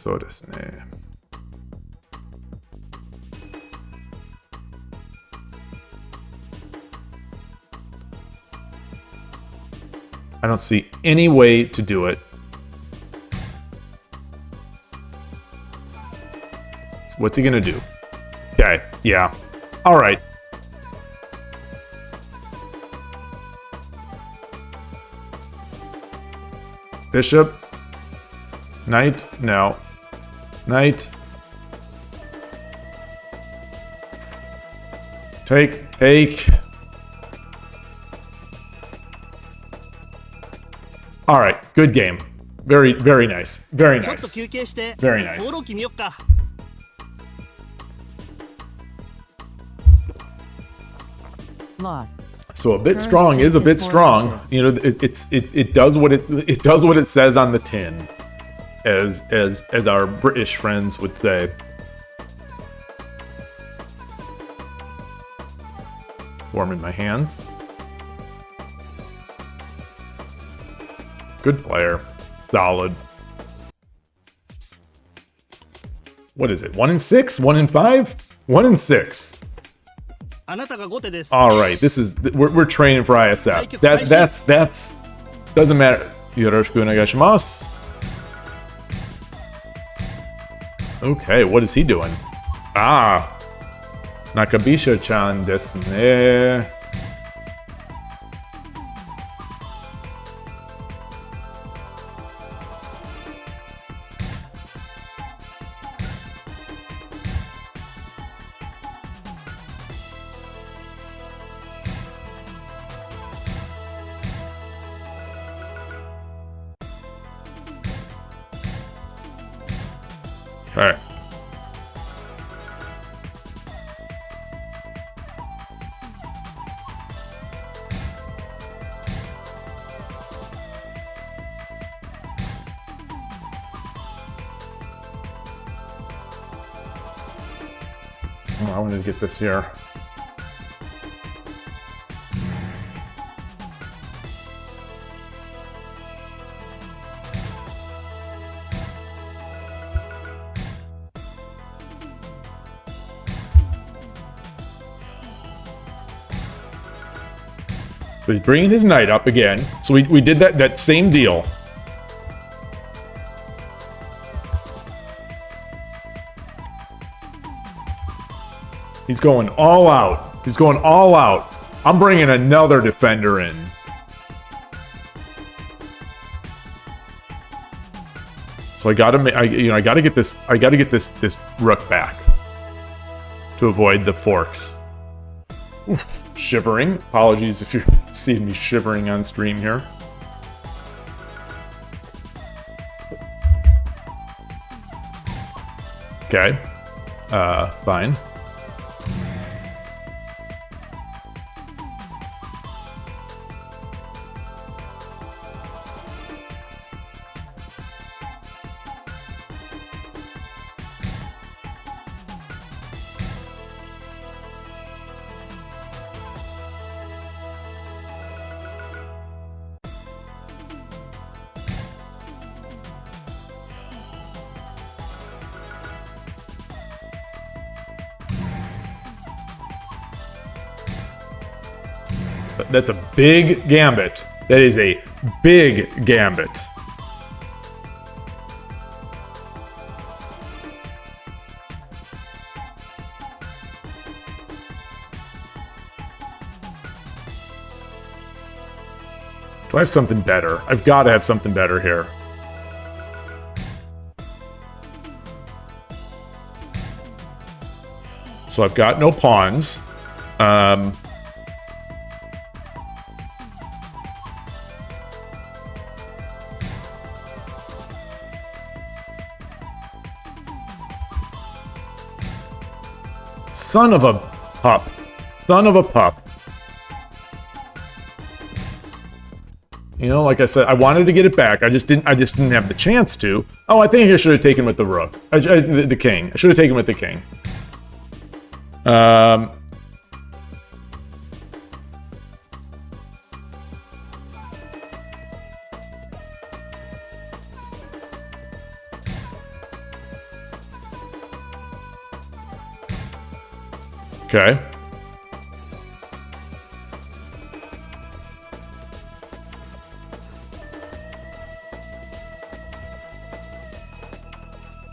そうですね。I don't see any way to do it. What's he gonna do? Okay, yeah. All right. Bishop. Knight. No. Knight. Take. All right, good game. Very, very nice. Very ちょっと nice. 休憩して Very nice. 放浪記見よっか。 Loss. So a bit strong is a bit strong. You know, it does what it does what it says on the tin, as our British friends would say. Warming my hands. Good player. Solid. What is it? 1 in 6? 1 in 5? 1 in 6. あなたが後手です。 All right, this is we're training for ISF. That's doesn't matter. Yoroshiku onegaishimasu. Okay, what is he doing? Ah, Nakabisha-chan desu ne. Okay. Oh, I wanted to get this here. So he's bringing his knight up again. So we did that same deal. He's going all out. He's going all out. I'm bringing another defender in. So I gotta get this rook back to avoid the forks. Oof. Shivering. Apologies if you're seeing me shivering on stream here. Okay. Fine. That's a big gambit. That is a big gambit. Do I have something better? I've got to have something better here. So I've got no pawns. Son of a pup. Son of a pup. You know, like I said, I wanted to get it back. I just didn't have the chance to. Oh, I think I should have taken with the rook. The king. I should have taken with the king. Okay.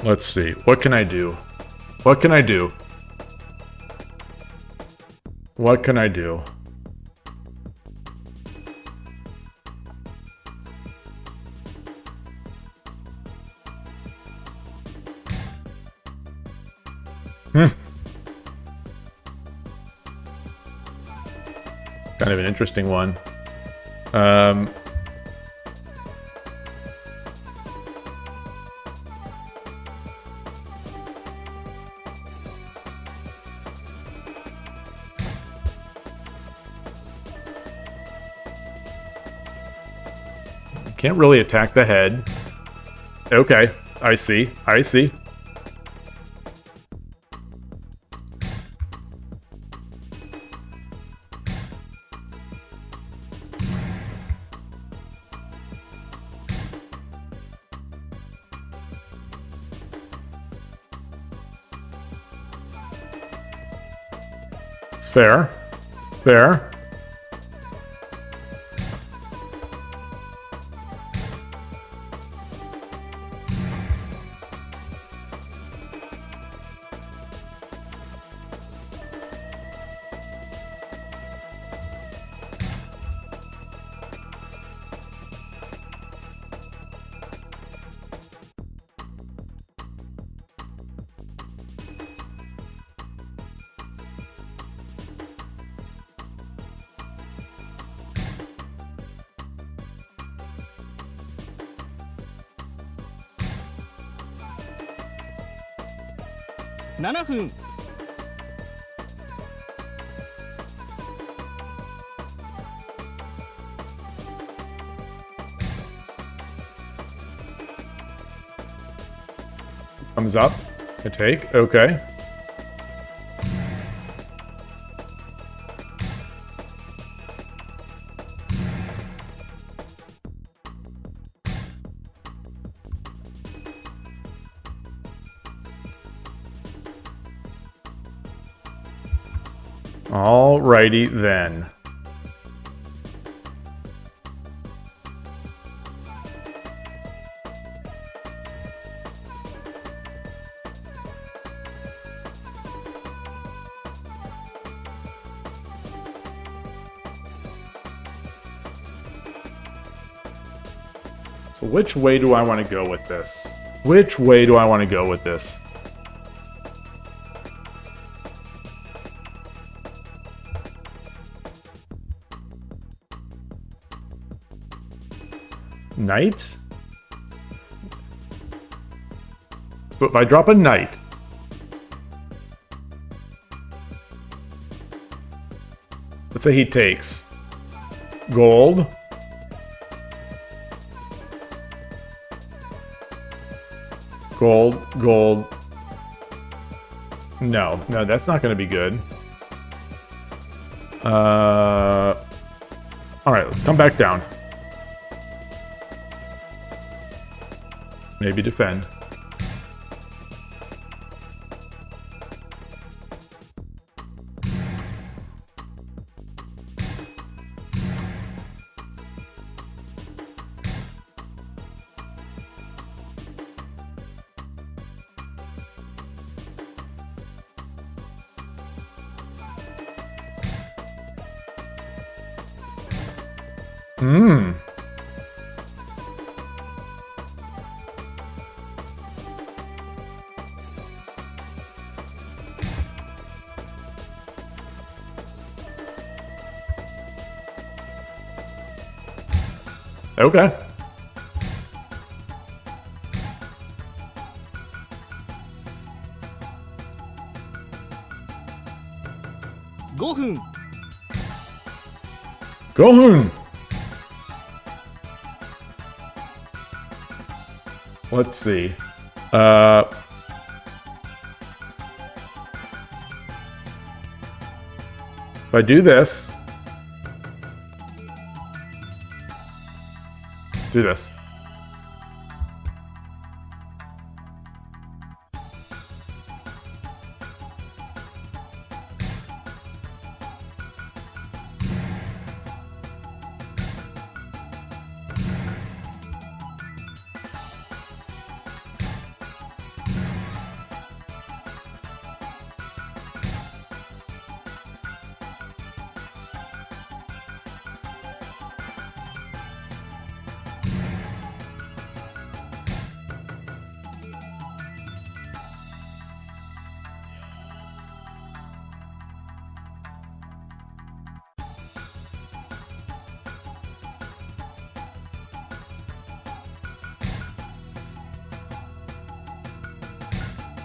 Let's see. What can I do? What can I do? What can I do? Kind of an interesting one. Can't really attack the head. Okay, I see. I see. It's fair. Fair.7分 Comes up. I take. Okay. Alrighty then. So which way do I want to go with this? Which way do I want to go with this? Knight? So if I drop a knight, let's say he takes gold, gold. No, that's not going to be good. All right, let's come back down. Maybe defend. Okay. Gohun! Let's see. If I do this, do this.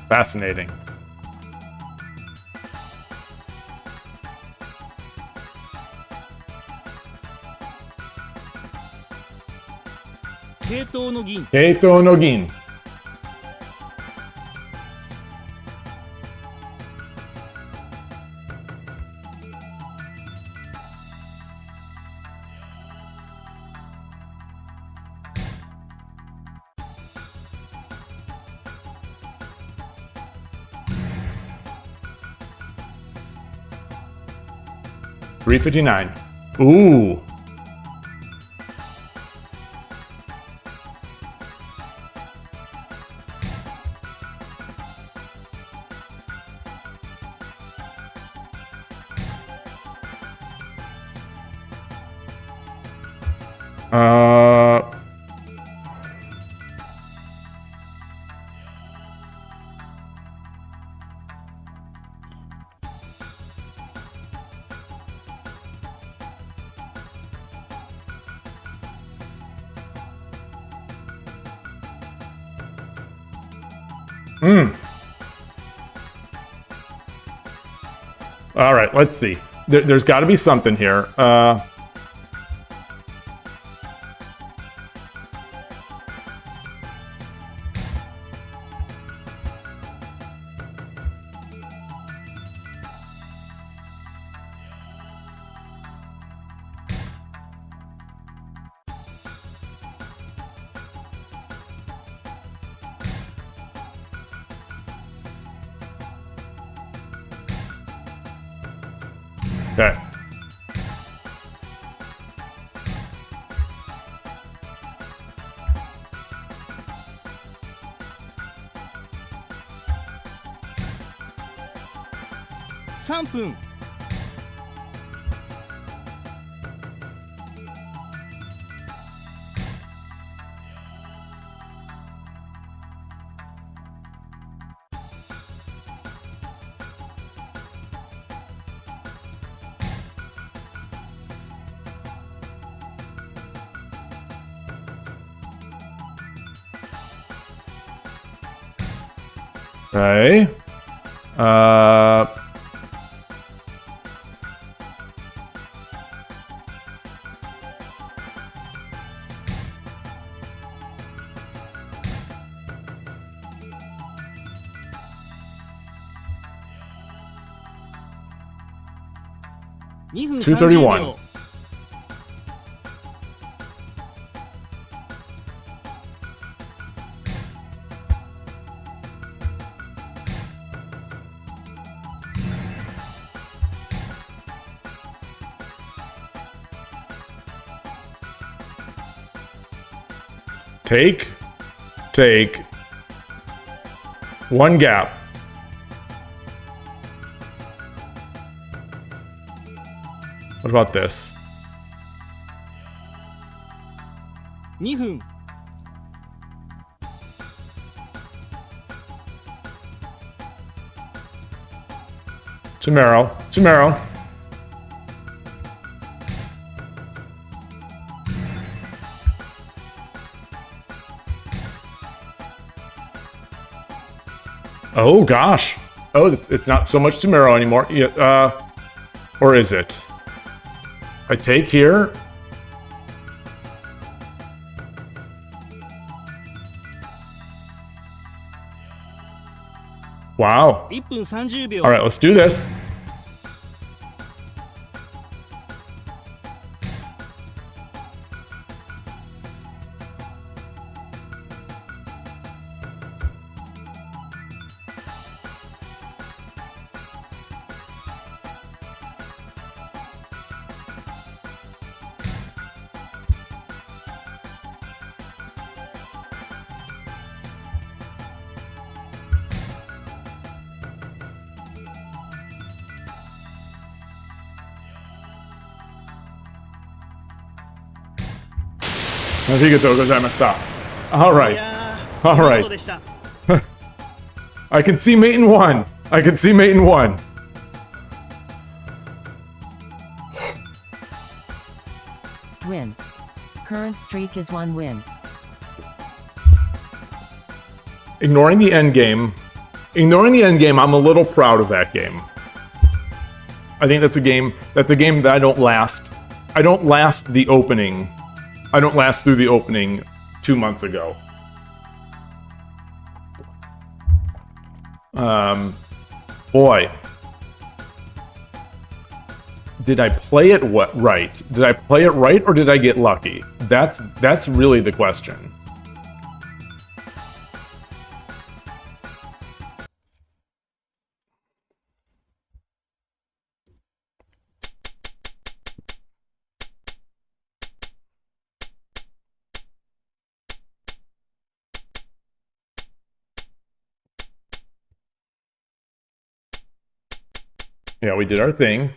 Fascinating. Keito no Gin. Keito no Gin. $3.59. Ooh. All right, let's see. There's got to be something here. Okay. $3分 Okay.2分 231 30秒 Take one gap. What about this? 2分 Tomorrow. Oh gosh. Oh, it's not so much tomorrow anymore. Yeah, or is it? I take here. Wow. 1分30秒 All right, let's do this. All い right. や All ー right. 見事でした I can see mate in one. Win. Current streak is 1 win. Ignoring the end game, Ignoring the end game, I'm a little proud of that game. I think that's a game that I don't last the opening. I don't last through the opening 2 months ago. Boy. Did I play it right? Did I play it right or did I get lucky? That's really the question. Yeah, we did our thing.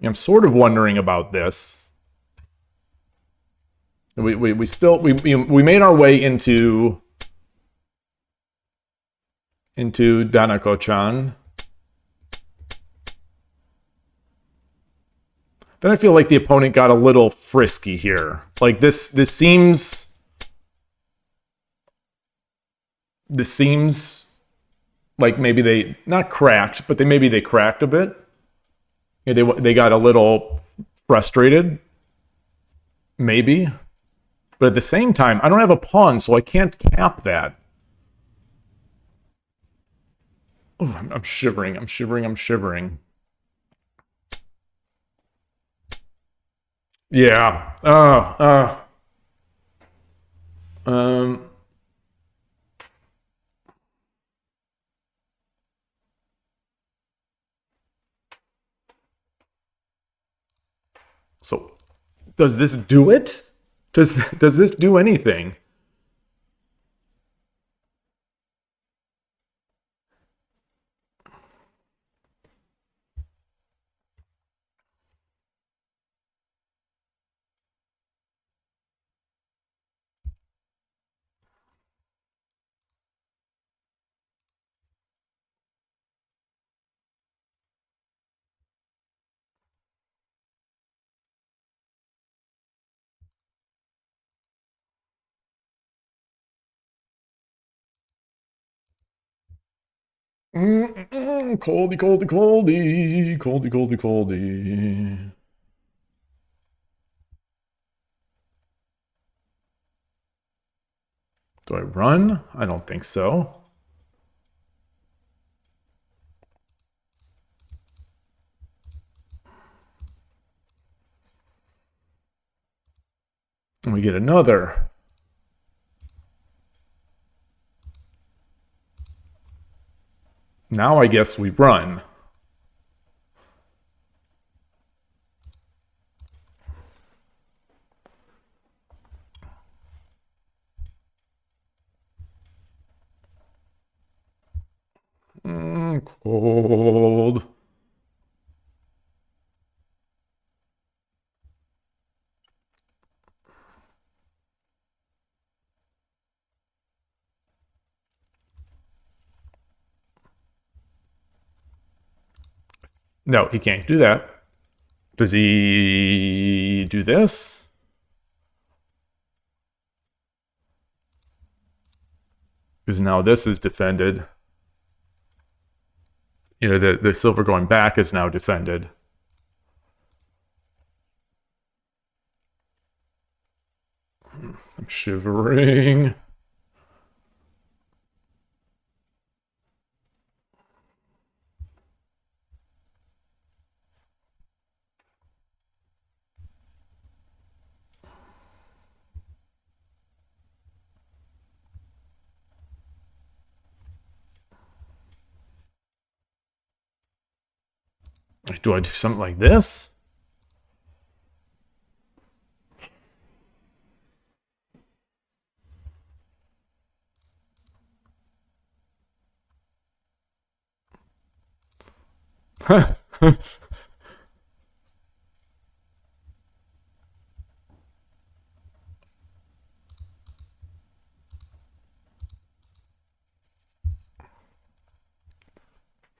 I'm sort of wondering about this. We made our way into Danako-chan. Then I feel like the opponent got a little frisky here. Like this seems like maybe they not cracked, but maybe they cracked a bit. Yeah, they got a little frustrated, maybe. But at the same time, I don't have a pawn, so I can't cap that. Oh, I'm shivering. I'm shivering. Yeah. So, does this do it? Does this do anything? Coldy. Do I run? I don't think so. And we get another. Now I guess we run. Cold. No, he can't do that. Does he do this? Because now this is defended. You know, the silver going back is now defended. I'm shivering. Do I do something like this?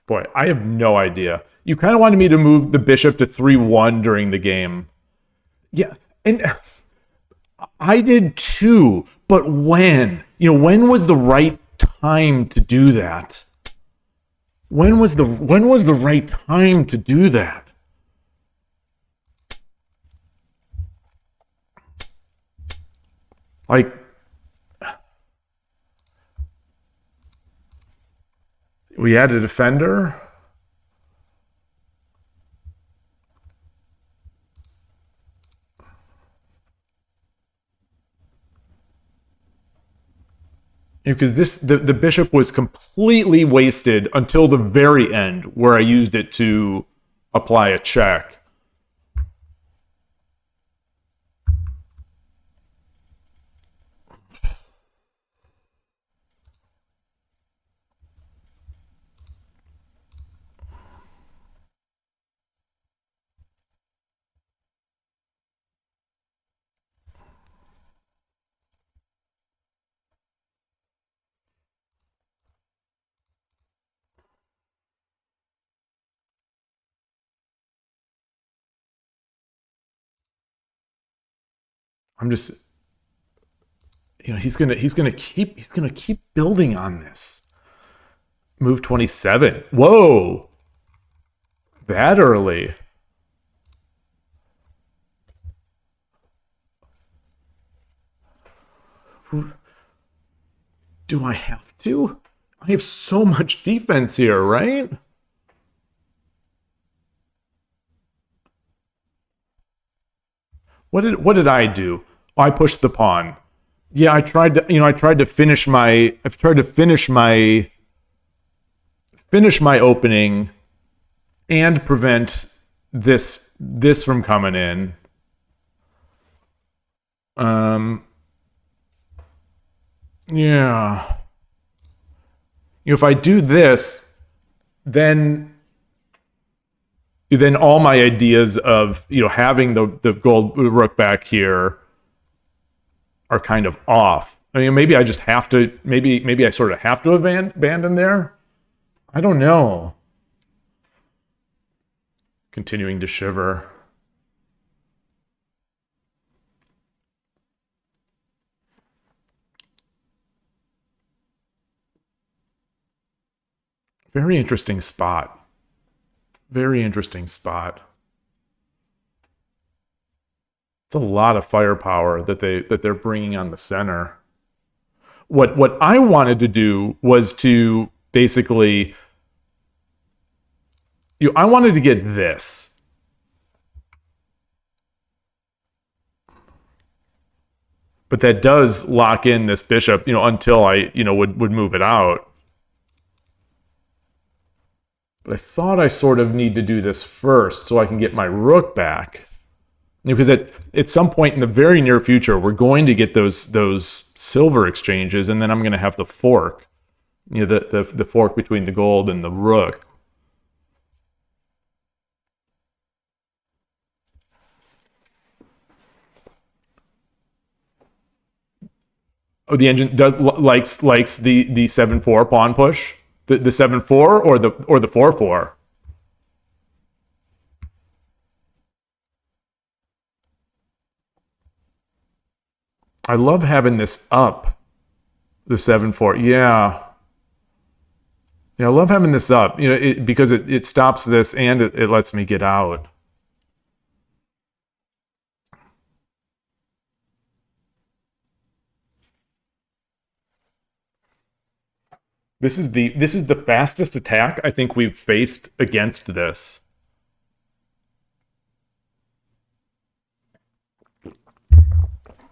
Boy, I have no idea. You kind of wanted me to move the bishop to 3-1 during the game. Yeah, and I did too, but when? When was the right time to do that? When was the right time to do that? Like, we had a defender. Because the bishop was completely wasted until the very end, where I used it to apply a check. I'm just, he's gonna keep building on this. Move 27. Whoa, that early. Do I have to? I have so much defense here, right? What did I do? I pushed the pawn. Yeah, I tried to finish my opening and prevent this from coming in. Yeah. If I do this, then all my ideas of having the gold rook back here are kind of off. I mean, maybe I just have to. Maybe I sort of have to abandon there. I don't know. Continuing to shiver. Very interesting spot. Very interesting spot. It's a lot of firepower that they're bringing on the center. What I wanted to do was to basically, I wanted to get this. But that does lock in this bishop, until I, would move it out. But I thought I sort of need to do this first so I can get my rook back. Because at some point in the very near future, we're going to get those silver exchanges, and then I'm going to have the fork. The fork between the gold and the rook. Oh, the engine likes the 7-4 pawn push. The 7-4 or the 4-4? I love having this up. The 7-4. Yeah. Yeah, I love having this up. Because it stops this and it lets me get out. This is the fastest attack I think we've faced against this.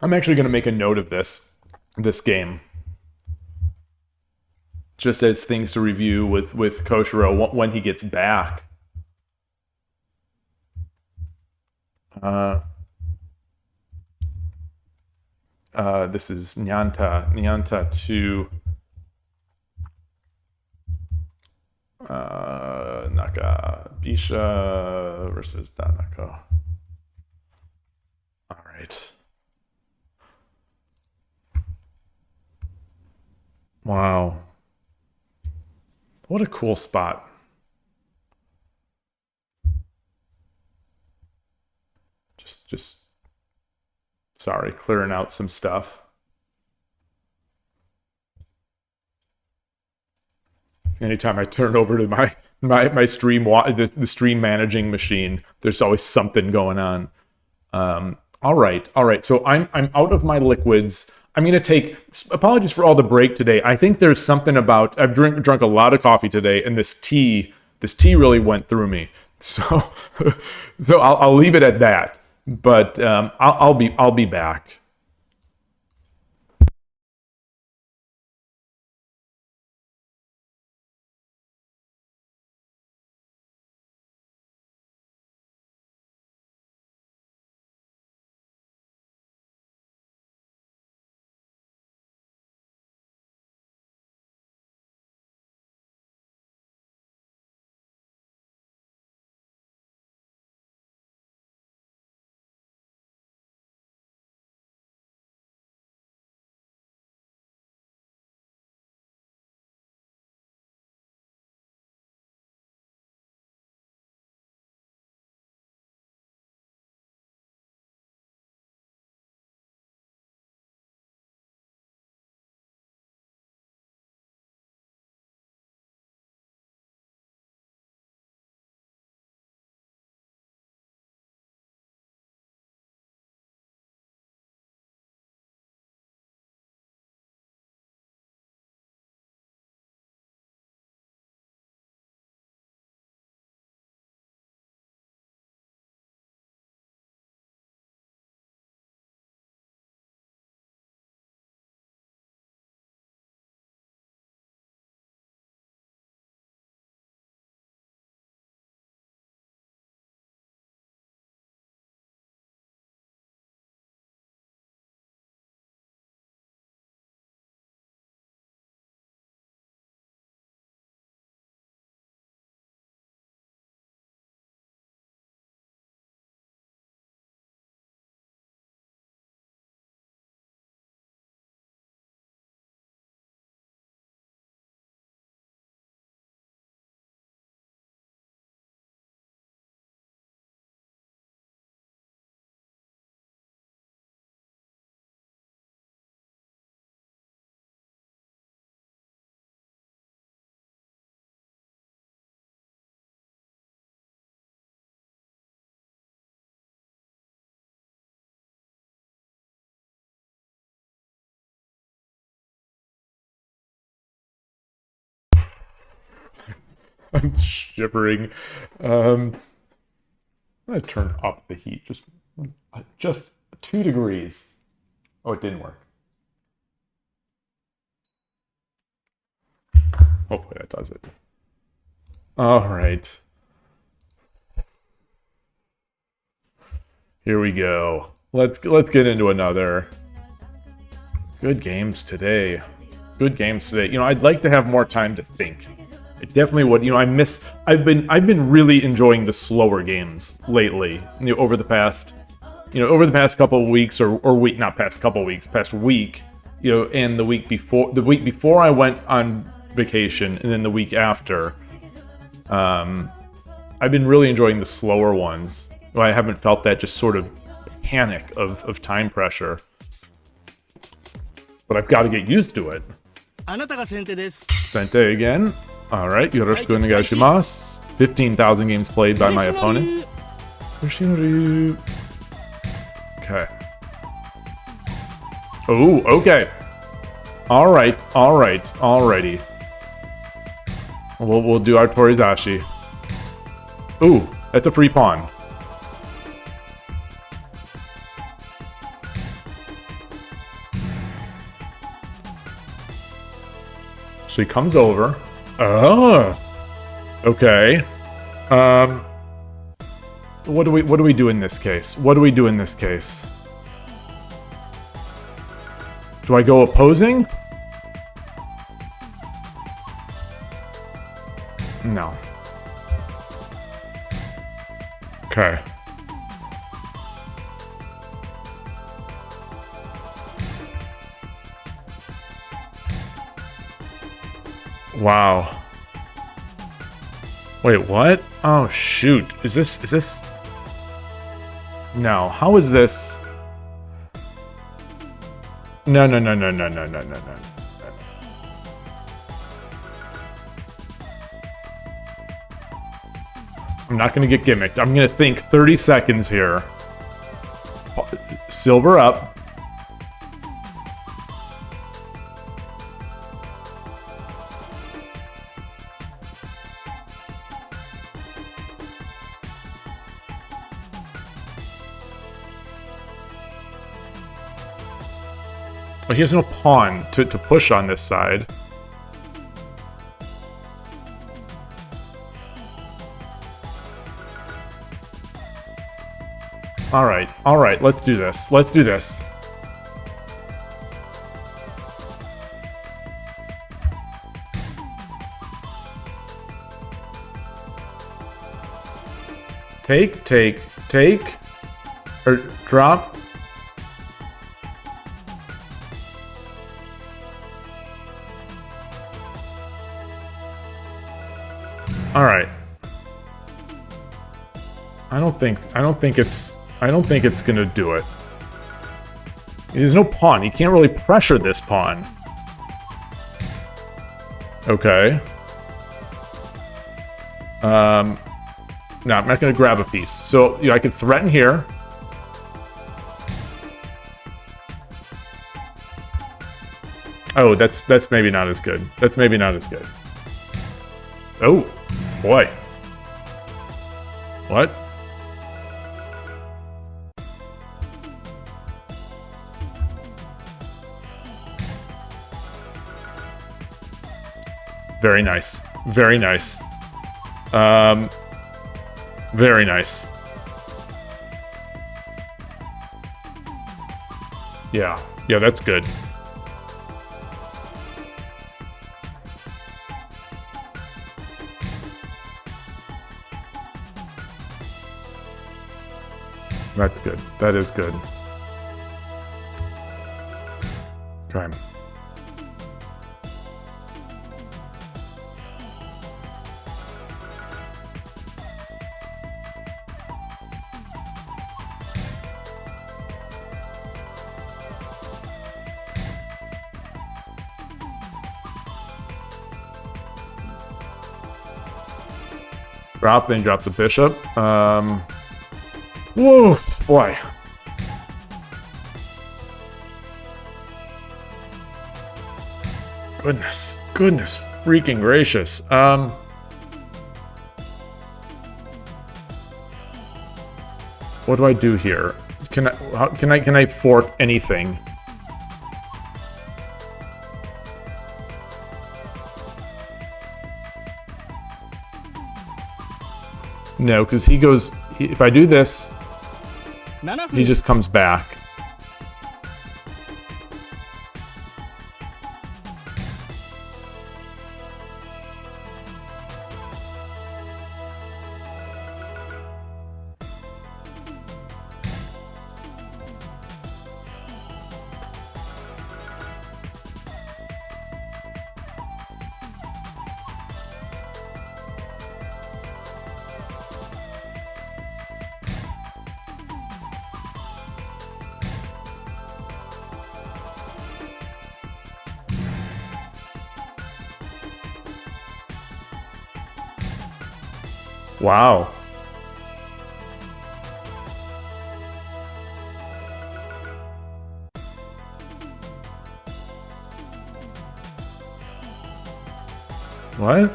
I'm actually going to make a note of this game. Just as things to review with Koshiro when he gets back. This is Nyanta 2. Nakabisha versus Danako. All right. Wow. What a cool spot. Just Sorry, clearing out some stuff. Anytime I turn over to my stream, the stream managing machine, there's always something going on. All right. So I'm out of my liquids. I'm gonna take. Apologies for all the break today. I think there's something about I've drunk a lot of coffee today, and this tea really went through me. So I'll leave it at that. But I'll be back. I'm shivering. I'm gonna turn up the heat just 2 degrees. Oh, it didn't work. Hopefully that does it. All right. Here we go. Let's get into another. Good games today. Good games today. You know, I'd like to have more time to think. I definitely would. You know, I've been really enjoying the slower games lately. You know, over the past couple of weeks or week, not past couple of weeks, past week. You know, and the week before I went on vacation, and then the week after. I've been really enjoying the slower ones. I haven't felt that just sort of panic of time pressure. But I've got to get used to it. あなたが先手です。 Sente again. Alright, yoroshiku onegaishimasu. 15,000 games played by my opponent. Yoshinori. Okay. Oh, okay. Alrighty. We'll do our Torizashi. Ooh, that's a free pawn. So he comes over. Oh, okay. What do we do in this case? Do I go opposing? No. Okay. Wow. Wait, what? Oh shoot. Is this No, how is this? No, no, no, no, no, no, no, no, no. I'm not going to get gimmicked. I'm going to think 30 seconds here. Silver up. But he has no pawn to push on this side. Alright, let's do this. Let's do this. Take. Or drop. Alright. I don't think it's gonna do it. There's no pawn. You can't really pressure this pawn. Okay. No, I'm not gonna grab a piece. So, you know, I could threaten here. Oh, that's maybe not as good. That's maybe not as good. Oh, boy. What? Very nice. Very nice. Very nice. Yeah, that's good. That's good. That is good. Okay. Drop, then he drops a bishop. Whoa, boy. Goodness freaking gracious. What do I do here? Can I fork anything? No, because he goes... If I do this, he just comes back. Wow. What?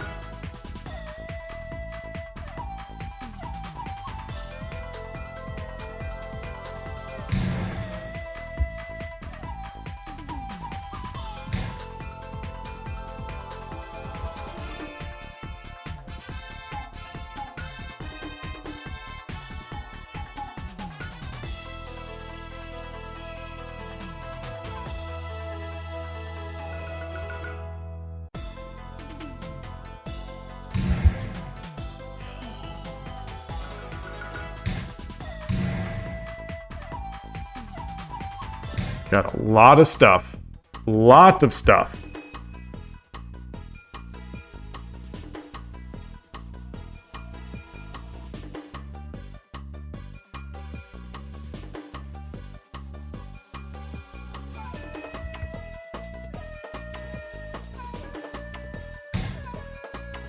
Got a lot of stuff. Lot of stuff.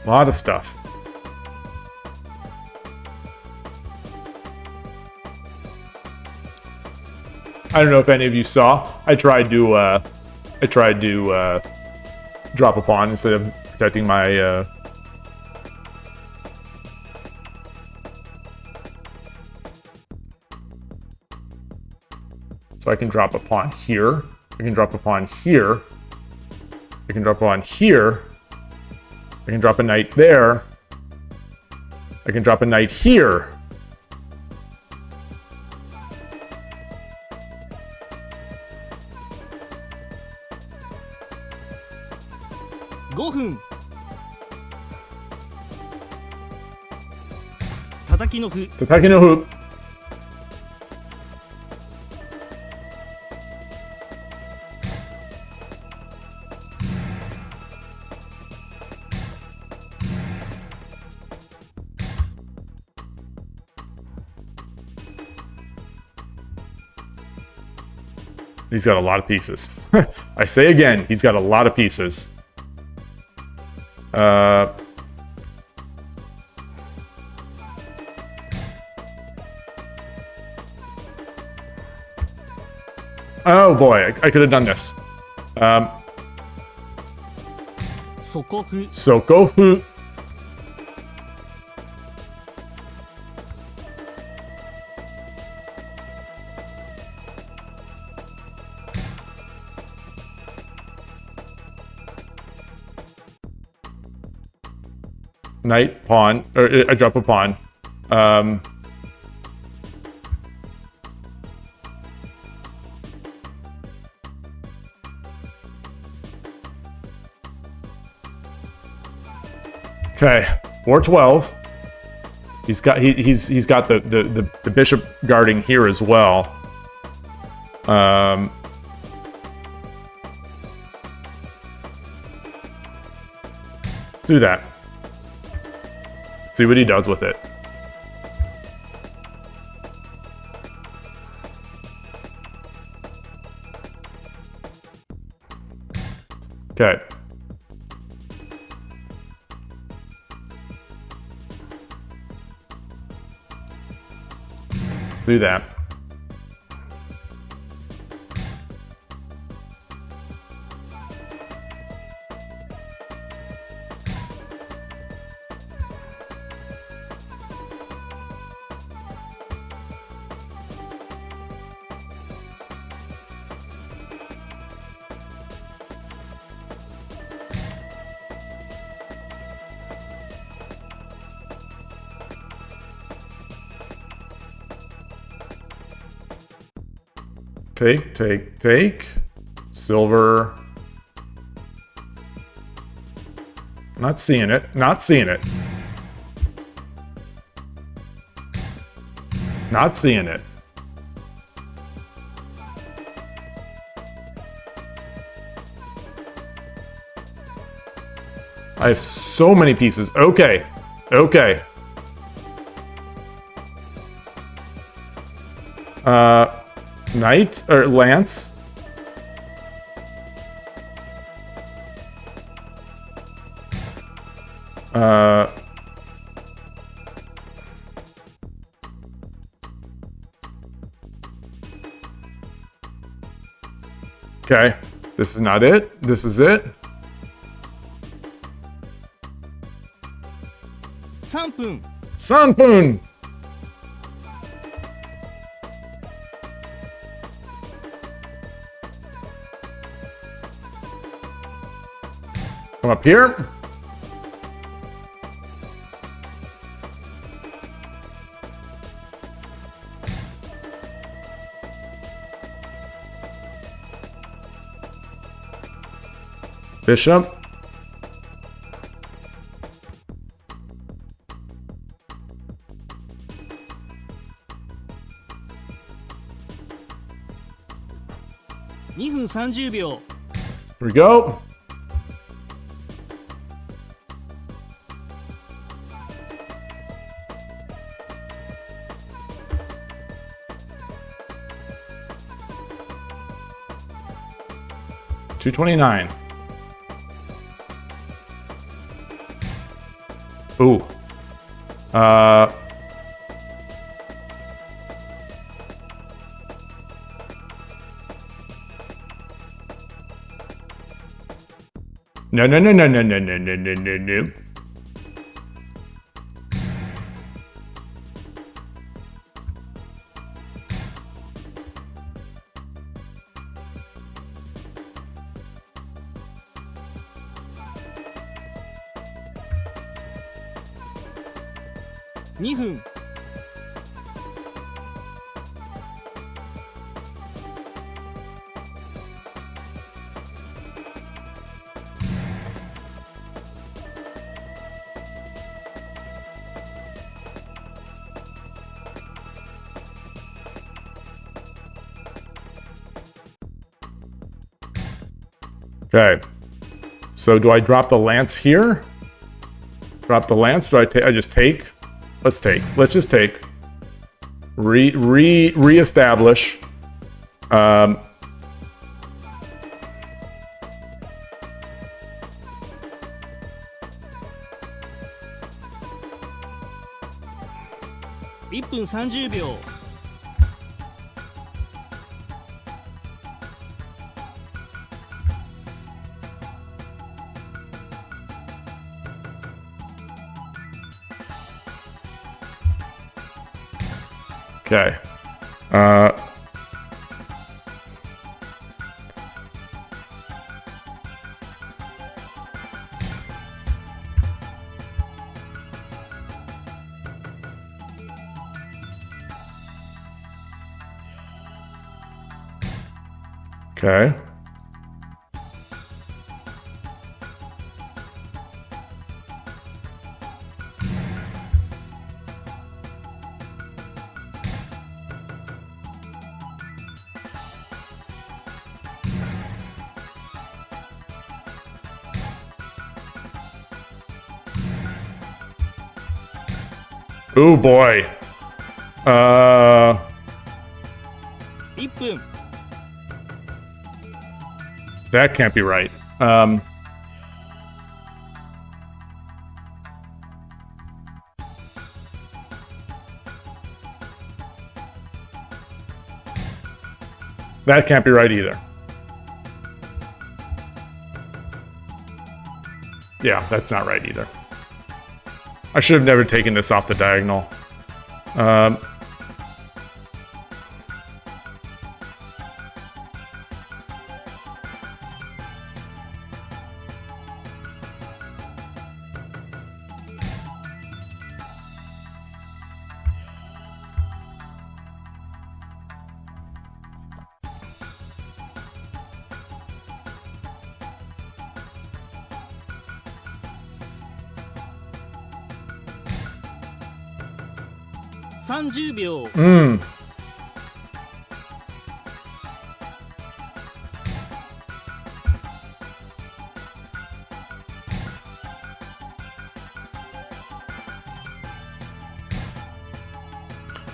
A lot of stuff. I don't know if any of you saw. I tried to drop a pawn instead of protecting my. So I can drop a pawn here. I can drop a pawn here. I can drop a pawn here. I can drop a knight there. I can drop a knight here. Tataki no fu. Tataki no hoop. He's got a lot of pieces. I say again, he's got a lot of pieces. Oh boy, I could have done this. Sokofu. Sokofu. Knight, pawn, or I drop a pawn. Okay, 412. He's got he's got the bishop guarding here as well. Do that. See what he does with it. Okay. Do that. Take. Silver. Not seeing it. Not seeing it. Not seeing it. I have so many pieces. Okay. Okay. Knight or lance. Okay, this is not it. This is it. 3分。 3分. Come up here. Bishop.2分30秒。 Here we go. $229. Ooh. No, no, no, no, no, no, no, no, no, no, no.2分 Okay. So do I drop the lance here? Drop the lance? Do I just take? Let's take. Let's just take. Reestablish. Um, 1分30秒 okay. Okay. Oh boy. 1分 That can't be right. That can't be right either. Yeah, that's not right either. I should have never taken this off the diagonal. !30 秒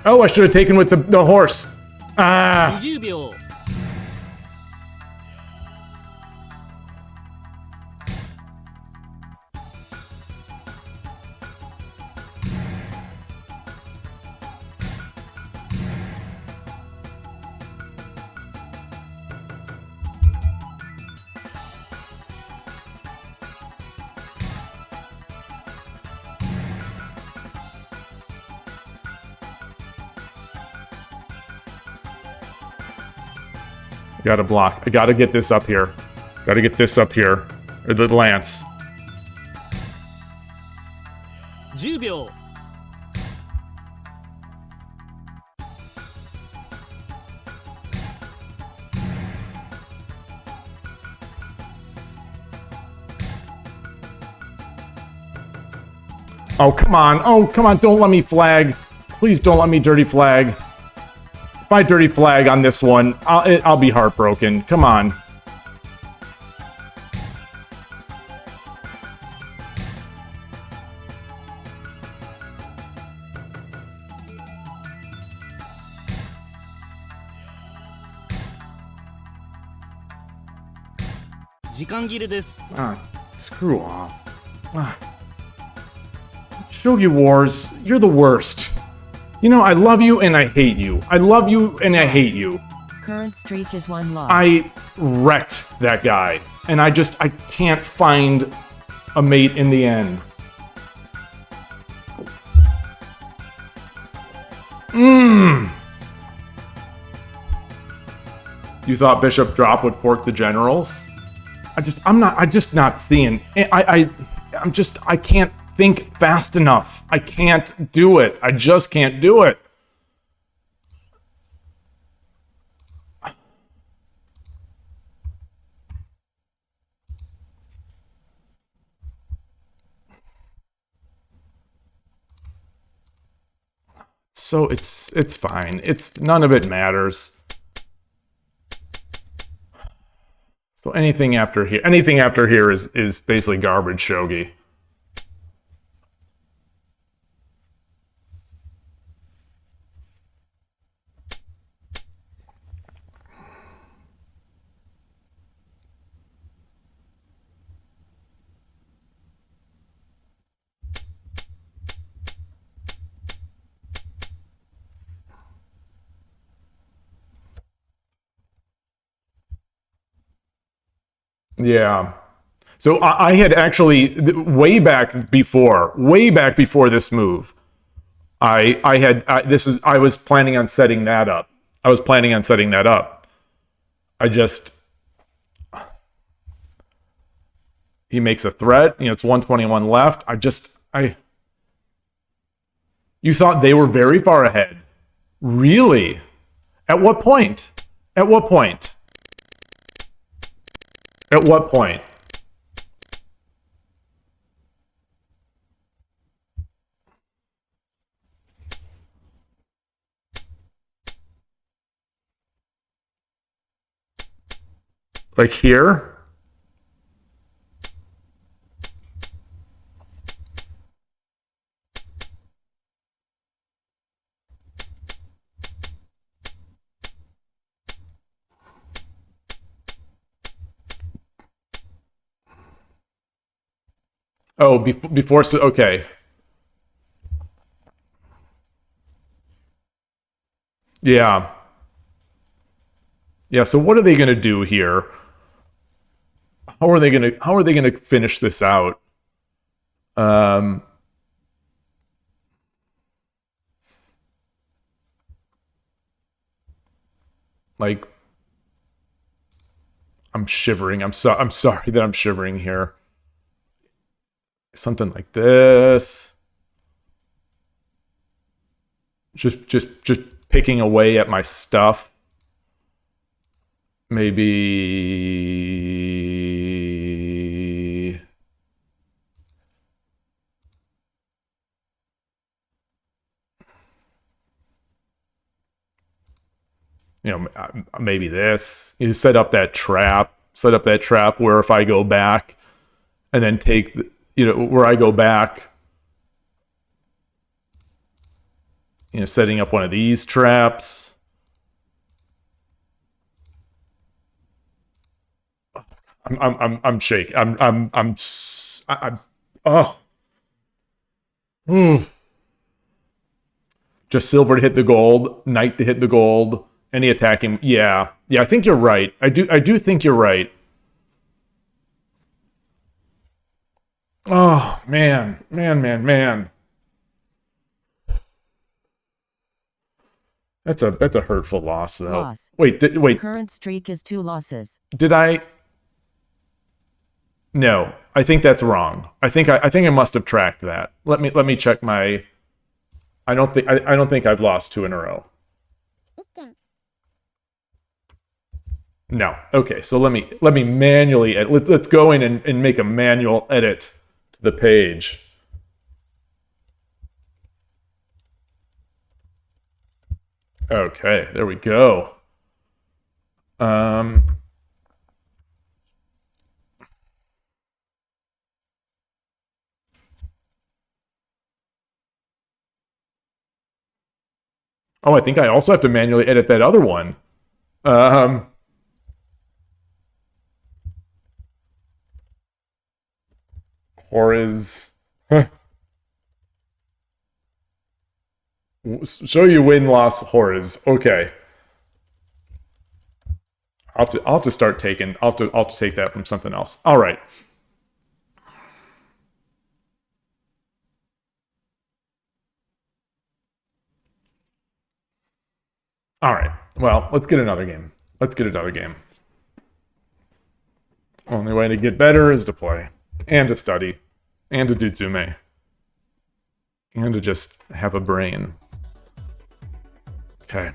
Oh, I should have taken with the horse. Ah. 20秒 Gotta block. I gotta get this up here. Gotta get this up here. Or the lance. 10秒 Oh, come on. Oh, come on. Don't let me flag. Please don't let me dirty flag. If I dirty flag on this one, I'll be heartbroken. Come on.時間切れです Ah, screw off. Ah. Shogi Wars, you're the worst. You know, I love you and I hate you. I love you and I hate you. Current streak is 1 loss. I wrecked that guy, and I can't find a mate in the end. You thought Bishop Drop would fork the generals? I'm just not seeing. I can't think fast enough. I can't do it. I just can't do it. So it's fine. It's none of it matters. So anything after here is basically garbage shogi. Yeah. So I had actually way back before this move, I was planning on setting that up. He makes a threat. You know, it's 121 left. You thought they were very far ahead. Really? At what point? At what point? At what point? Like here? Oh, before, so okay. Yeah. Yeah, so what are they going to do here? How are they going to finish this out? Like I'm shivering. I'm sorry that I'm shivering here. Something like this. Just picking away at my stuff. Maybe maybe this. You set up that trap. Where if I go back and then take, where I go back, setting up one of these traps. I'm shaking. Oh. Just silver to hit the gold, knight to hit the gold, any attacking. Yeah, I think you're right. I do think you're right. Oh man. That's a hurtful loss though. Loss. Wait. Current streak is 2 losses. Did I? No, I think that's wrong. I think I must have tracked that. Let me check my. I don't think I've lost 2 in a row. No. Okay, so let me manually edit. Let's go in and make a manual edit to the page. Okay, there we go. Oh, I think I also have to manually edit that other one. Or is... Show you win-loss horrors. Okay. I'll have to start taking. I'll have to take that from something else. All right. All right. Well, let's get another game. Let's get another game. Only way to get better is to play, and to study, and to do Tsume, and to just have a brain. Okay.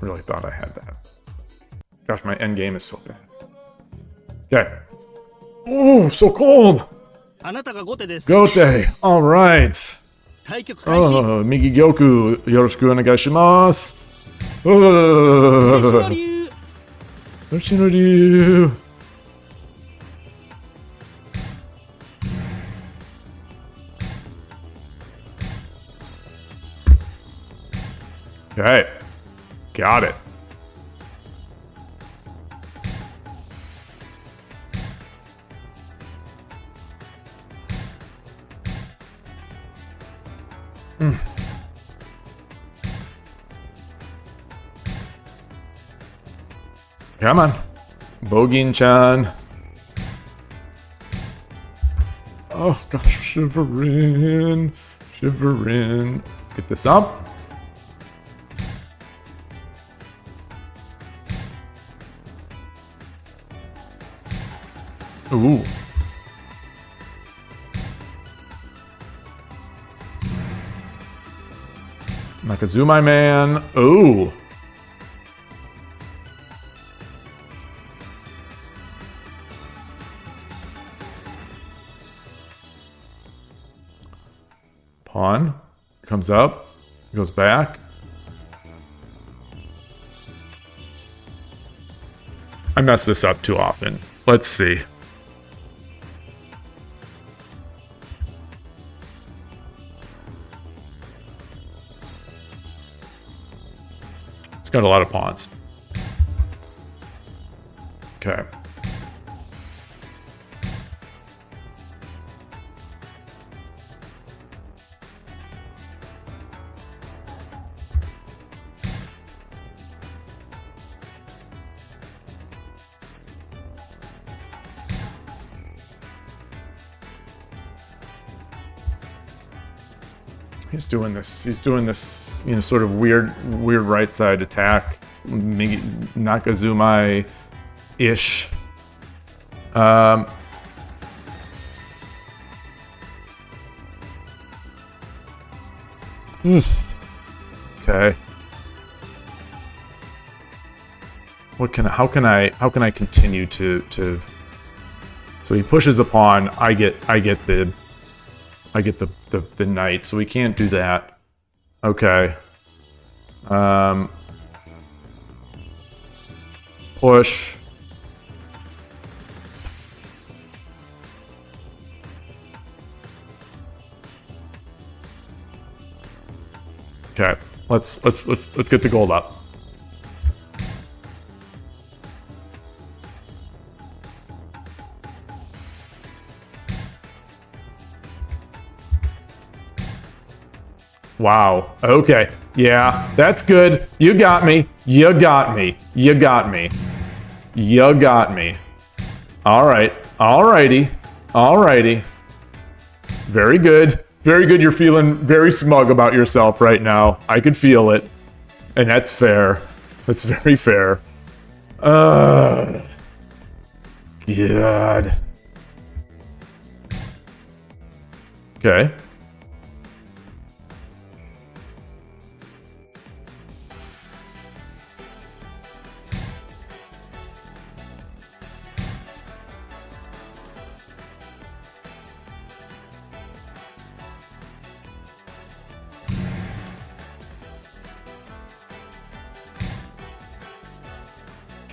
Really thought I had that. Gosh, my end game is so bad. Okay. Oh, so cold. あなたが後手です。 Gote. All right. 対局開始。 Migi Gyoku, yoroshiku onegaishimasu. 西野流。 Yoshinori. Okay. Got it. Come on. Bogin-chan. Oh gosh, shivering. Shivering. Let's get this up. Ooh. Nakazumai man. Ooh. Pawn comes up, goes back. I mess this up too often. Let's see. It's got a lot of pawns. Okay. He's doing this. He's doing this, you know, sort of weird right side attack, Nakazumai-ish. Okay. How can I continue to? So he pushes a pawn. I get the knight, so we can't do that. Okay. Push. Okay. Let's get the gold up. Wow. Okay. Yeah, that's good. You got me. You got me. You got me. You got me. All right. Alrighty. Alrighty. Very good. Very good. You're feeling very smug about yourself right now. I could feel it. And that's fair. That's very fair. God. Okay.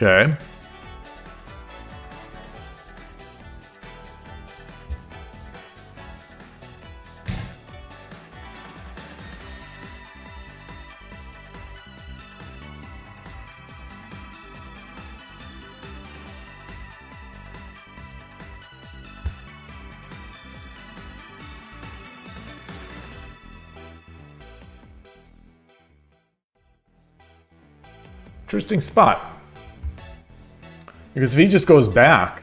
Okay. Interesting spot. Because if he just goes back,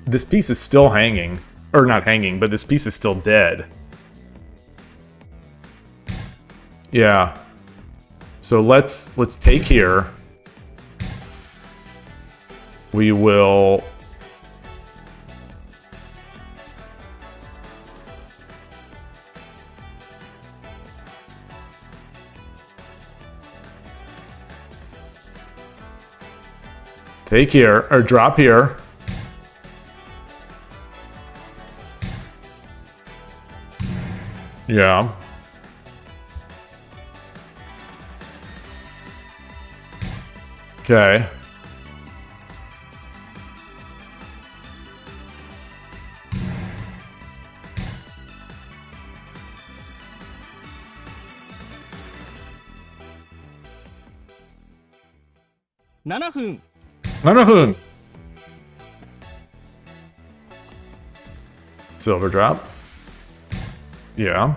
this piece is still hanging. Or not hanging, but this piece is still dead. Yeah. So let's take here. We will... take here, or drop here. Yeah. Okay. $7 分 7분. Silver drop. Yeah.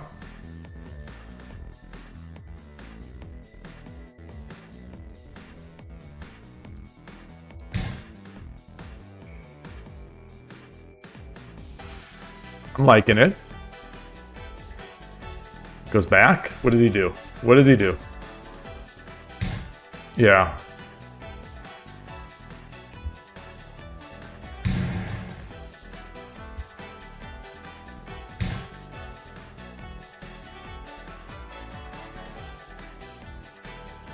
I'm liking it. Goes back. What does he do? What does he do? Yeah.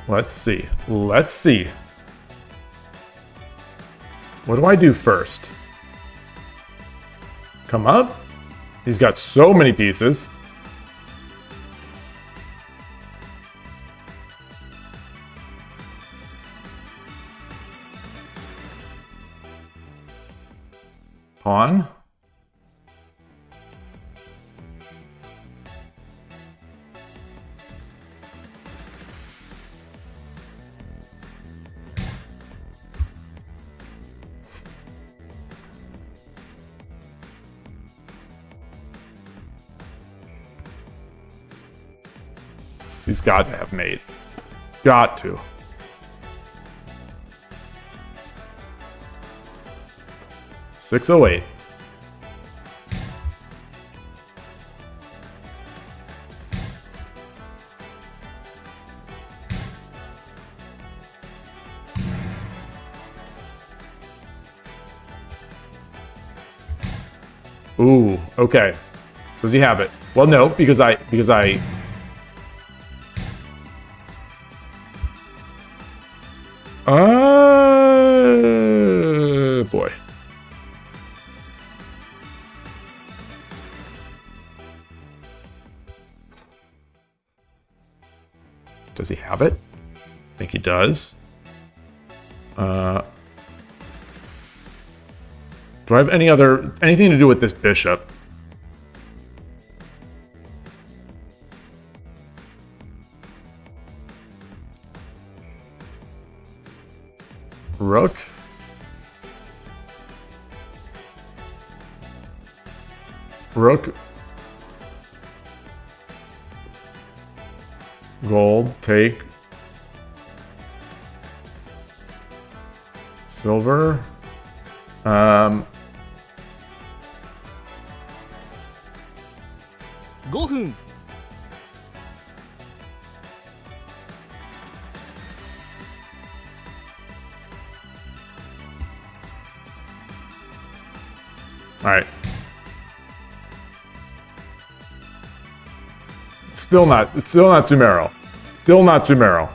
Let's see. Let's see. What do I do first? Come up? He's got so many pieces. Pawn. He's got to have mate. Got to. $608. Ooh, okay. Does he have it? Well, no, because I boy. Does he have it? I think he does. Do I have anything to do with this bishop? Rook. Rook. Gold, take. Silver. 5分 All right. It's still not Tumero. Still not Tumero.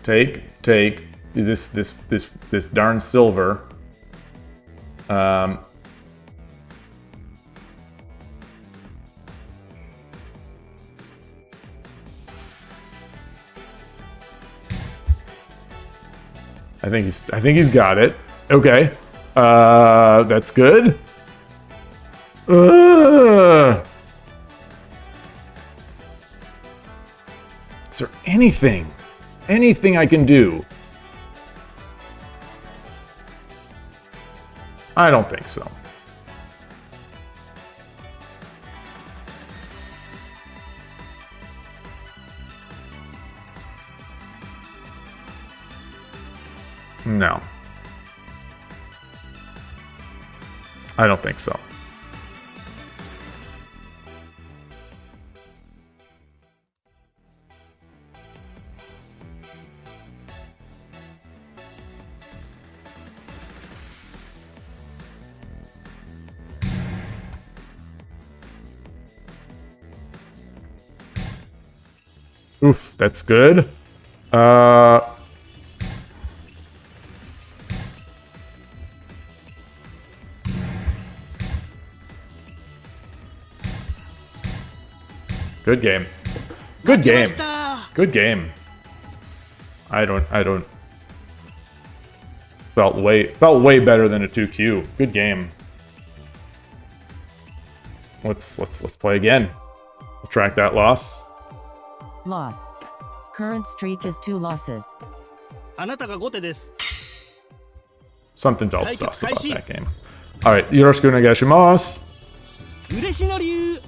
Take this darn silver. I think he's got it. Okay. That's good. Is there anything I can do? I don't think so. No. I don't think so. Oof, that's good. Good game. Good game. Good game. I don't. Felt way better than a 2Q. Good game. Let's play again. We'll track that loss. Loss. Current streak is 2 losses. あなたが後手です。 Something felt sus about that game. Alright, yoroshiku onegaishimasu. 嬉しの流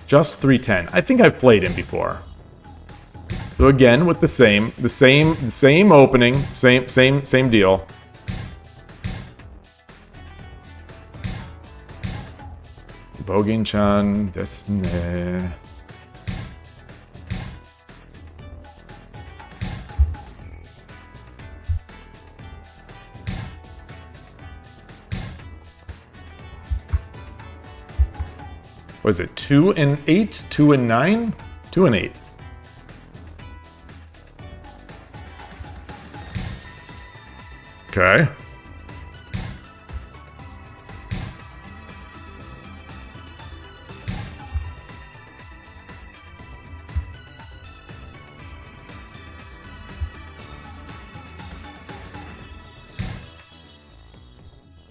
Just 310. I think I've played him before. So again, with the same opening, same deal. Bogin-chan desu ne. Was it 2 and 8? 2 and 9? 2 and 8. Okay.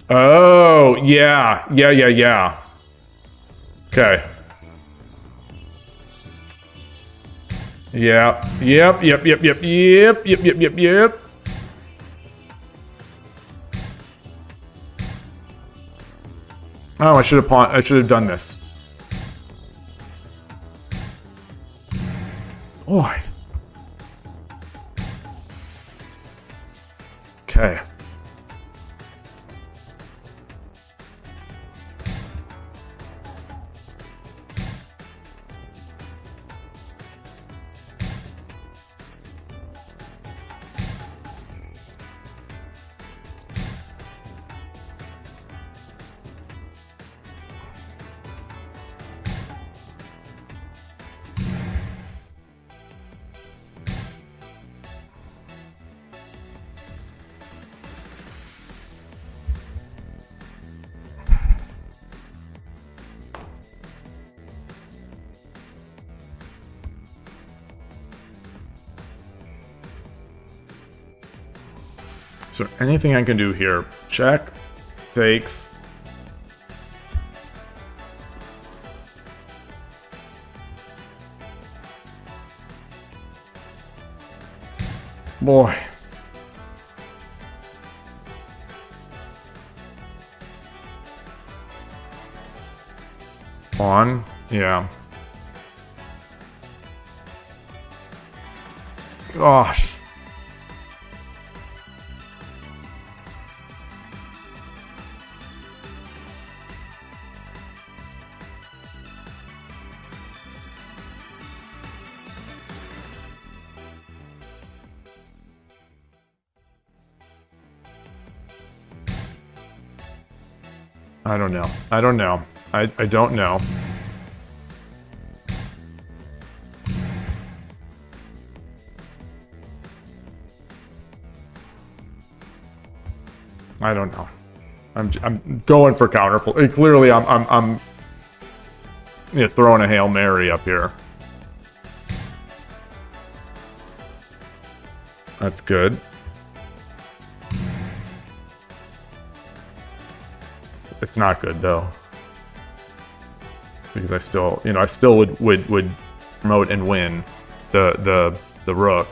Oh, yeah. Yeah. Okay. Yeah. Yep. Oh, I should have done this. Boy. Okay. Is there anything I can do here? Check. Takes. Boy. On? Yeah. Gosh. I don't know. I don't know. I don't know. I don't know. I'm going for counterplay. Clearly, I'm throwing a Hail Mary up here. That's good. It's not good though. because I still, I still would promote and win the rook.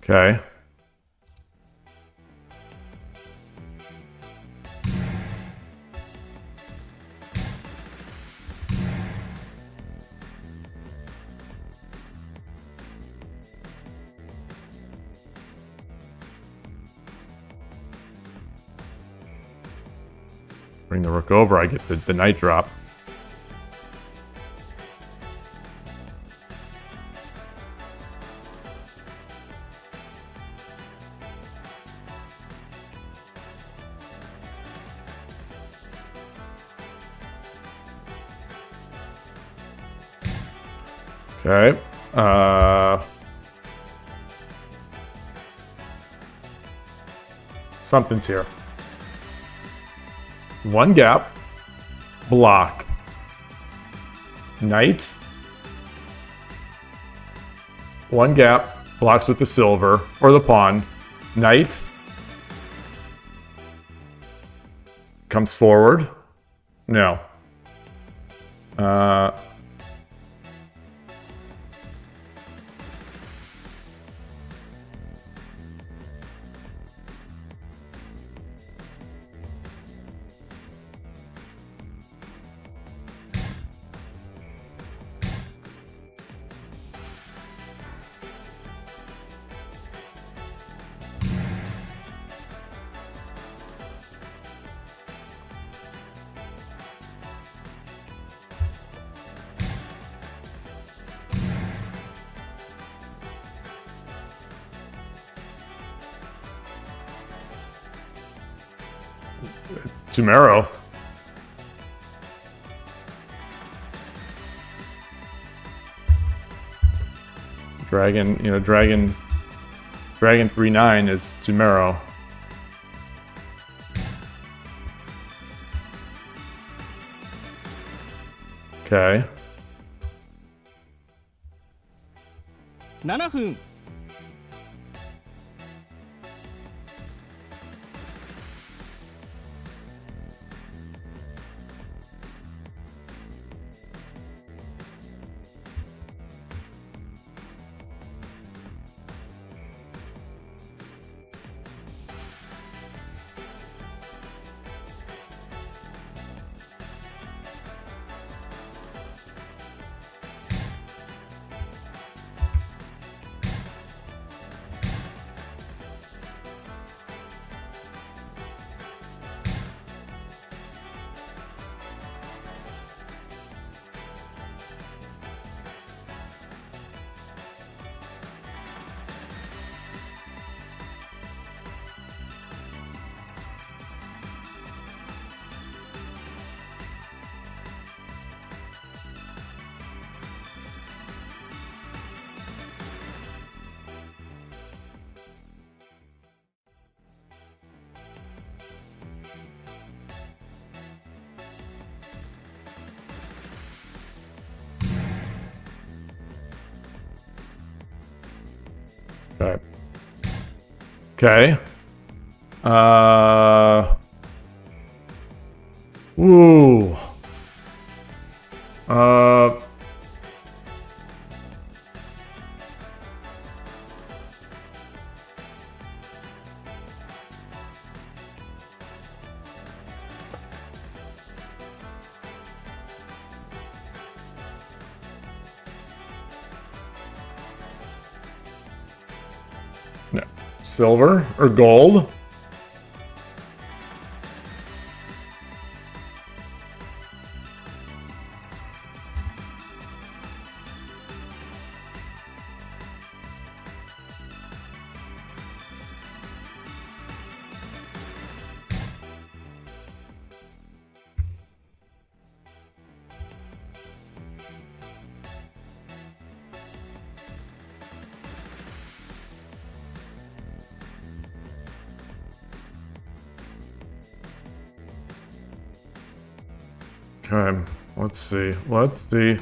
Okay. Bring the rook over, I get the knight drop. Okay. Something's here. One gap. Block. Knight. One gap. Blocks with the silver. Or the pawn. Knight. Comes forward. No. Tumero. Dragon, Dragon 3-9 is Tumero. Okay. 7分 Okay. Okay. Ooh. No. Silver or gold? Okay, let's see. Let's see.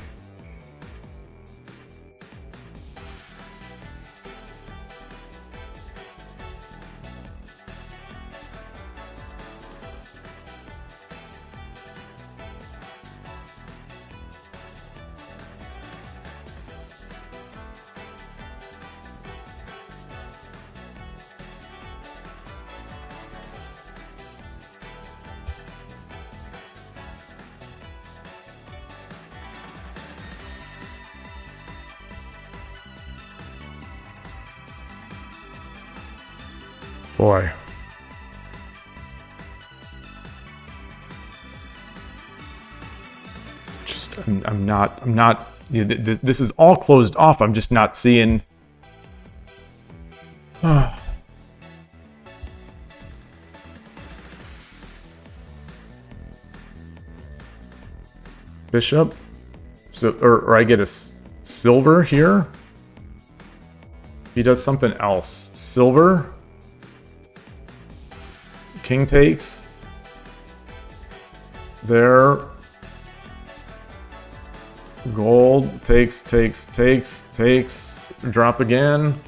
Boy. Just, I'm not, this is all closed off. I'm just not seeing. Bishop. So, or I get a silver here. He does something else. Silver. King takes. There. Gold. Takes. Drop again.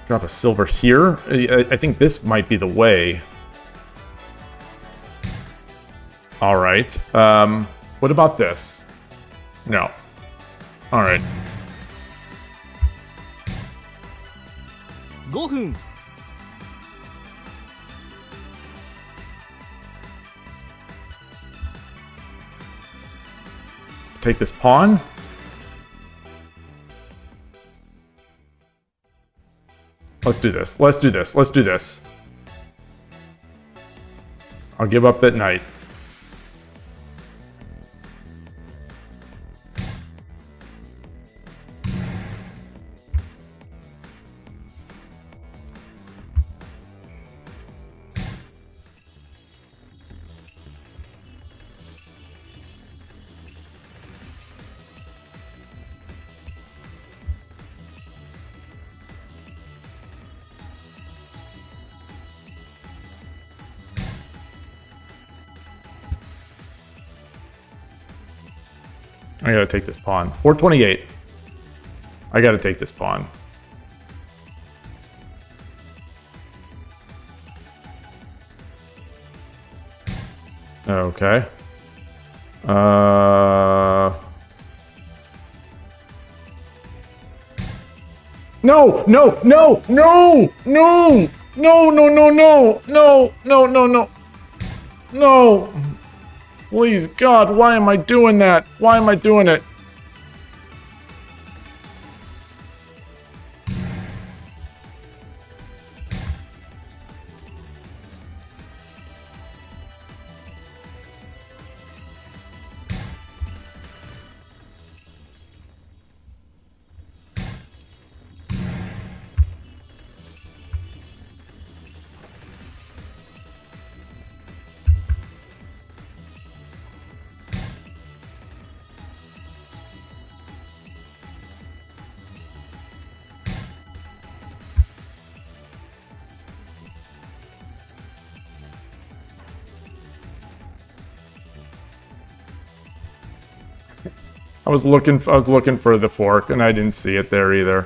Drop a silver here. I think this might be the way. Alright. What about this? No. Alright. 5分 Take this pawn. Let's do this. Let's do this. Let's do this. I'll give up that knight. I gotta take this pawn. 428. I gotta take this pawn. Okay. No! No! No! No! No! No! No! No! No! No! No! No! No! No! Please, God, why am I doing that? Why am I doing it? I was looking for the fork and I didn't see it there either.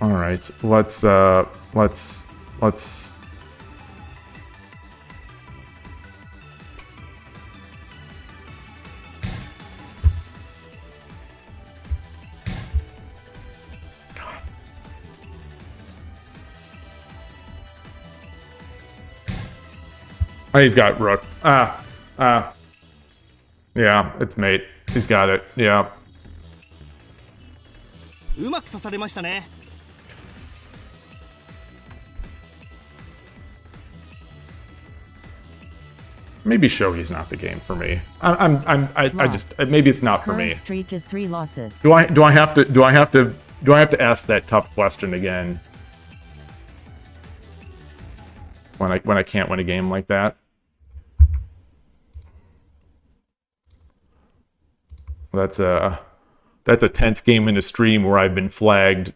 All right, let's Oh, he's got rook. Yeah, it's mate. He's got it. Yeah. うまく刺されましたね Maybe Shogi's not the game for me. I just maybe it's not for me. Current streak is 3 losses. Do I have to ask that tough question again? When I can't win a game like that? That's a 10th game in a stream where I've been flagged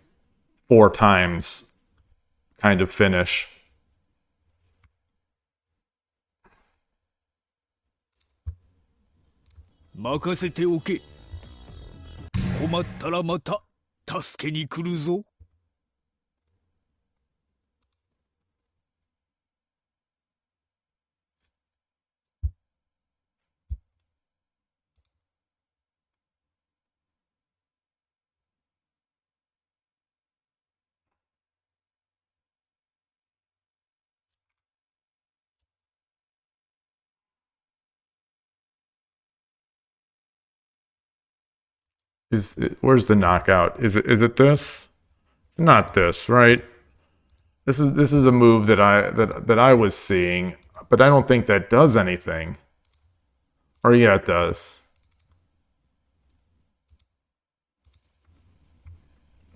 4 times kind of finish. Where's the knockout? Is it this? Not this, right? This is a move that I was seeing, but I don't think that does anything. Or yeah, it does.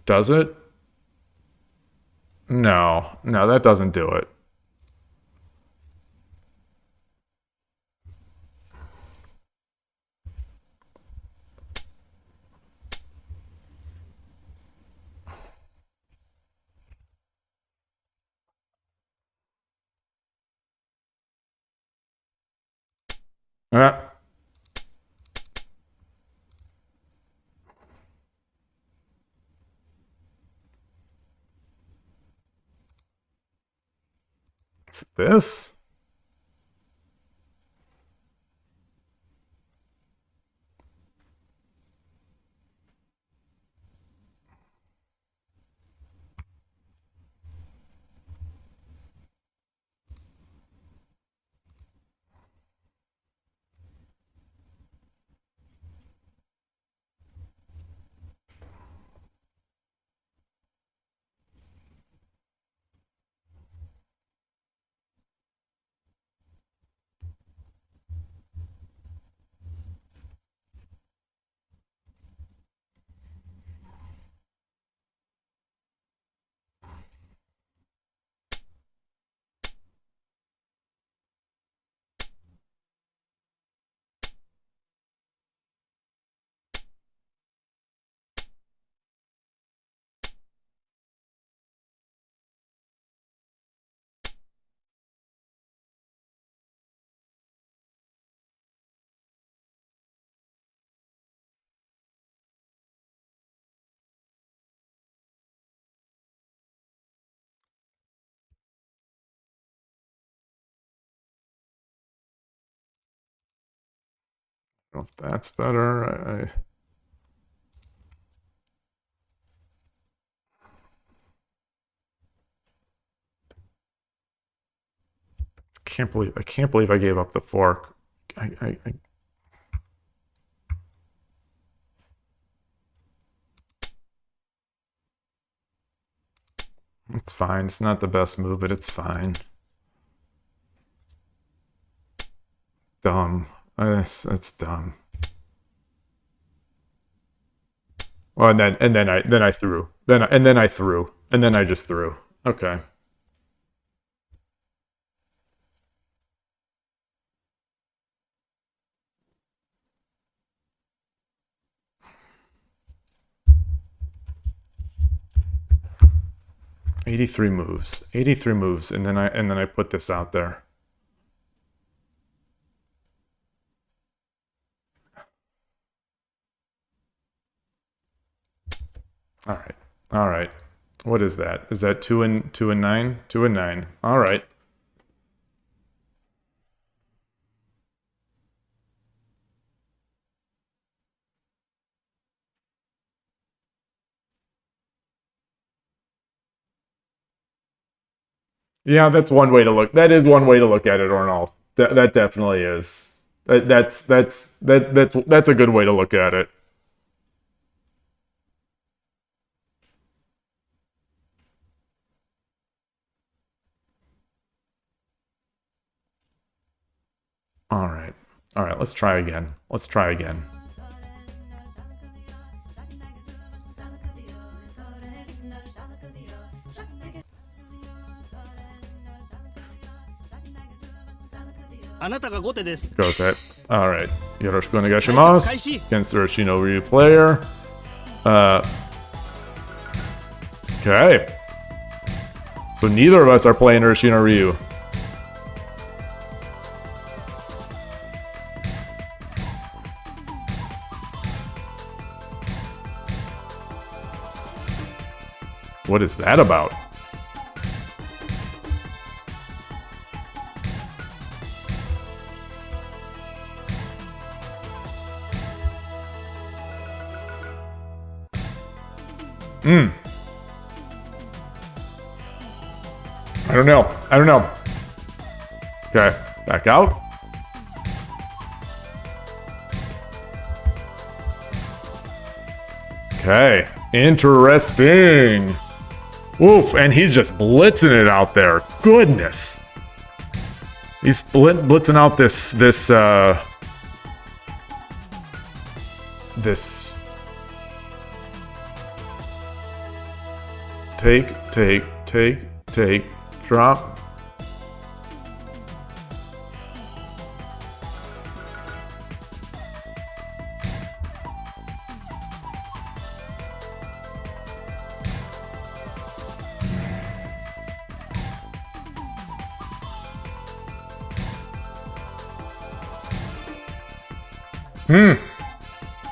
Does it? No, that doesn't do it. Ah. It's this? I don't know if that's better. I can't believe I gave up the fork. It's fine. It's not the best move, but it's fine. Dumb. That's dumb. Well, and then I threw. Then I threw. And then I just threw. Okay. '83 moves. 83 moves, and then I put this out there. All right. What is that? Is that 2 and 9? 2 and 9. All right. Yeah, that's one way to look. That is one way to look at it, Arnold. That definitely is. That's a good way to look at it. All right. All right, let's try again. Let's try again. Go with that. Alright. Yoroshiku onegaishimasu. Against the Urashino Ryu player. Okay. So neither of us are playing Urashino Ryu. What is that about? I don't know. I don't know. Okay, back out. Okay, interesting. Oof, and he's just blitzing it out there. Goodness. He's blitzing out this take, drop.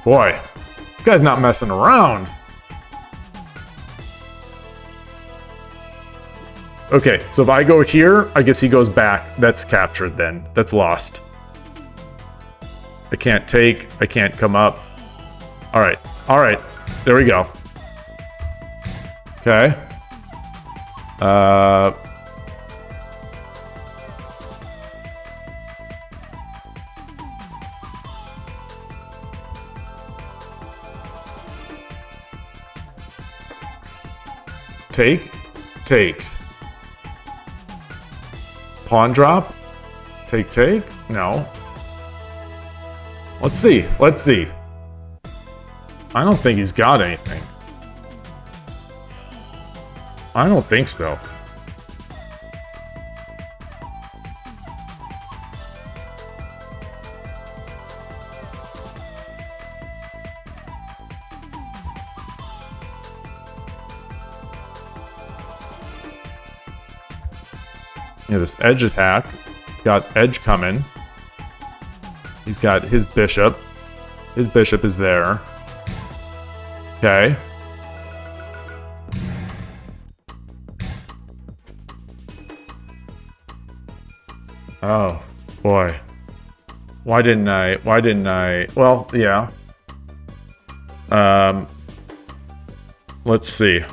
Boy, this guy's not messing around. Okay, so if I go here, I guess he goes back. That's captured then. That's lost. I can't take. I can't come up. All right. All right. There we go. Okay. Take. Pawn drop? Take? No. Let's see. I don't think he's got anything. I don't think so. Yeah, this edge attack. Got edge coming. He's got his bishop. His bishop is there. Okay. Oh, boy. Why didn't I? Well, yeah. Let's see.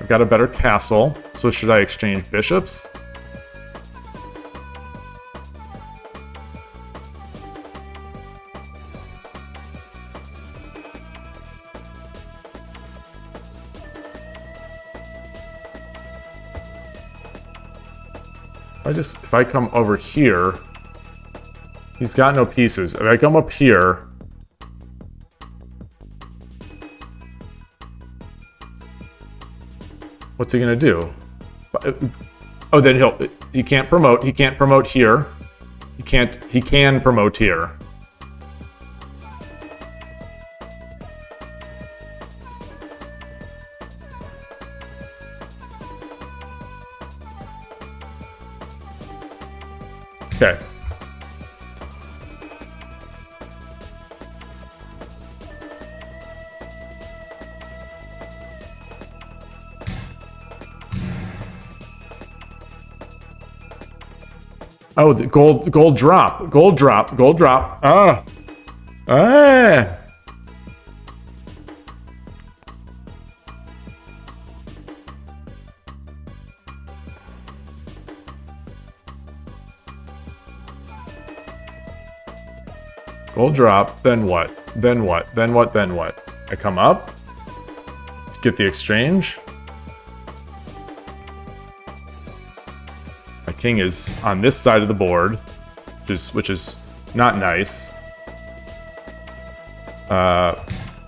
I've got a better castle, so should I exchange bishops? If I come over here, he's got no pieces. If I come up here, what's he gonna do? Oh, then he can't promote. He can't promote here. He can promote here. Okay. Oh, the gold drop. Ah. Ah. Gold drop, then what? I come up to get the exchange. My king is on this side of the board, which is not nice.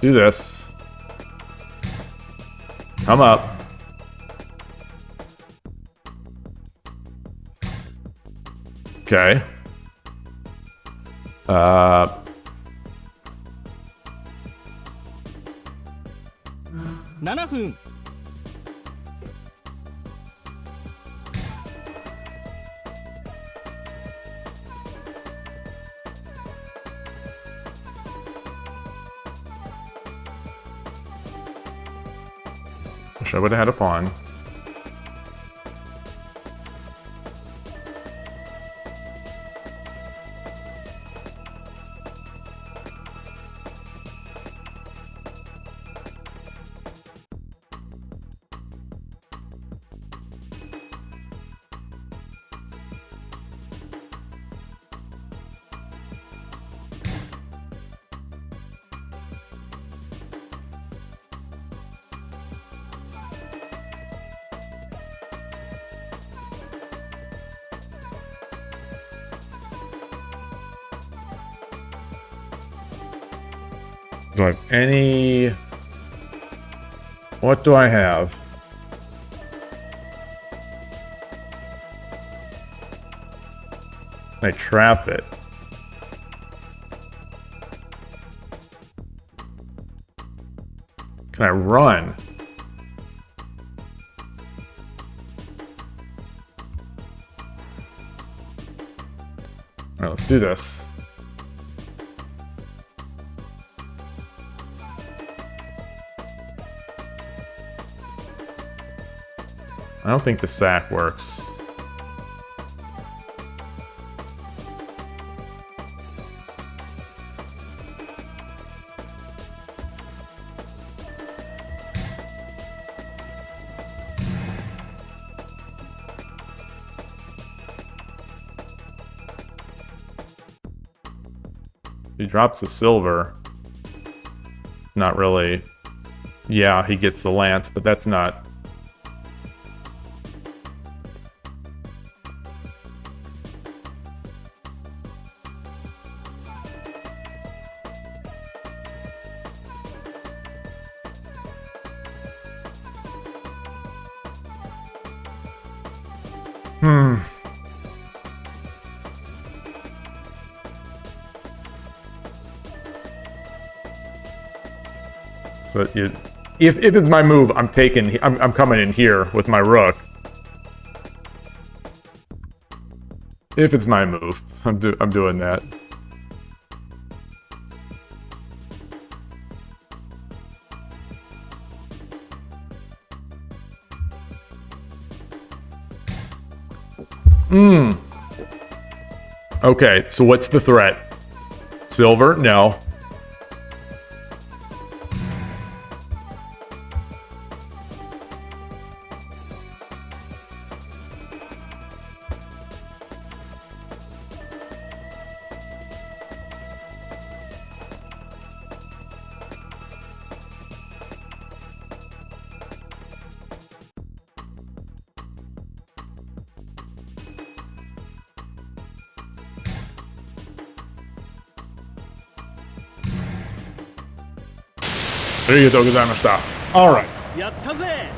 Do this. Come up. Okay. 7分 Wish I would have had a pawn. Do I have any... What do I have? I trap it. Can I run? Alright, let's do this. I don't think the sack works. He drops the silver. Not really. Yeah, he gets the lance, but that's not... So if it's my move, I'm coming in here with my rook. If it's my move, I'm doing that. Okay, so what's the threat? Silver? No. Alright. やったぜ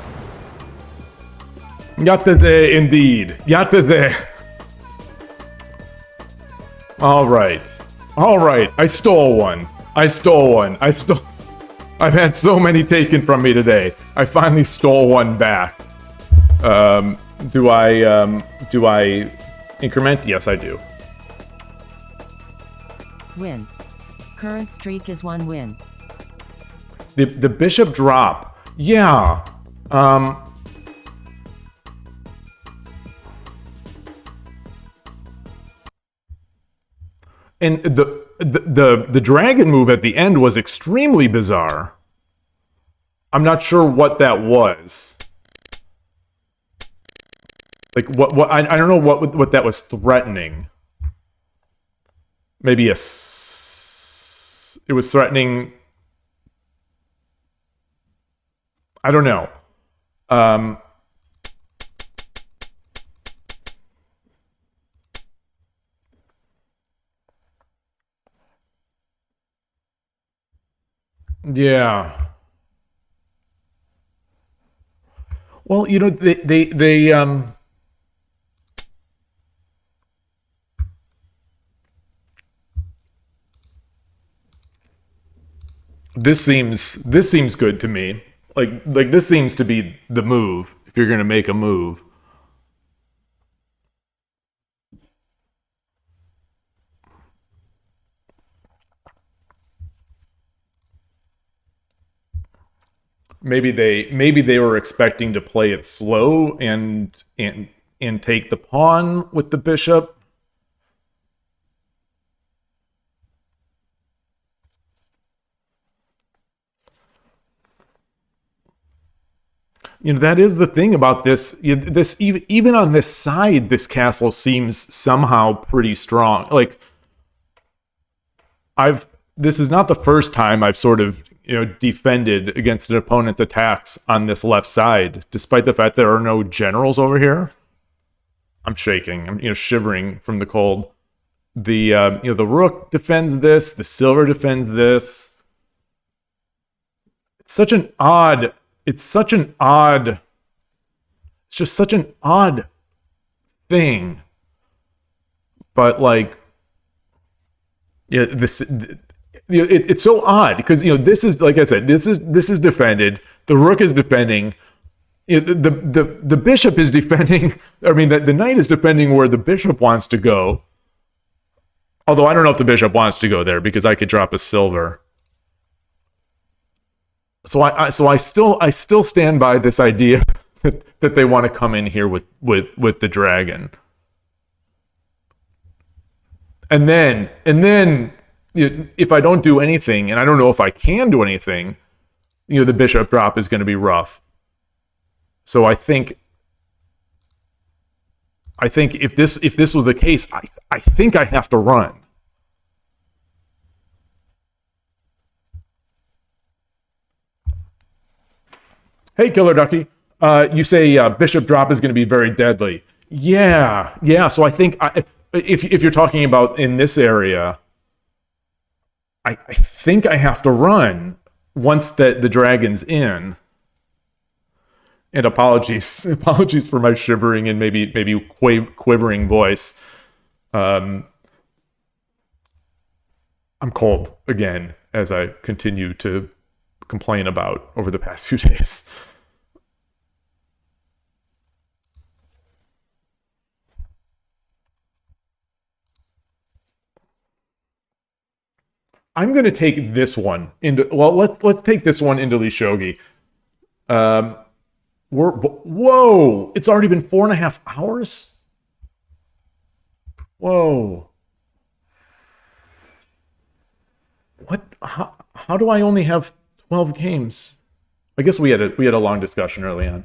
Yattaze indeed. Yattaze. Alright. Alright. I stole one. I've had so many taken from me today. I finally stole one back. Do I increment? Yes, I do. Win. Current streak is 1 win. The bishop drop. Yeah. And the dragon move at the end was extremely bizarre. I'm not sure what that was. Like what I don't know what that was threatening. Maybe it was threatening. I don't know. Yeah. Well, you know, they This seems good to me. Like this seems to be the move if you're going to make a move. Maybe they were expecting to play it slow and take the pawn with the bishop. You know, that is the thing about this. This even on this side, this castle seems somehow pretty strong. Like this is not the first time I've sort of, defended against an opponent's attacks on this left side, despite the fact there are no generals over here. I'm shaking. I'm, shivering from the cold. The the rook defends this. The silver defends this. It's just such an odd thing. But like, yeah, it's so odd because this is, like I said, this is defended. The rook is defending. The bishop is defending. I mean, the knight is defending where the bishop wants to go. Although I don't know if the bishop wants to go there because I could drop a silver. So I still stand by this idea that they want to come in here with the dragon. And then if I don't do anything, and I don't know if I can do anything, the bishop drop is going to be rough. So I think if this was the case, I think I have to run. Hey, Killer Ducky. You say bishop drop is going to be very deadly. Yeah. So I think if you're talking about in this area, I think I have to run once the dragon's in. And apologies for my shivering and maybe quivering voice. I'm cold again as I continue to complain about over the past few days. I'm going to take this one into, let's take this one into Lee Shogi. Whoa, it's already been 4.5 hours? Whoa. What? How do I only have 12 games? I guess we had a long discussion early on.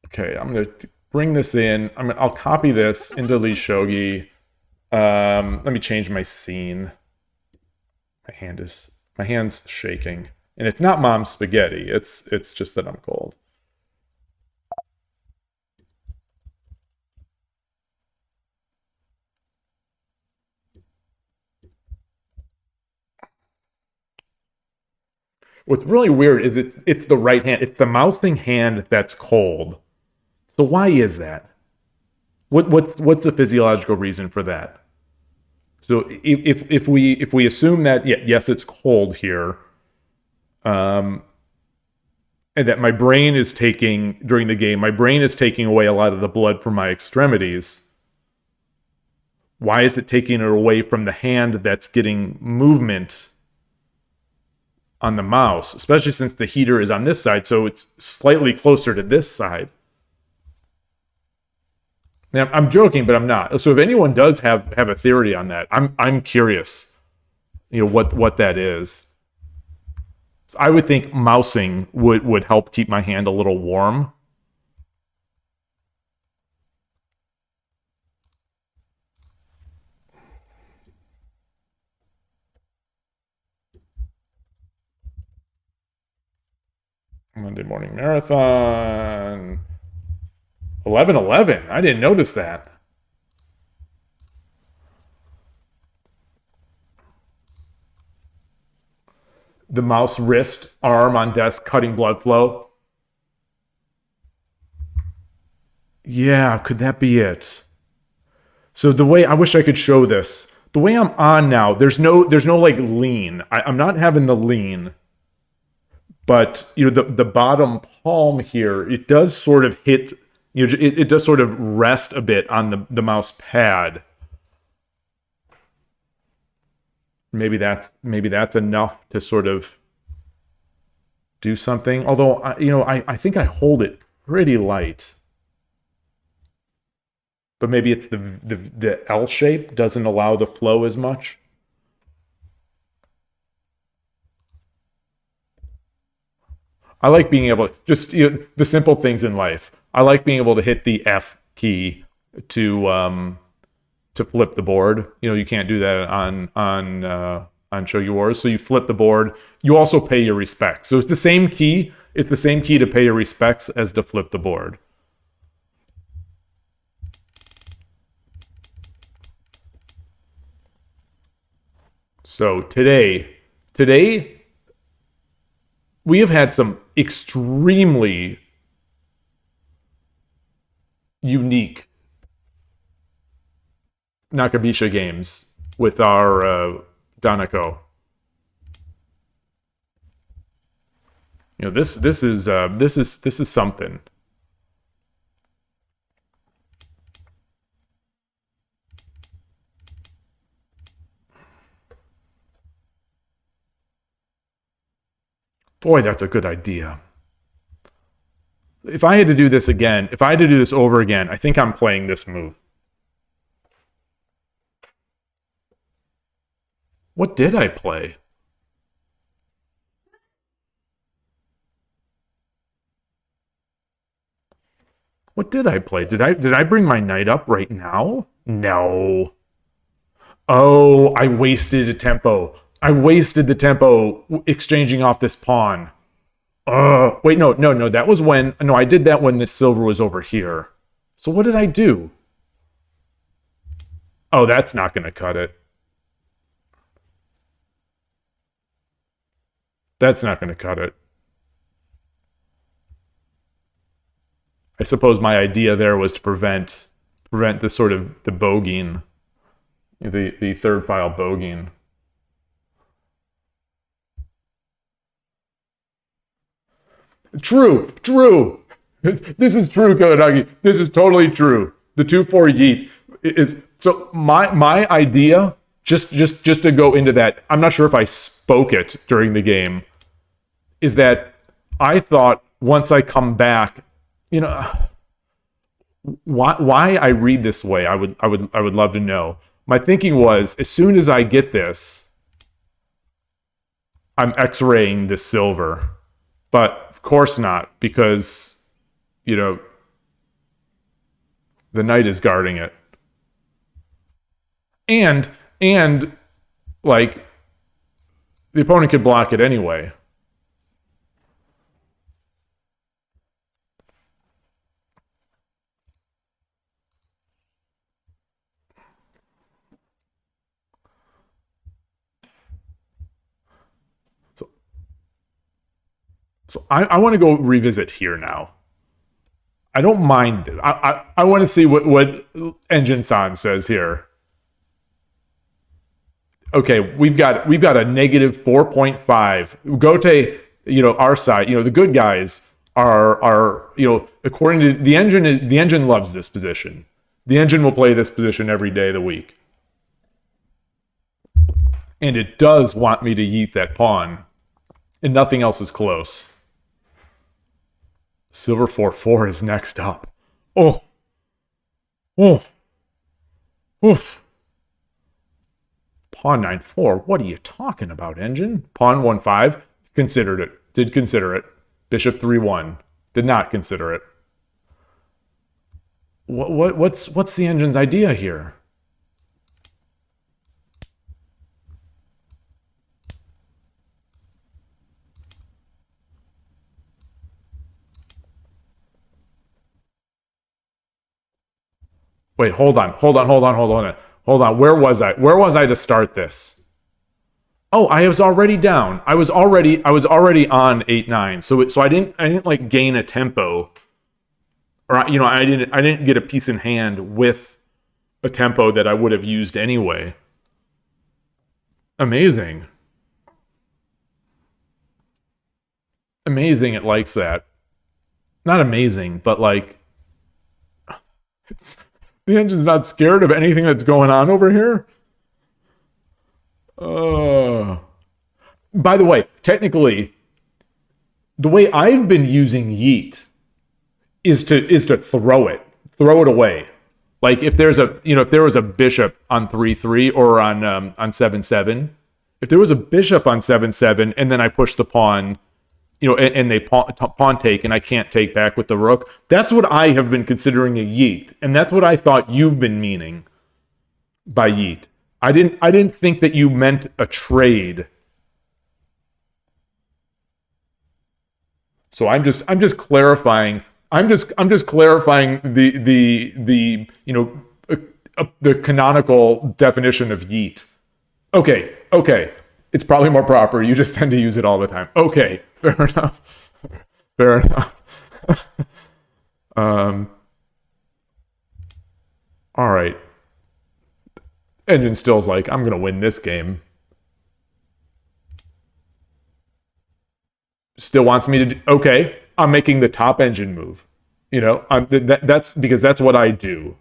Okay, I'm going to bring this in. I'll copy this into Lee Shogi. Let me change my scene. My hand's shaking. And it's not mom's spaghetti. It's just that I'm cold. What's really weird is it's the right hand. It's the mousing hand that's cold. So why is that? What's the physiological reason for that? So if we assume that yes, it's cold here, and that my brain is taking during the game, my brain is taking away a lot of the blood from my extremities. Why is it taking it away from the hand that's getting movement on the mouse, especially since the heater is on this side, so it's slightly closer to this side? Now, I'm joking, but I'm not. So if anyone does have a theory on that, I'm curious, what that is. So I would think mousing would help keep my hand a little warm. Monday morning marathon. 11:11. I didn't notice that. The mouse wrist, arm on desk, cutting blood flow. Yeah, could that be it? So the way, I wish I could show this, the way I'm on now, there's no like lean. I'm not having the lean, but the bottom palm here, it does sort of hit, it does sort of rest a bit on the mouse pad. Maybe that's enough to sort of do something. Although I think I hold it pretty light. But maybe it's the L shape doesn't allow the flow as much. I like being able to just the simple things in life. I like being able to hit the F key to flip the board. You can't do that on Shogi Wars. So you flip the board. You also pay your respects. So it's the same key. It's the same key to pay your respects as to flip the board. So today we have had some extremely unique Nakabisha games with our Danako. This is something. Boy, that's a good idea. If I had to do this again, if I had to do this over again, I think I'm playing this move. What did I play? What did I play? Did I bring my knight up right now? No. Oh, I wasted a tempo. I wasted the tempo exchanging off this pawn. Wait, no. That was when... No, I did that when the silver was over here. So what did I do? Oh, that's not going to cut it. That's not going to cut it. I suppose my idea there was to prevent the sort of the bogeying, the third file bogeying. True. This is true, Kodagi. This is totally true. The 2-4 yeet is so my idea. Just to go into that, I'm not sure if I spoke it during the game. Is that I thought once I come back, why I read this way? I would love to know. My thinking was as soon as I get this, I'm X-raying this silver, but of course not, because the knight is guarding it, and like the opponent could block it anyway. So I want to go revisit here now. I don't mind it. I want to see what Engine-san says here. Okay, we've got a negative 4.5. Gote, our side, the good guys are according to the engine loves this position. The engine will play this position every day of the week. And it does want me to yeet that pawn. And nothing else is close. Silver 4-4 is next up. Oh. Oof. Pawn 9-4. What are you talking about, Engine? Pawn 1-5. Considered it. Did consider it. Bishop 3-1. Did not consider it. What's the Engine's idea here? Wait, hold on. Where was I to start this? Oh, I was already down. I was already on 8-9. So I didn't like gain a tempo, or I didn't get a piece in hand with a tempo that I would have used anyway. Amazing. Amazing, it likes that. Not amazing, but like, it's the engine's not scared of anything that's going on over here. By the way, technically, the way I've been using yeet is to throw it away. Like if there's if there was a bishop on 3-3 or on 7-7, if there was a bishop on 7-7 and then I push the pawn, and they pawn take and I can't take back with the rook, that's what I have been considering a yeet, and that's what I thought you've been meaning by yeet. I didn't think that you meant a trade. So I'm just clarifying. I'm just clarifying the canonical definition of yeet. Okay. It's probably more proper. You just tend to use it all the time. Okay, fair enough. Fair enough. All right. Engine still's like, I'm gonna win this game. Still wants me to do, okay, I'm making the top engine move. That's because that's what I do.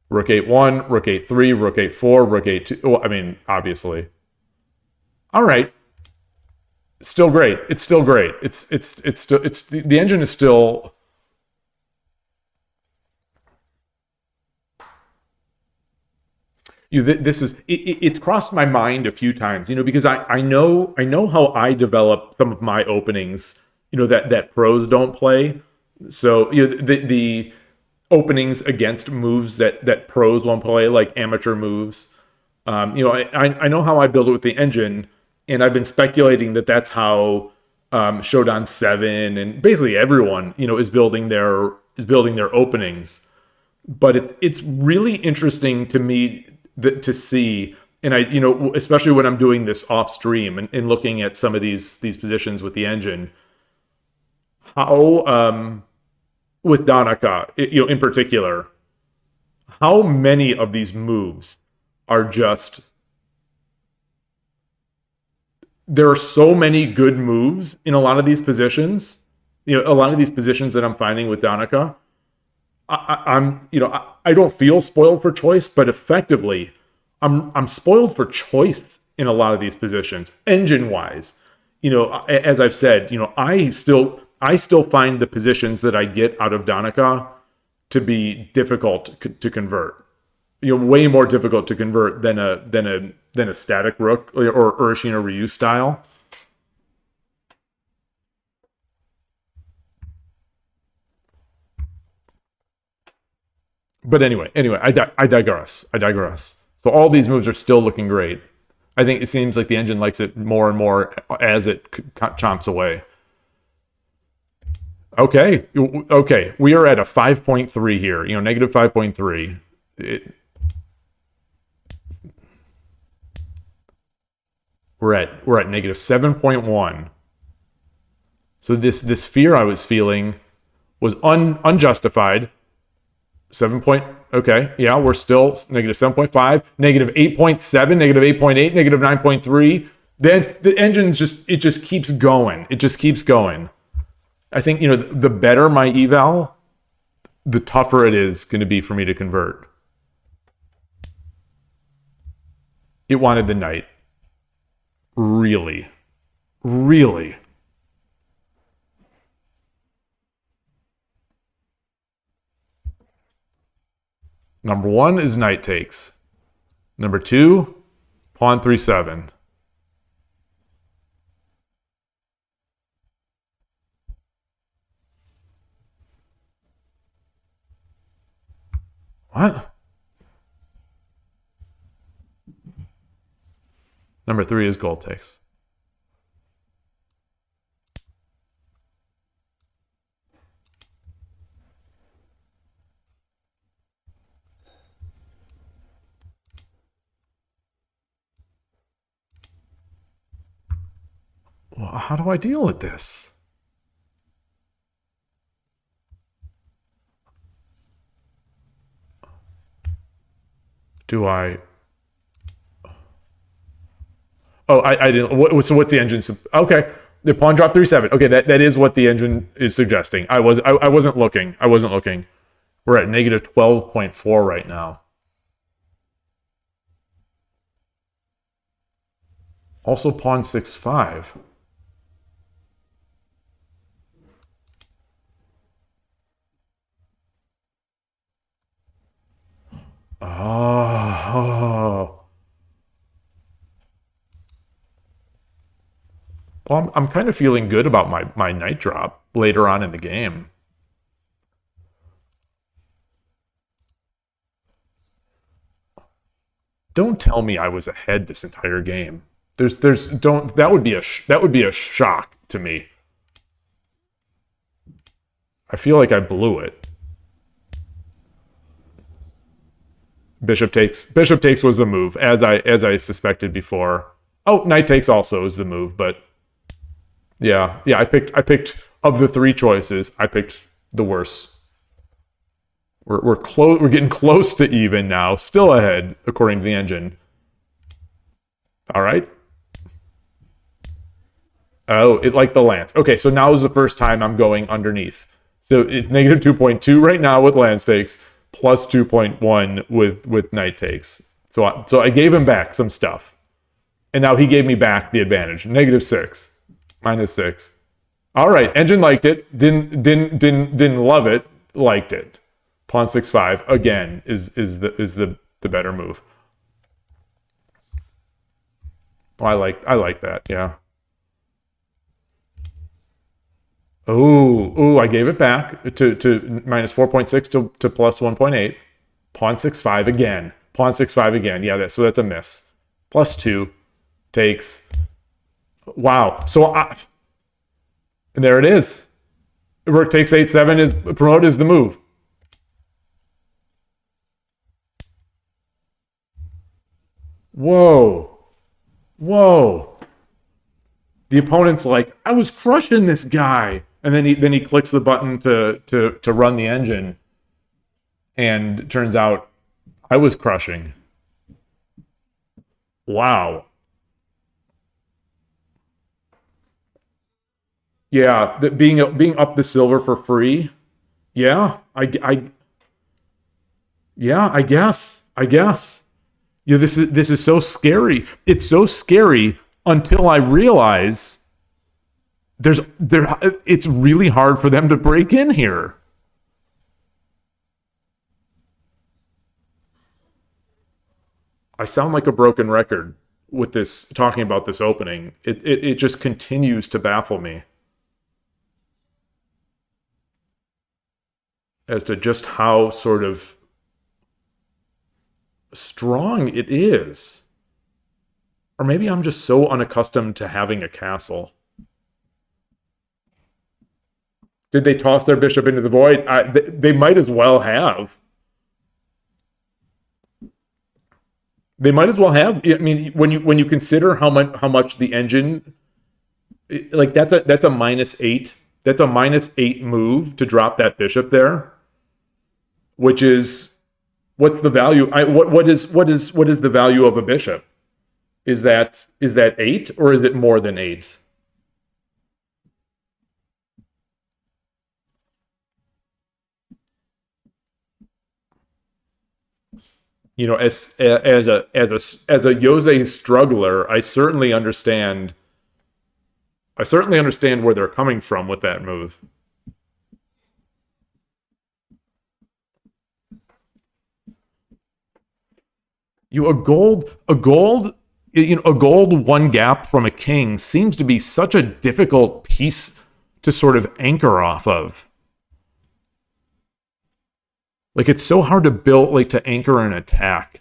Rook 8-1, rook 8-3, rook 8-4, rook 8-2. Well, I mean, obviously. All right. Still great. It's still great. The engine is still. It's crossed my mind a few times, because I know how I develop some of my openings, that pros don't play. So the openings against moves that pros won't play, like amateur moves. I know how I build it with the engine, and I've been speculating that that's how Shodan 7 and basically everyone is building their openings. But it's really interesting to me to see, and I especially when I'm doing this off stream and looking at some of these positions with the engine, how with Donaka, in particular, how many of these moves are just. There are so many good moves in a lot of these positions. A lot of these positions that I'm finding with Donaka. I don't feel spoiled for choice, but effectively, I'm spoiled for choice in a lot of these positions, engine wise. As I've said, I still find the positions that I get out of Donaka to be difficult to convert. Way more difficult to convert than a static rook or Urashino Ryu style. But anyway, I digress. So all these moves are still looking great. I think it seems like the engine likes it more and more as it chomps away. Okay. We are at a 5.3 here. Negative 5.3. We're at negative 7.1. So this fear I was feeling was unjustified. Okay, yeah, we're still negative 7.5, negative 8.7, negative 8.8, negative 9.3. Then the engine's just keeps going. It just keeps going. I think, the better my eval, the tougher it is going to be for me to convert. It wanted the knight. Really? Number 1 is knight takes. Number 2, pawn 3-7. What? Number 3 is gold takes. Well, how do I deal with this? Do I Oh, I didn't. So what's the engine? Okay, the pawn drop 3-7. Okay, that is what the engine is suggesting. I wasn't looking. I wasn't looking. We're at negative 12.4 right now. Also pawn 6-5. Oh. Well, I'm kind of feeling good about my knight drop later on in the game. Don't tell me I was ahead this entire game. That would be a shock to me. I feel like I blew it. Bishop takes was the move, as I suspected before. Oh, knight takes also is the move, but yeah, I picked of the three choices, I picked the worst. We're close. We're getting close to even now. Still ahead, according to the engine. All right. Oh, it liked the lance. Okay, so now is the first time I'm going underneath. So it's negative 2.2 right now with lance takes, plus 2.1 with knight takes. So I gave him back some stuff, and now he gave me back the advantage. Negative 6, minus 6. All right, engine liked it. Didn't love it. Liked it. Pawn 6-5 again is the better move. Oh, I like that. Yeah. Oh, I gave it back to minus 4.6 to plus 1.8. Pawn 6-5 again. Pawn 6-5 again. Yeah, so that's a miss. Plus 2 takes. Wow. And there it is. Rook takes 8-7 is promote is the move. Whoa. The opponent's like, I was crushing this guy. And then he clicks the button to run the engine. And it turns out I was crushing. Wow. Yeah, being up the silver for free. Yeah, I guess. Yeah, this is so scary. It's so scary until I realize it's really hard for them to break in here. I sound like a broken record with this talking about this opening. It just continues to baffle me as to just how sort of strong it is. Or maybe I'm just so unaccustomed to having a castle. Did they toss their bishop into the void? They might as well have. They might as well have. I mean, when you consider how much the engine, like that's a minus 8. That's a minus 8 move to drop that bishop there, which is what's the value? What is the value of a bishop? Is that 8 or is it more than 8? You know, as a Jose struggler, I certainly understand where they're coming from with that move. A gold one gap from a king seems to be such a difficult piece to sort of anchor off of. Like, it's so hard to build, like, to anchor an attack.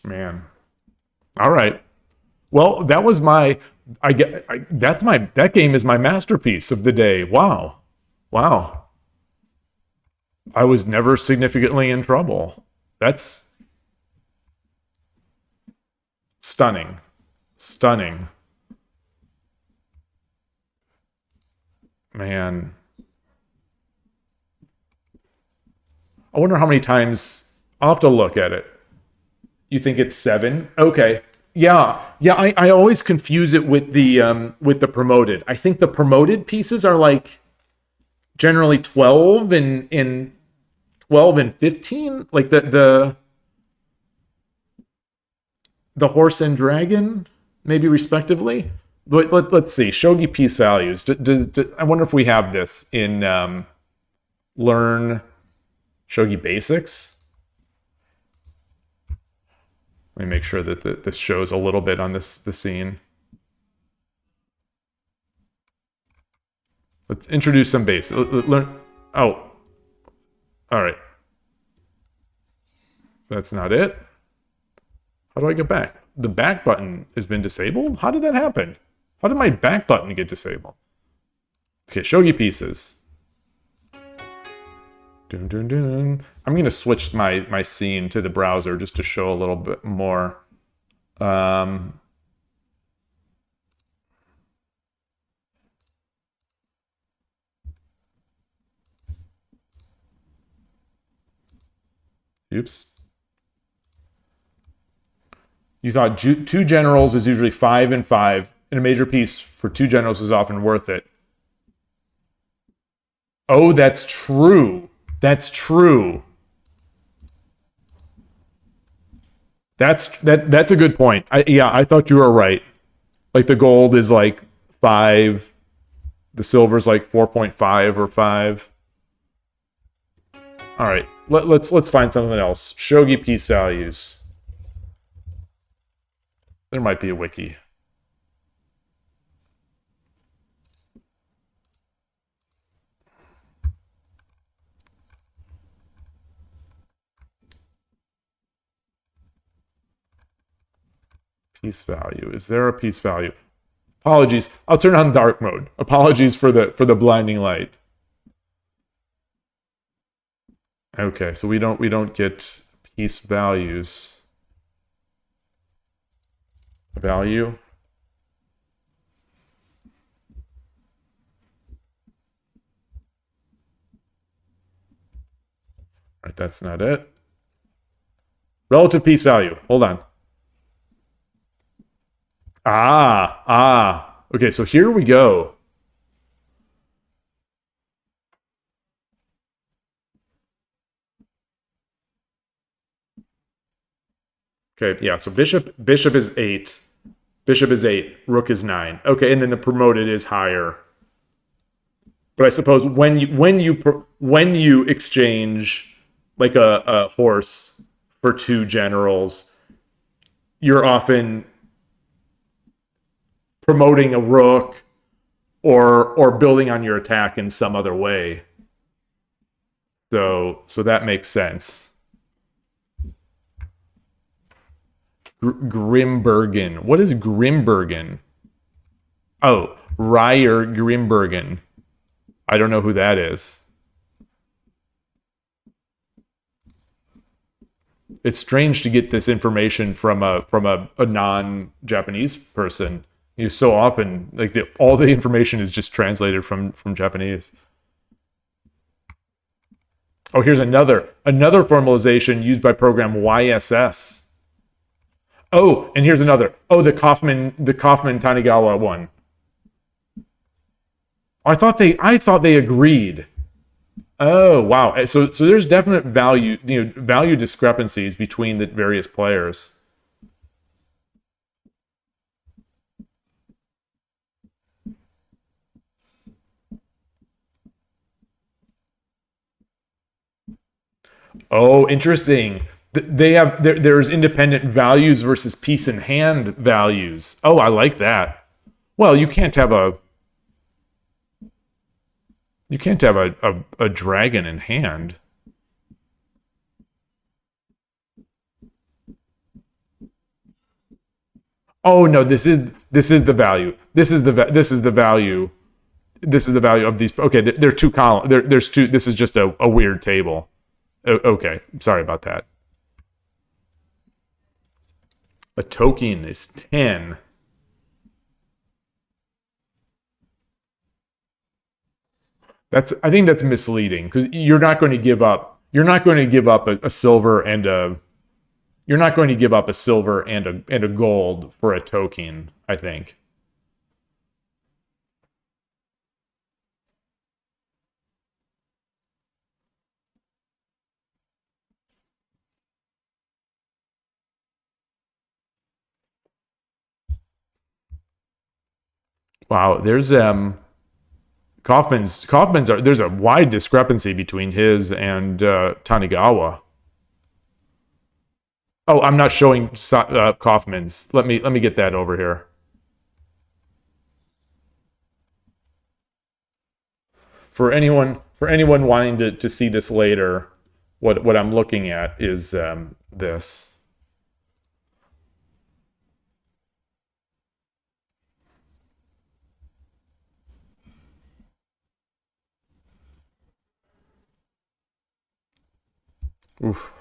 Man. All right. Well, that was that game is my masterpiece of the day. Wow. Wow. I was never significantly in trouble. That's stunning. Stunning. Man. I wonder how many times. I'll have to look at it. You think it's 7? Okay. Yeah. Yeah, I always confuse it with the promoted. I think the promoted pieces are like generally 12 and 12 and 15, like the horse and dragon, maybe respectively. But let's see. Shogi piece values. I wonder if we have this in Learn Shogi Basics. Let me make sure that this shows a little bit on the scene. Let's introduce some base. Learn. Oh, all right. That's not it. How do I get back? The back button has been disabled? How did that happen? How did my back button get disabled? Okay, shogi pieces. Dun, dun, dun. I'm going to switch my scene to the browser just to show a little bit more. Oops. You thought 2 generals is usually 5 and 5, and a major piece for 2 generals is often worth it. Oh, that's true. That's true. That's a good point. I thought you were right. Like the gold is like 5, the silver's like 4.5 or 5. All right, let's find something else. Shogi piece values. There might be a wiki. Piece value. Is there a piece value? Apologies. I'll turn on dark mode. Apologies for the blinding light. Okay, so we don't get piece values. Value. All right, that's not it. Relative piece value. Hold on. Okay, so here we go. Okay, yeah, so bishop is 8. Bishop is 8, rook is 9. Okay, and then the promoted is higher. But I suppose when you exchange like a horse for 2 generals, you're often promoting a rook or building on your attack in some other way. So that makes sense. Grimbergen. What is Grimbergen? Oh, Ryer Grimbergen. I don't know who that is. It's strange to get this information from a non-Japanese person. So often, like all the information is just translated from Japanese. Oh, here's another formalization used by program YSS. Oh, and here's another. Oh, the Kaufman Tanigawa one. I thought they agreed. Oh, wow. So there's definite value discrepancies between the various players. Oh, interesting. There's independent values versus piece in hand values. Oh, I like that. Well, you can't have a dragon in hand. Oh no, this is the value. This is the value. This is the value of these. Okay, there are two columns. There's two. This is just a weird table. Okay, sorry about that. A token is 10. I think that's misleading because you're not going to give up. You're not going to give up a silver and a. You're not going to give up a silver and a gold for a token, I think. Wow, there's Kaufman's are there's a wide discrepancy between his and Tanigawa. Oh, I'm not showing Kaufman's. Let me get that over here. For anyone wanting to see this later, what I'm looking at is this. Oof.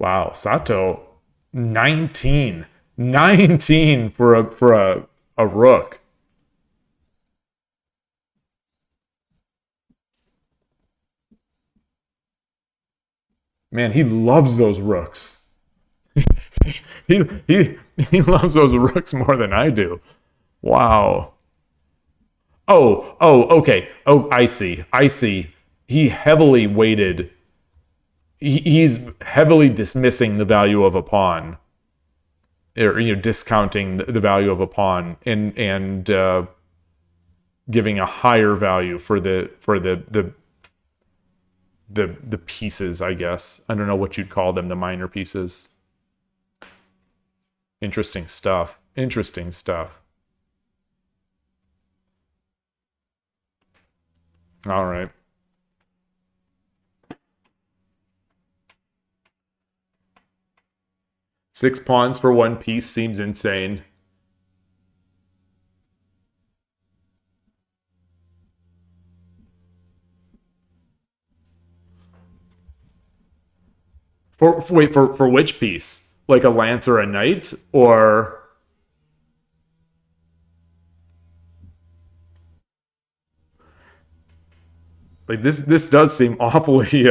Wow, Sato, 19 for a rook. Man, he loves those rooks. he loves those rooks more than I do. Wow. Okay. Oh, I see. He heavily weighted. He's heavily dismissing the value of a pawn, or discounting the value of a pawn, and giving a higher value for the pieces. I guess I don't know what you'd call them, the minor pieces. Interesting stuff. All right. Six pawns for one piece seems insane. For which piece? Like a lance or a knight, or like this does seem awfully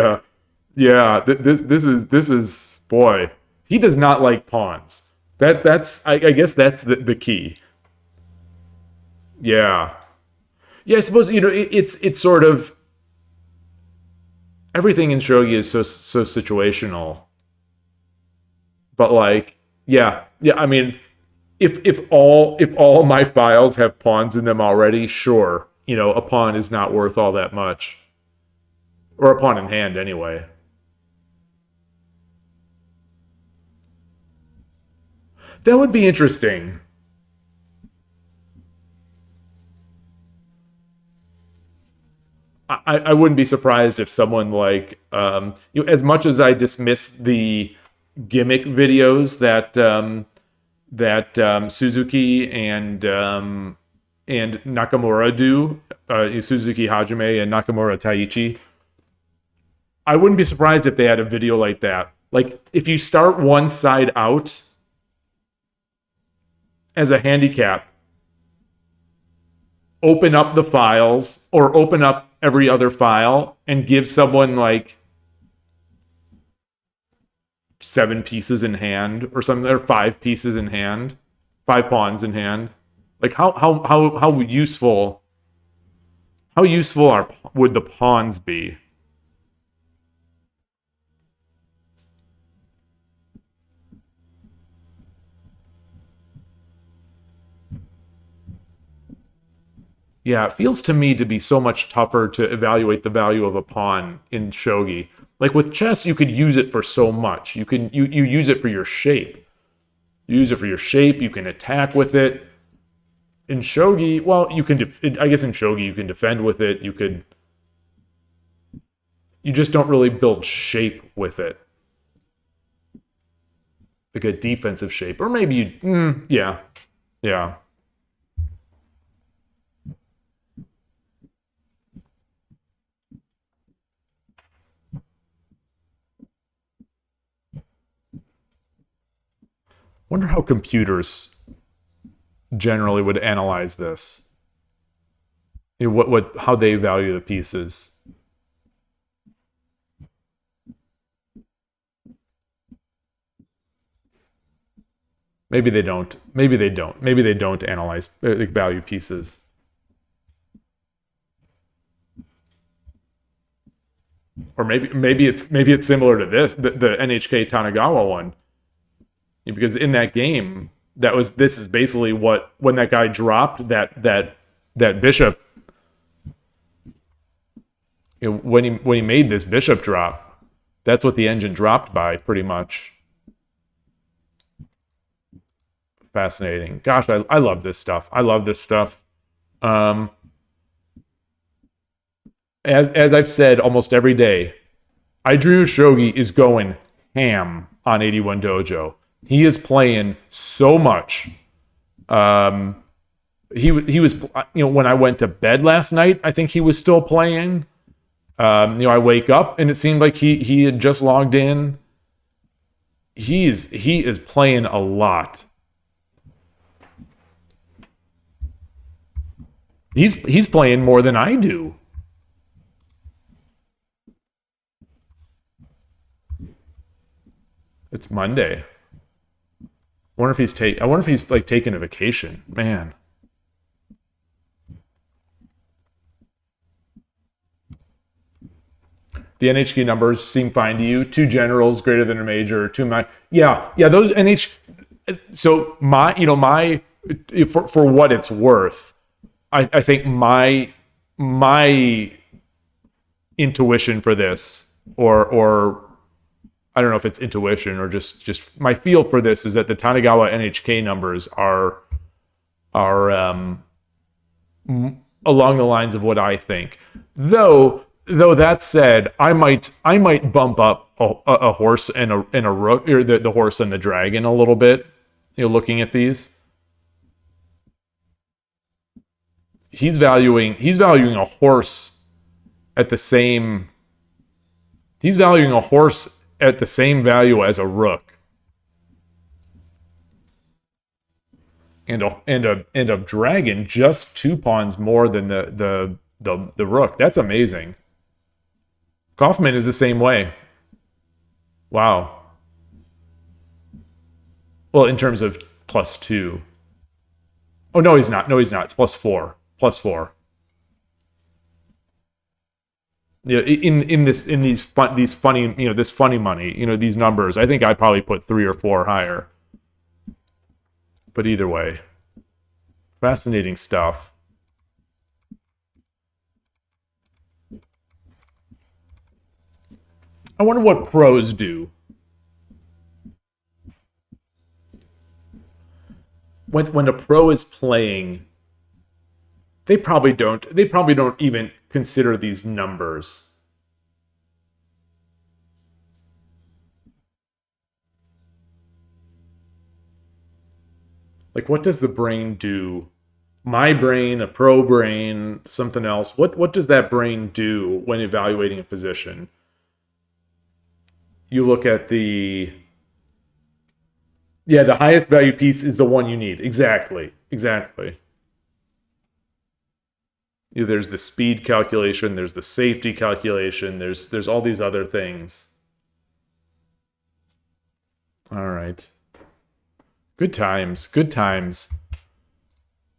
yeah, this is boy. He does not like pawns. That's I guess that's the key. Yeah. Yeah, I suppose it's sort of everything in shogi is so situational. But like, yeah, I mean, if all my files have pawns in them already, sure, a pawn is not worth all that much. Or a pawn in hand anyway. That would be interesting. I wouldn't be surprised if someone like as much as I dismiss the gimmick videos that Suzuki and Nakamura do, Suzuki Hajime and Nakamura Taichi. I wouldn't be surprised if they had a video like that. Like if you start one side out as a handicap, open up the files or open up every other file and give someone like 7 pieces in hand or something, or 5 pieces in hand, 5 pawns in hand. Like how useful would the pawns be? Yeah, it feels to me to be so much tougher to evaluate the value of a pawn in shogi. Like with chess, you could use it for so much. You use it for your shape. You use it for your shape. You can attack with it. In shogi, well, I guess in shogi you can defend with it. You just don't really build shape with it, like a defensive shape, or maybe yeah. Wonder how computers generally would analyze this. You know, how they value the pieces. Maybe they don't. Maybe they don't. Maybe they don't analyze value pieces. Or maybe it's similar to this, the NHK Tanagawa one, because in that game this is basically when that guy dropped that bishop. You know, when he made this bishop drop, that's what the engine dropped by, pretty much. Fascinating. Gosh, I love this stuff. I love this stuff. As I've said almost every day, I Dream of Shogi is going ham on 81 Dojo. He is playing so much. He was, you know, when I went to bed last night, I think he was still playing. You know, I wake up and it seemed like he had just logged in. He is playing a lot. He's playing more than I do. It's Monday. I wonder if he's like taking a vacation. Man. The NHK numbers seem fine to you. 2 generals greater than a major, 2 yeah, those So for what it's worth, I think my intuition for this, or I don't know if it's intuition or just my feel for this, is that the Tanagawa NHK numbers are along the lines of what I think. Though that said, I might bump up a horse and a rook, or the horse and the dragon a little bit. You know, looking at these, he's valuing a horse at the same. He's valuing a horse at the same value as a rook, and a dragon just 2 pawns more than the rook. That's amazing. Kaufman is the same way. Wow. Well, in terms of +2. Oh, no, he's not. It's +4. +4. Yeah, these funny, you know, this funny money, you know, these numbers, I think I'd probably put 3 or 4 higher. But either way, fascinating stuff. I wonder what pros do. When a pro is playing, they probably don't even consider these numbers. Like, what does the brain do? My brain, a pro brain, something else. What does that brain do when evaluating a position? You look at the highest value piece is the one you need. Exactly. You know, there's the speed calculation, there's the safety calculation, there's all these other things. All right. Good times.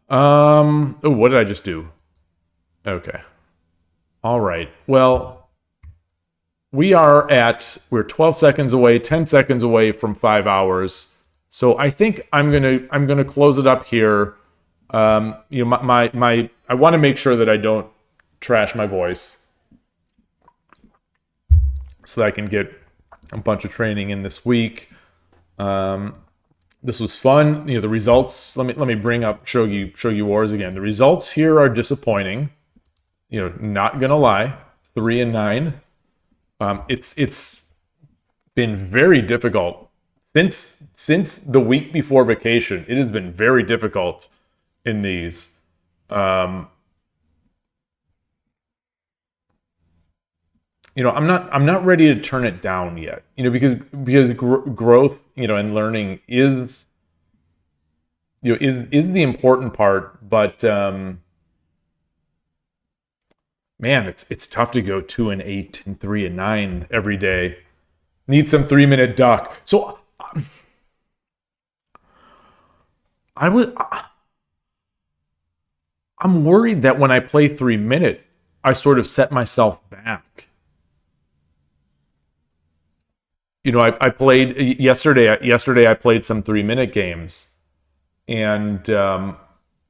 Oh, what did I just do? Okay. All right. Well, we're 12 seconds away, 10 seconds away from 5 hours. So I think I'm gonna close it up here. You know, I want to make sure that I don't trash my voice, so that I can get a bunch of training in this week. This was fun. You know, the results. Let me bring up Shogi Wars again. The results here are disappointing. You know, not gonna lie. 3 and 9. It's been very difficult since the week before vacation. It has been very difficult in these. You know, I'm not ready to turn it down yet. You know, because growth, you know, and learning is is the important part. But man, it's tough to go 2 and 8 and 3 and 9 every day. Need some 3-minute duck. So I'm worried that when I play 3-minute, I sort of set myself back. I played yesterday. Yesterday I played some 3-minute games, and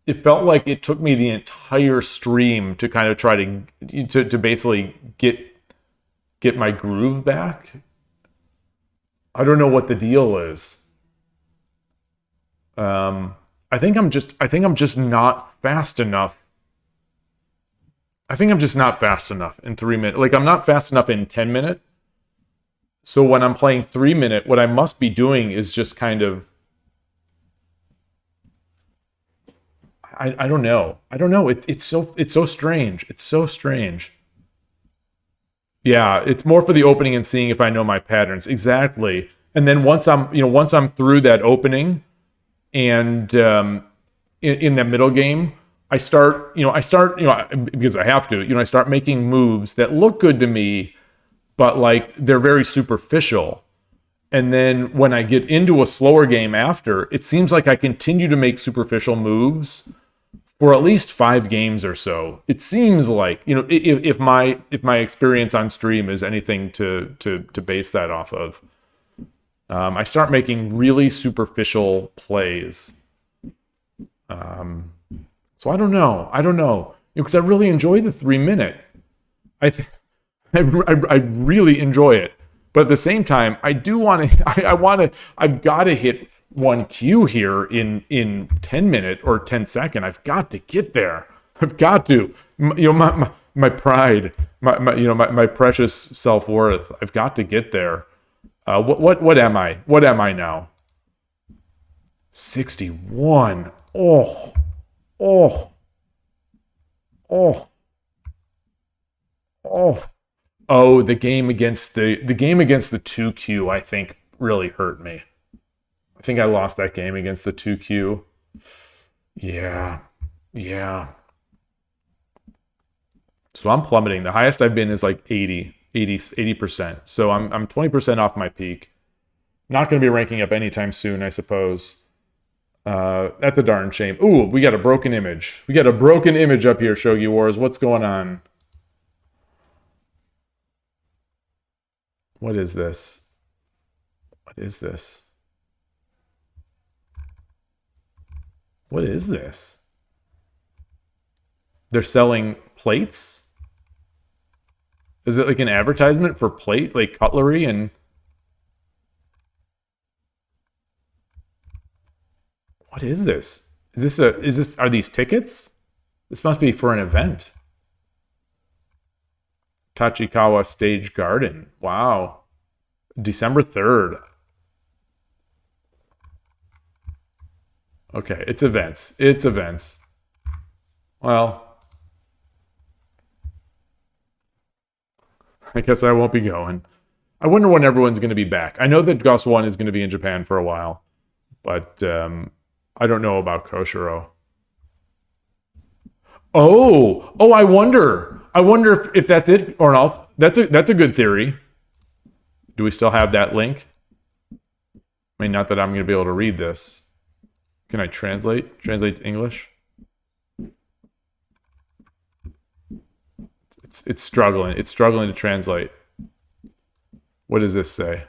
it felt like it took me the entire stream to kind of try to basically get my groove back. I don't know what the deal is. I think I'm just not fast enough. I think I'm just not fast enough in 3-minute. Like, I'm not fast enough in 10-minute. So when I'm playing 3-minute, what I must be doing is just kind of, I don't know. It's so strange. It's so strange. Yeah, it's more for the opening and seeing if I know my patterns. Exactly. And then once I'm through that opening and in that middle game, I start because I have to, I start making moves that look good to me, but like they're very superficial. And then when I get into a slower game after, it seems like I continue to make superficial moves for at least 5 games or so. It seems like, if my experience on stream is anything to base that off of, I start making really superficial plays. So I don't know, because I really enjoy the 3-minute. I really enjoy it, but at the same time, I do want to. I've got to hit 1Q here in 10-minute or 10-second. I've got to get there. I've got to. My pride, my precious self-worth. I've got to get there. What am I? What am I now? 61. Oh. Oh, the game against the 2Q, I think, really hurt me. I think I lost that game against the 2Q. Yeah. So I'm plummeting. The highest I've been is like 80%. So I'm 20% off my peak. Not going to be ranking up anytime soon, I suppose. That's a darn shame. Ooh, we got a broken image. We got a broken image up here, Shogi Wars. What's going on? What is this? What is this? What is this? They're selling plates? Is it like an advertisement for plate, like cutlery and... What is this? Are these tickets? This must be for an event. Tachikawa Stage Garden. Wow. December 3rd. Okay, it's events. Well, I guess I won't be going. I wonder when everyone's going to be back. I know that Gus 1 is going to be in Japan for a while, but I don't know about Koshiro. Oh, I wonder if that's it or not. That's a good theory. Do we still have that link? I mean, not that I'm going to be able to read this. Can I translate to English? It's struggling. It's struggling to translate. What does this say?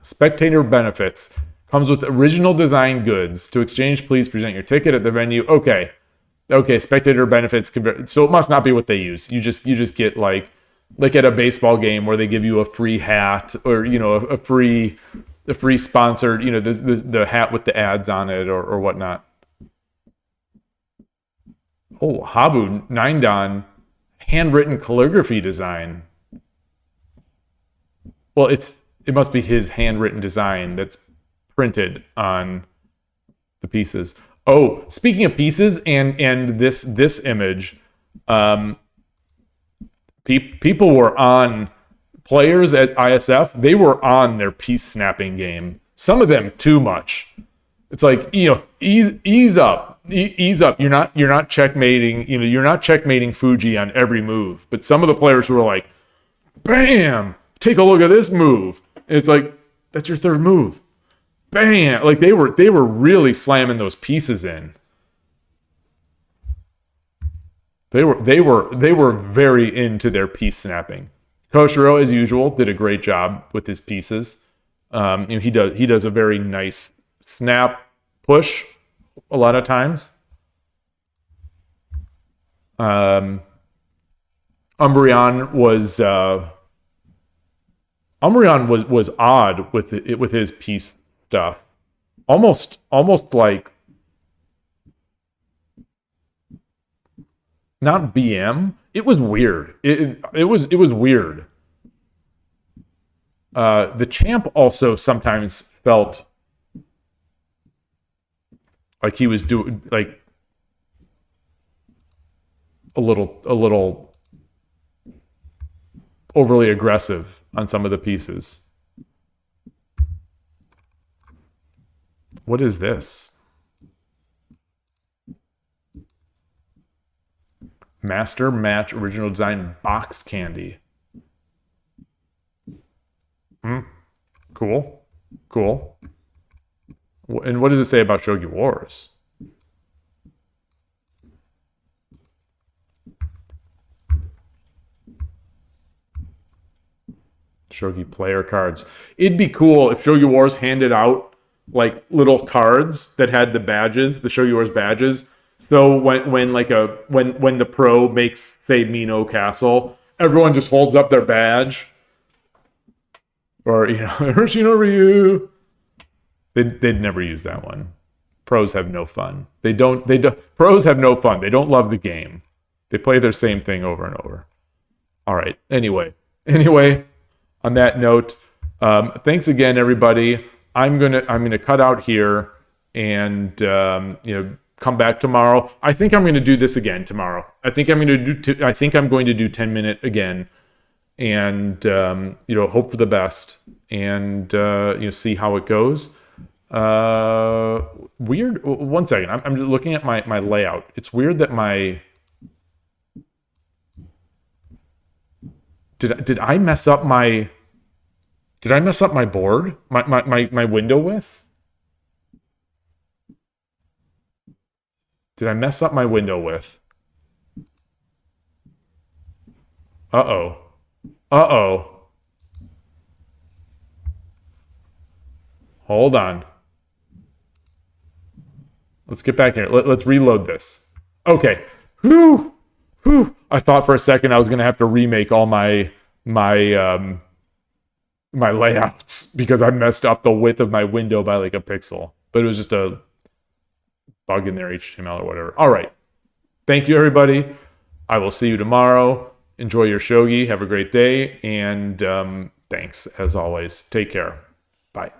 Spectator benefits. Comes with original design goods. To exchange, please present your ticket at the venue. Okay, spectator benefits. So it must not be what they use. You just get like at a baseball game where they give you a free hat or a free sponsored the hat with the ads on it or whatnot. Oh, Habu Nindan handwritten calligraphy design. Well, it must be his handwritten design that's printed on the pieces. Oh, speaking of pieces and this image, people were on players at ISF, they were on their piece snapping game. Some of them too much. It's like, ease up. Ease up. You're not checkmating, you're not checkmating Fuji on every move. But some of the players who are like, bam, take a look at this move. And it's like, that's your third move. Bam. Like they were really slamming those pieces in. They were very into their piece snapping. Koshiro, as usual, did a great job with his pieces. He does a very nice snap push a lot of times. Umbreon was odd with his piece stuff. Almost like not BM. It was weird. It was weird. The champ also sometimes felt like he was doing like a little overly aggressive on some of the pieces. What is this? Master Match Original Design Box Candy. Cool. And what does it say about Shogi Wars? Shogi player cards. It'd be cool if Shogi Wars handed out like little cards that had the badges, the Shogi Wars badges. So when the pro makes, say, Mino Castle, everyone just holds up their badge. Or, Hiroshino Ryu. They'd never use that one. Pros have no fun. Pros have no fun. They don't love the game. They play their same thing over and over. All right. Anyway, on that note, thanks again, everybody. I'm gonna cut out here and come back tomorrow. I think I'm gonna do this again tomorrow. I think I'm going to do 10-minute again, and hope for the best, and see how it goes. Weird. One second. I'm just looking at my layout. It's weird that did I mess up my board? My window width? Did I mess up my window width? Uh-oh. Hold on. Let's get back here. Let's reload this. Okay. Whew. I thought for a second I was going to have to remake all my layouts because I messed up the width of my window by like a pixel. But it was just a bug in their HTML or whatever. All right. Thank you, everybody. I will see you tomorrow. Enjoy your shogi. Have a great day. And thanks, as always. Take care. Bye.